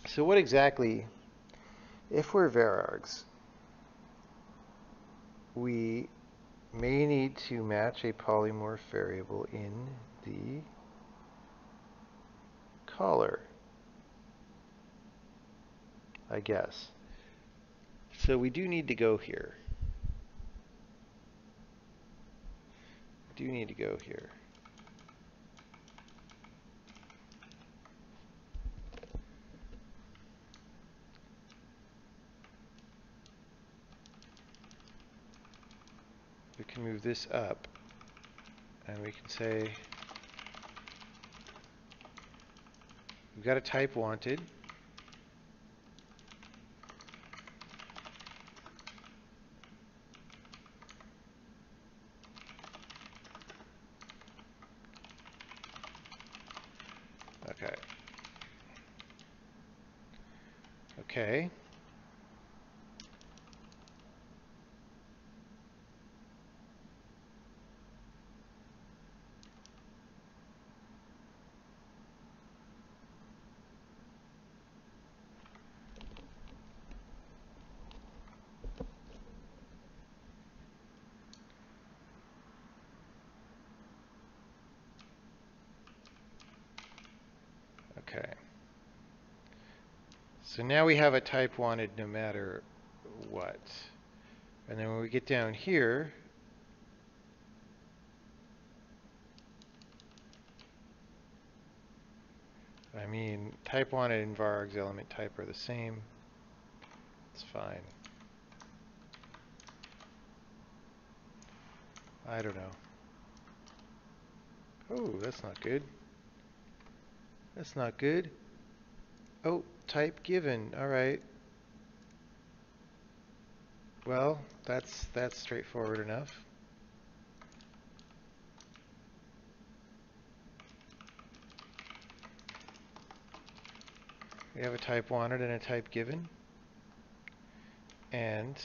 So what exactly, if we're varargs, we may need to match a polymorph variable in the caller, I guess. So we do need to go here. We do need to go here. We can move this up, and we can say we've got a type wanted. Okay. Okay. Okay. So now we have a type wanted no matter what. And then when we get down here, I mean, type wanted and varargs element type are the same. It's fine. I don't know. Oh, that's not good. That's not good. Oh, type given. All right. Well, that's straightforward enough. We have a type wanted and a type given. And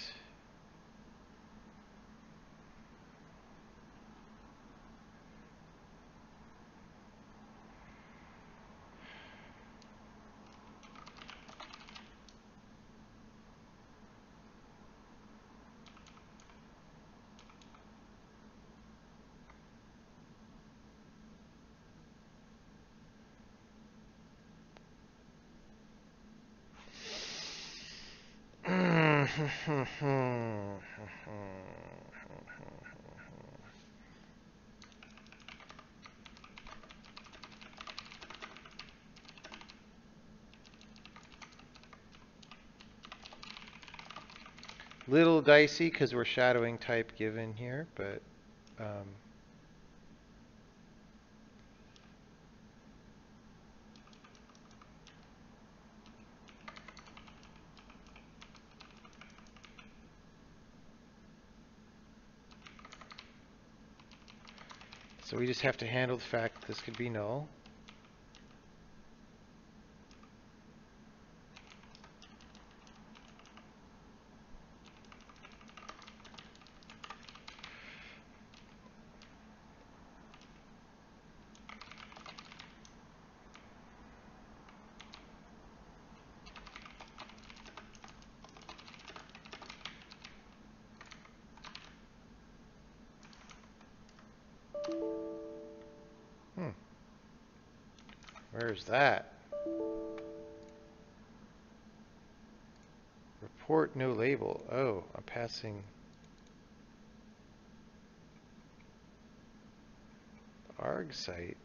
little dicey because we're shadowing type given here, but So we just have to handle the fact that this could be null. Where's that? Report no label. Oh, I'm passing the arg site.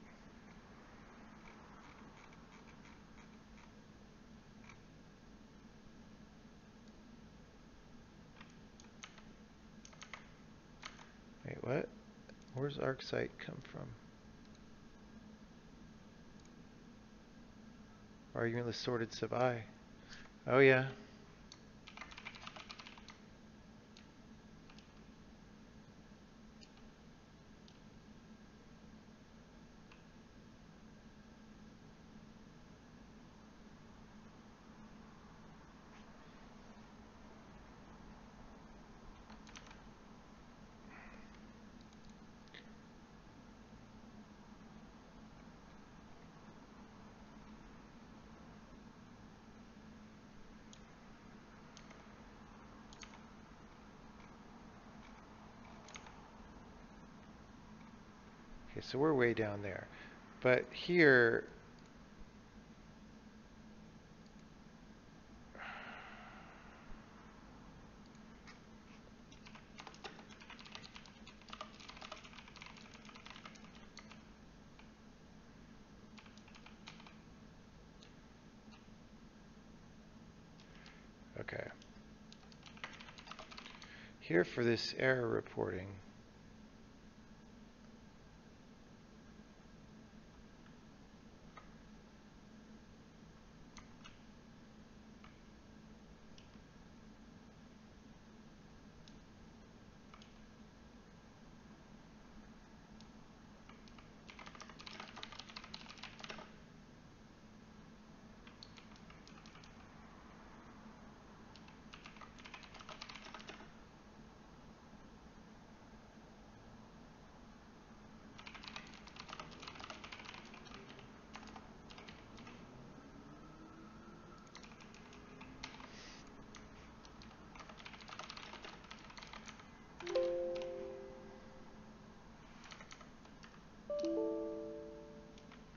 Wait, what? Where's arg site come from? Argumentless sorted sub I. Oh yeah. Okay, so we're way down there. But here, okay. Here for this error reporting,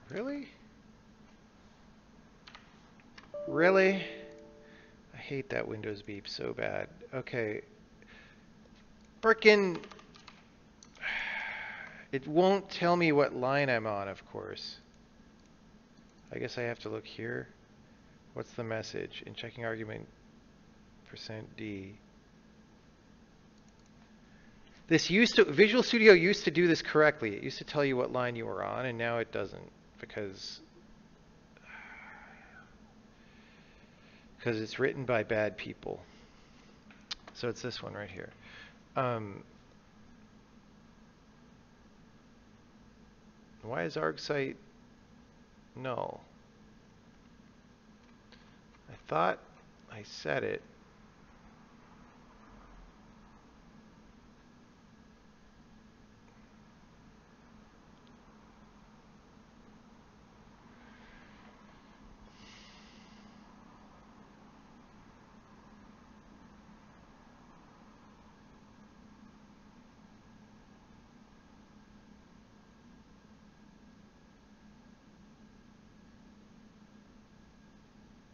really? Really? I hate that Windows beep so bad. Okay. Frickin', it won't tell me what line I'm on, of course. I guess I have to look here. What's the message? In checking argument %D. This Visual Studio used to do this correctly. It used to tell you what line you were on, and now it doesn't because it's written by bad people. So it's this one right here. Why is argsite null? I thought I set it.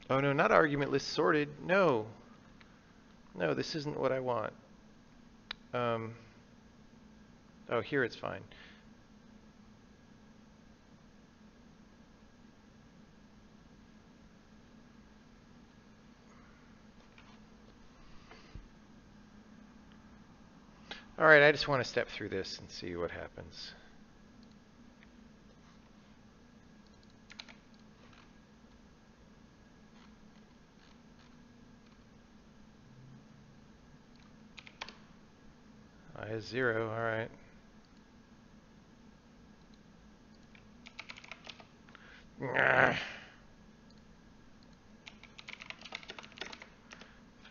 Oh no, not argument list sorted. No. No, this isn't what I want. Oh, here it's fine. All right, I just want to step through this and see what happens. I is 0, all right.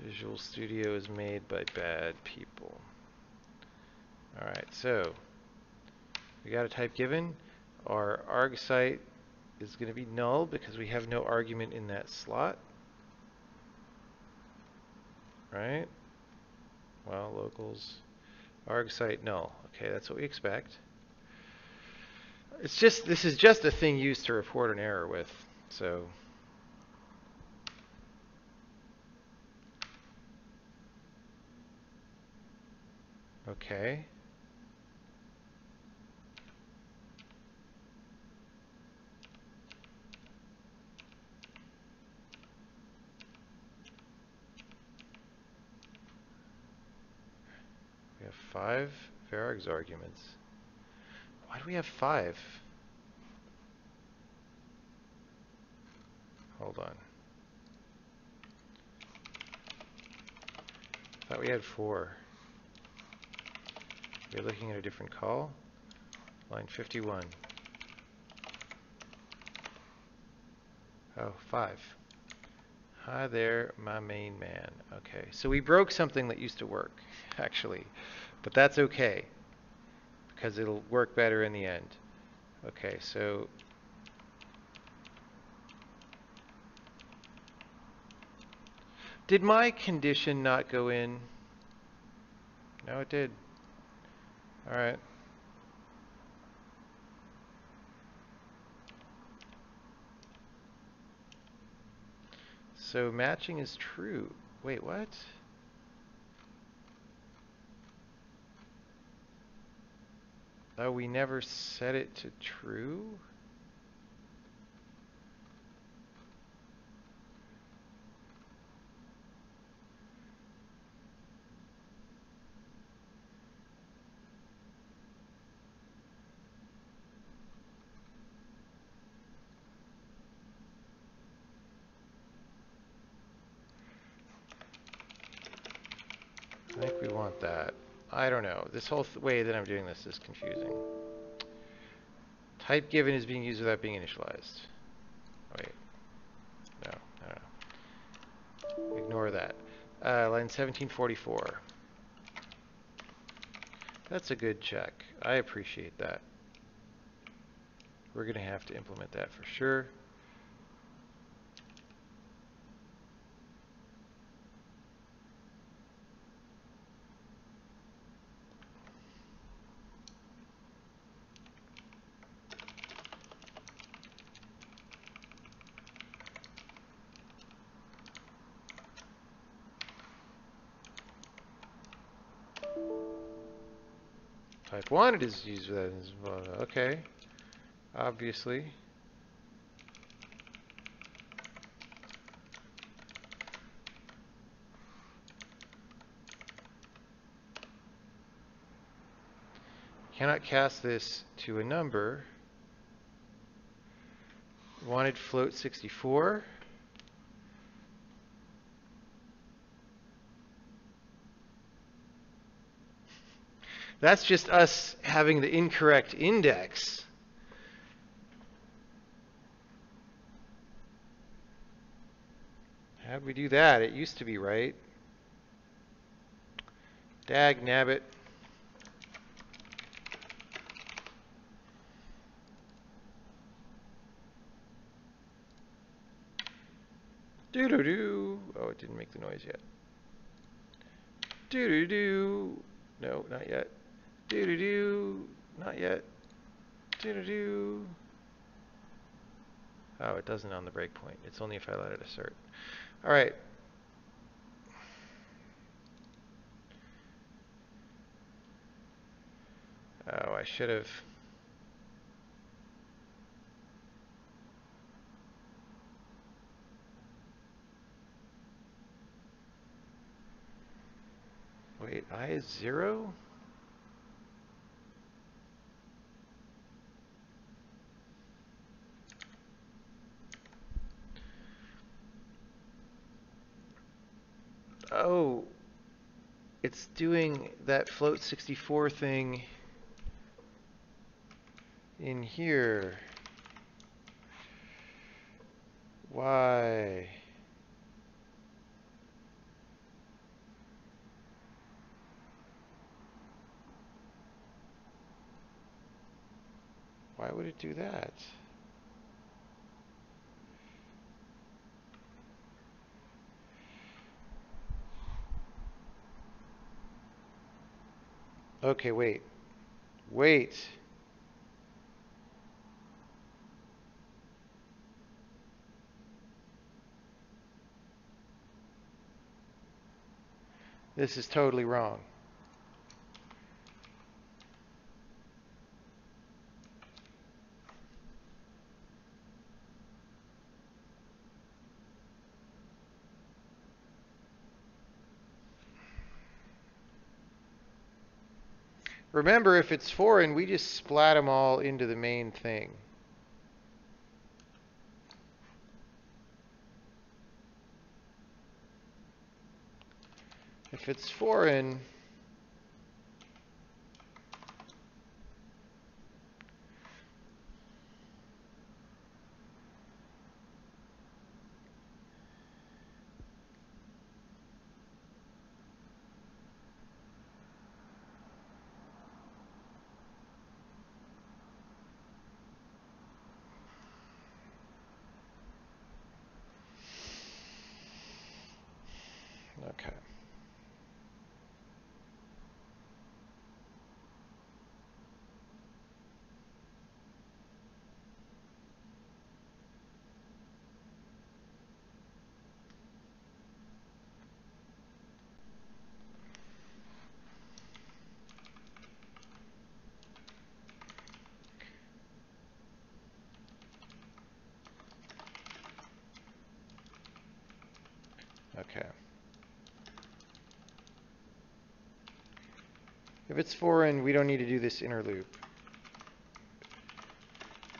Visual Studio is made by bad people. Alright, so we got a type given. Our arg site is going to be null because we have no argument in that slot. Right? Well, locals, arg site null. Okay, that's what we expect. It's just, this is just a thing used to report an error with, so. Okay. We have 5 varargs arguments. Why do we have 5? Hold on. I thought we had 4. We're looking at a different call. Line 51. Oh, 5. Hi there, my main man. Okay, so we broke something that used to work, actually. But that's okay, because it'll work better in the end. Okay, so did my condition not go in? No, it did. All right. So matching is true. Wait, what? Oh, we never set it to true? I think we want that. I don't know. This whole way that I'm doing this is confusing. Type given is being used without being initialized. Wait. No, no, no. Ignore that. Line 1744. That's a good check. I appreciate that. We're going to have to implement that for sure. Type 1, it is used with that. Okay. Obviously. Cannot cast this to a number. Wanted float 64. That's just us having the incorrect index. How'd we do that? It used to be right. Dag nabbit. Doo-doo-doo. Oh, it didn't make the noise yet. Doo-doo-doo. No, not yet. Doo-doo-doo. Not yet. Doo-doo-doo. Oh, it doesn't on the breakpoint. It's only if I let it assert. All right. Oh, I should have. Wait, I is 0? Oh, it's doing that float 64 thing in here. Why? Why would it do that? Okay, wait. Wait. This is totally wrong. Remember, if it's foreign, we just splat them all into the main thing. If it's foreign, okay. Okay. If it's foreign, we don't need to do this inner loop.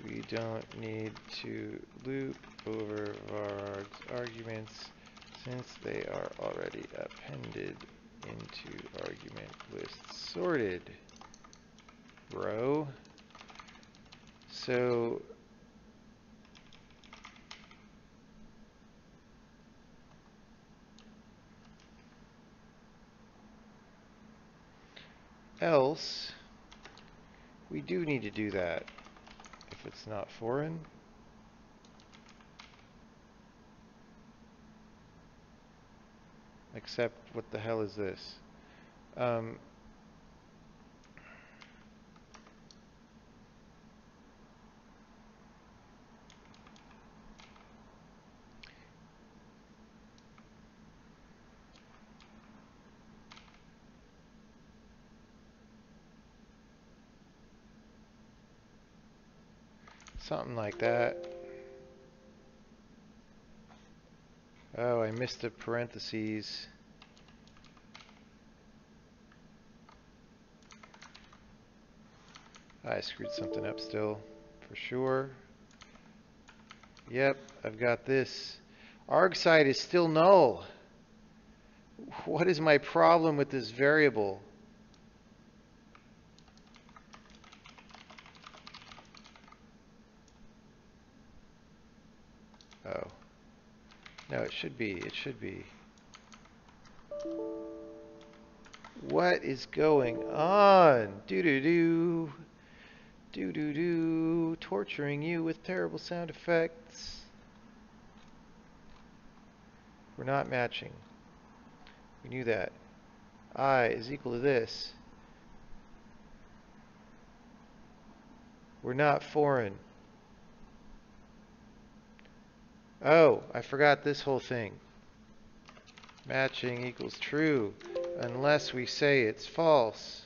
We don't need to loop over var's arguments since they are already appended into argument list sorted, bro. So else, we do need to do that if it's not foreign. Except, what the hell is this? Something like that. Oh, I missed a parentheses. I screwed something up still, for sure. Yep, I've got this. Argside is still null. What is my problem with this variable? Oh. No, it should be. It should be. What is going on? Doo-doo-doo. Doo-doo-doo. Torturing you with terrible sound effects. We're not matching. We knew that. I is equal to this. We're not foreign. Oh, I forgot this whole thing. Matching equals true unless we say it's false.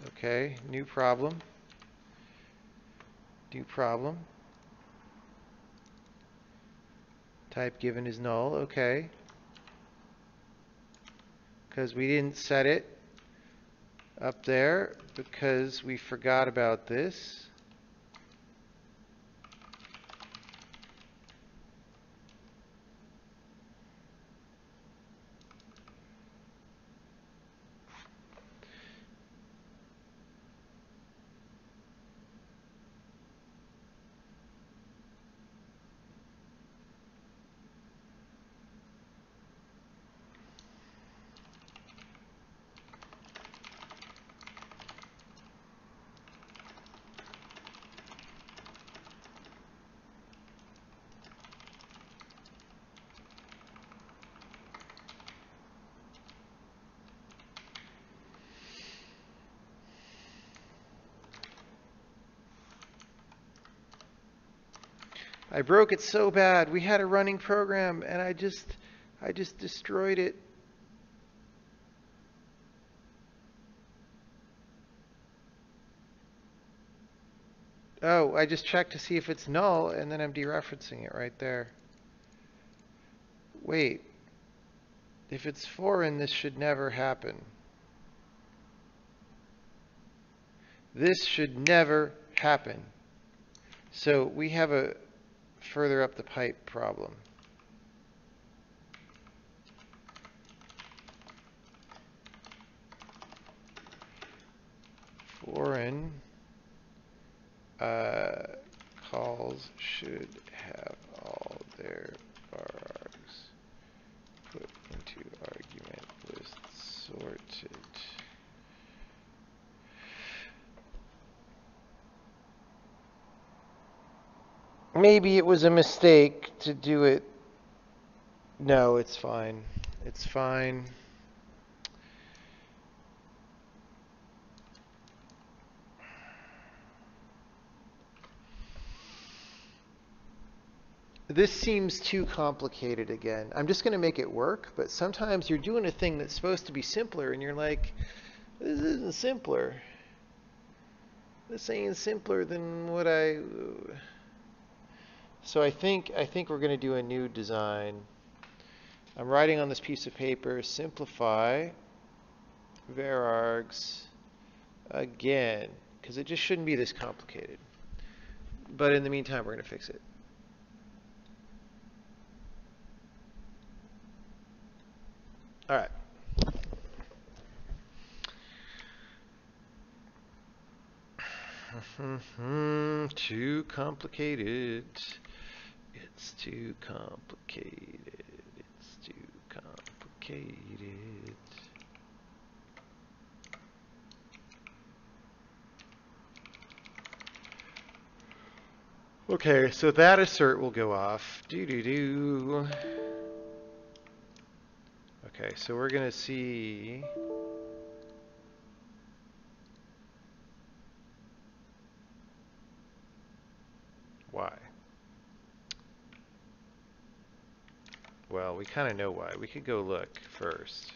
Okay, new problem. New problem. Type given is null. Okay. Because we didn't set it up there because we forgot about this. I broke it so bad. We had a running program and I just destroyed it. Oh, I just checked to see if it's null and then I'm dereferencing it right there. Wait. If it's foreign, this should never happen. This should never happen. So we have a further up the pipe problem. Foreign calls should have all their varargs put into argument list sorted. Maybe it was a mistake to do it. No, it's fine. It's fine. This seems too complicated again. I'm just going to make it work, but sometimes you're doing a thing that's supposed to be simpler and you're like, this isn't simpler. This ain't simpler than what I... So I think we're going to do a new design. I'm writing on this piece of paper, simplify varargs again, because it just shouldn't be this complicated. But in the meantime, we're going to fix it. All right. Too complicated. It's too complicated. It's too complicated. Okay, so that assert will go off. Do. Okay, so we're going to see... why. Well, we kind of know why. We could go look first.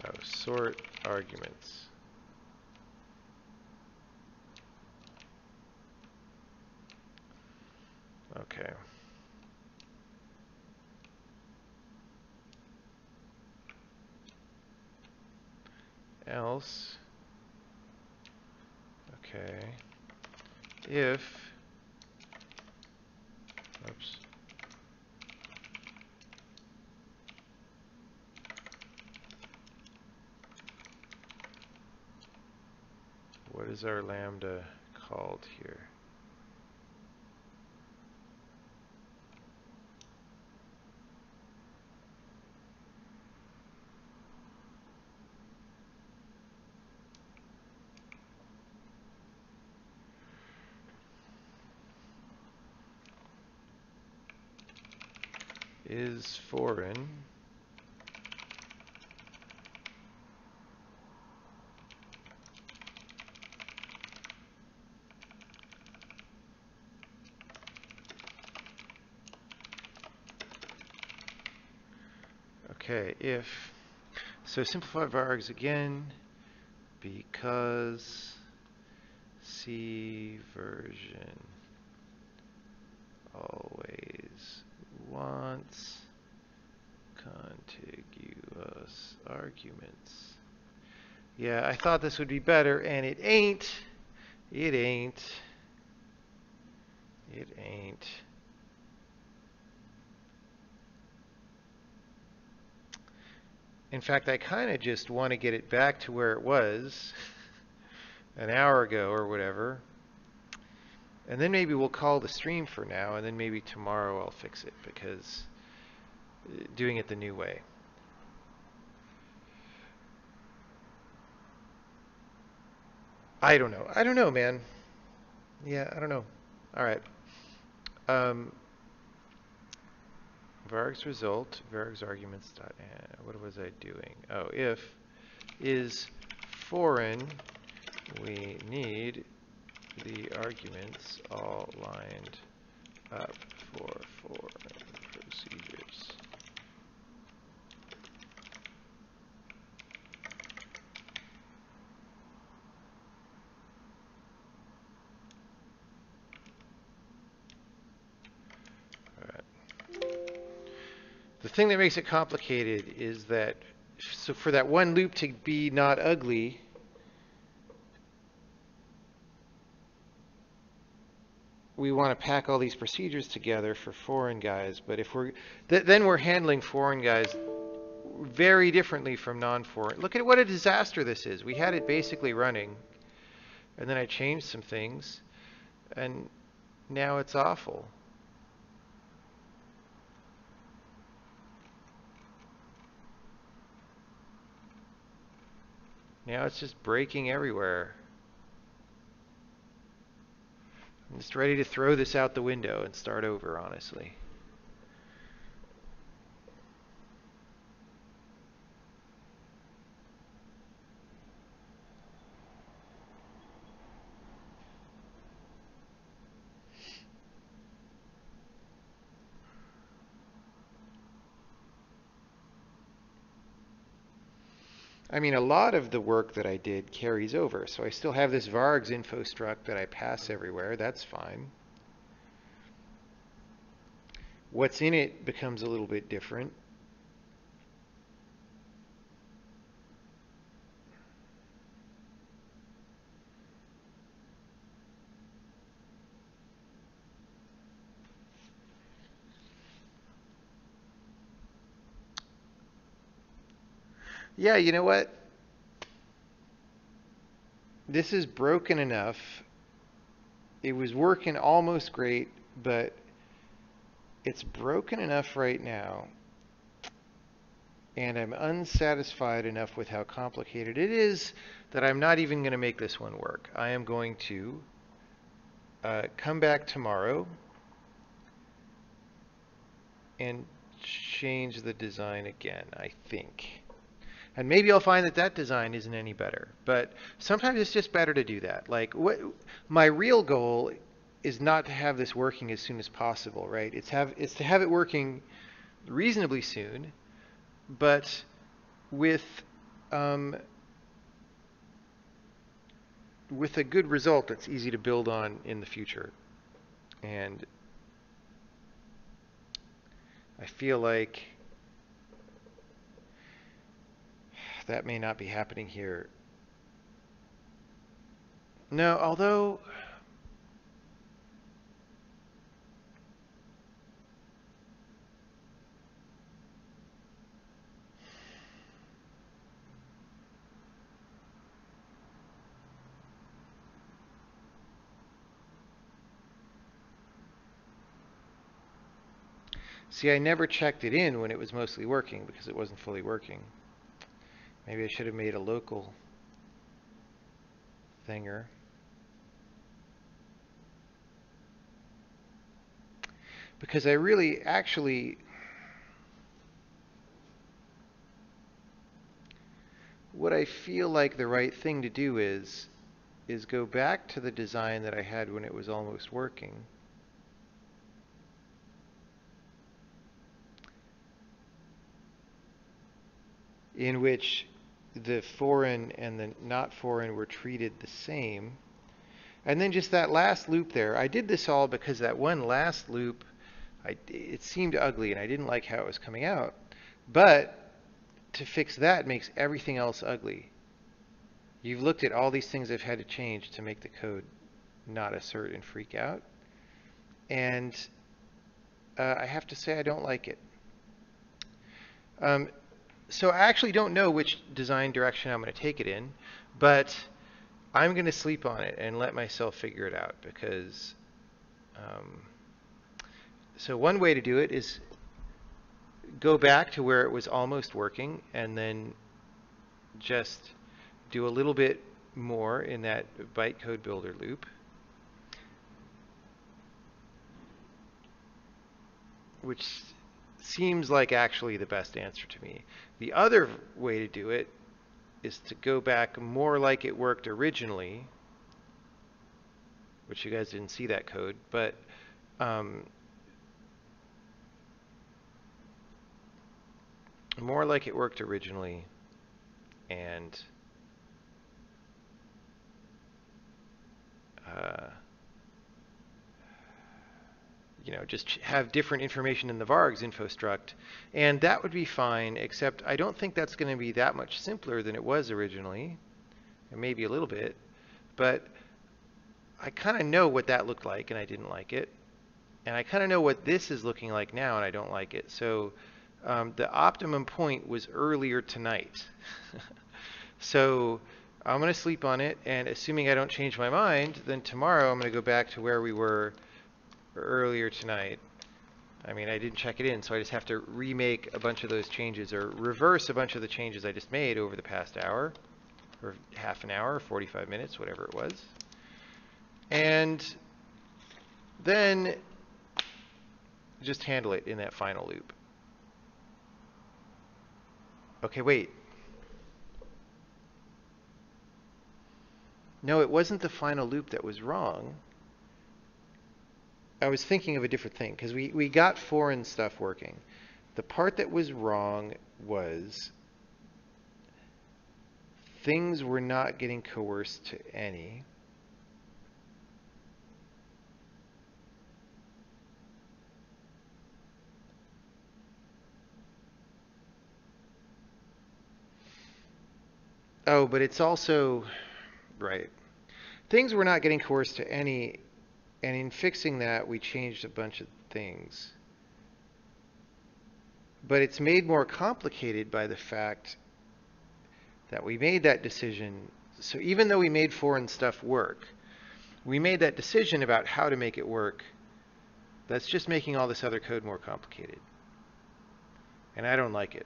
Oh, sort arguments. Okay. Else, okay, if, oops, what is our lambda called here? Is foreign okay, if, so simplify varargs again, because C version always wants contiguous arguments. Yeah, I thought this would be better, and it ain't. It ain't. It ain't. In fact, I kind of just want to get it back to where it was an hour ago or whatever. And then maybe we'll call the stream for now, and then maybe tomorrow I'll fix it, because doing it the new way. I don't know. I don't know, man. Yeah, I don't know. All right. vargs result, vargs arguments dot, what was I doing? Oh, if is foreign, we need the arguments all lined up for foreign procedures. The thing that makes it complicated is that, so for that one loop to be not ugly, we want to pack all these procedures together for foreign guys. But if we're, then we're handling foreign guys very differently from non-foreign. Look at what a disaster this is. We had it basically running, and then I changed some things, and now it's awful. Now it's just breaking everywhere. I'm just ready to throw this out the window and start over, honestly. I mean, a lot of the work that I did carries over. So I still have this vargs info struct that I pass everywhere. That's fine. What's in it becomes a little bit different. Yeah, you know what? This is broken enough. It was working almost great, but it's broken enough right now. And I'm unsatisfied enough with how complicated it is that I'm not even going to make this one work. I am going to come back tomorrow and change the design again, I think. And maybe I'll find that that design isn't any better. But sometimes it's just better to do that. Like, my real goal is not to have this working as soon as possible, right? It's to have it working reasonably soon, but with a good result that's easy to build on in the future. And I feel like that may not be happening here. No, although see, I never checked it in when it was mostly working because it wasn't fully working. Maybe I should have made a local thinger. Because I really actually what I feel like the right thing to do is go back to the design that I had when it was almost working. In which the foreign and the not foreign were treated the same. And then just that last loop there, I did this all because that one last loop, it seemed ugly and I didn't like how it was coming out. But to fix that makes everything else ugly. You've looked at all these things I've had to change to make the code not assert and freak out. And I have to say I don't like it. So I actually don't know which design direction I'm going to take it in, but I'm going to sleep on it and let myself figure it out because so one way to do it is go back to where it was almost working and then just do a little bit more in that bytecode builder loop, which seems like actually the best answer to me. The other way to do it is to go back more like it worked originally, which you guys didn't see that code, but more like it worked originally, and you know, just have different information in the vargs info struct, and that would be fine, except I don't think that's going to be that much simpler than it was originally, and maybe a little bit, but I kind of know what that looked like, and I didn't like it, and I kind of know what this is looking like now, and I don't like it. So the optimum point was earlier tonight. So I'm going to sleep on it, and assuming I don't change my mind, then tomorrow I'm going to go back to where we were earlier tonight. I mean, I didn't check it in, so I just have to remake a bunch of those changes, or reverse a bunch of the changes I just made over the past hour, or half an hour, or 45 minutes, whatever it was. And then just handle it in that final loop. Okay, wait. No, it wasn't the final loop that was wrong. I was thinking of a different thing, because we got foreign stuff working. The part that was wrong was things were not getting coerced to any. Oh, but it's also, right. Things were not getting coerced to any, and in fixing that, we changed a bunch of things. But it's made more complicated by the fact that we made that decision. So even though we made foreign stuff work, we made that decision about how to make it work. That's just making all this other code more complicated. And I don't like it.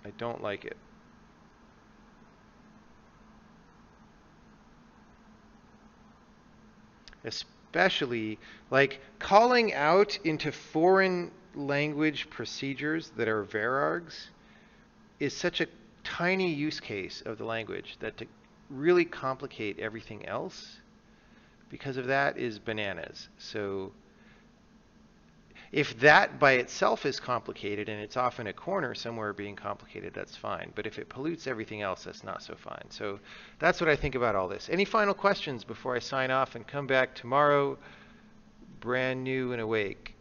I don't like it. Especially, like, calling out into foreign language procedures that are varargs is such a tiny use case of the language that to really complicate everything else because of that is bananas. So if that by itself is complicated and it's off in a corner somewhere being complicated, that's fine. But if it pollutes everything else, that's not so fine. So that's what I think about all this. Any final questions before I sign off and come back tomorrow brand new and awake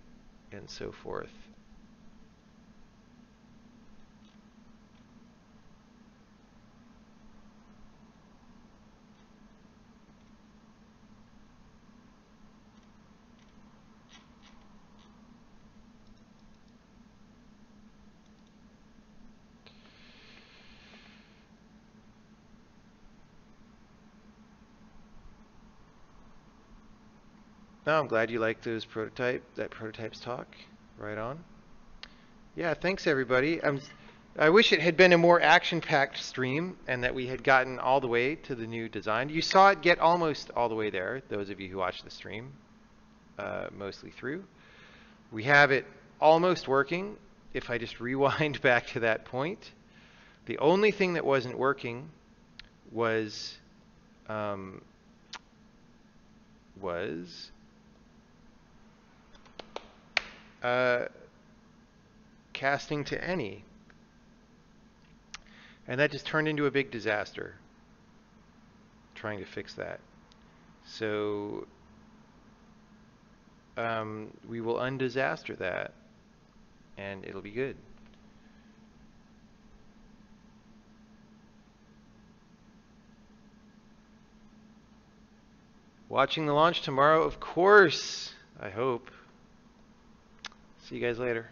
and so forth? No, I'm glad you liked that prototypes talk. Right on. Yeah, thanks everybody. I wish it had been a more action-packed stream and that we had gotten all the way to the new design. You saw it get almost all the way there, those of you who watched the stream, mostly through. We have it almost working. If I just rewind back to that point, the only thing that wasn't working was casting to any. And that just turned into a big disaster trying to fix that. So we will undisaster that and it'll be good. Watching the launch tomorrow, of course, I hope. See you guys later.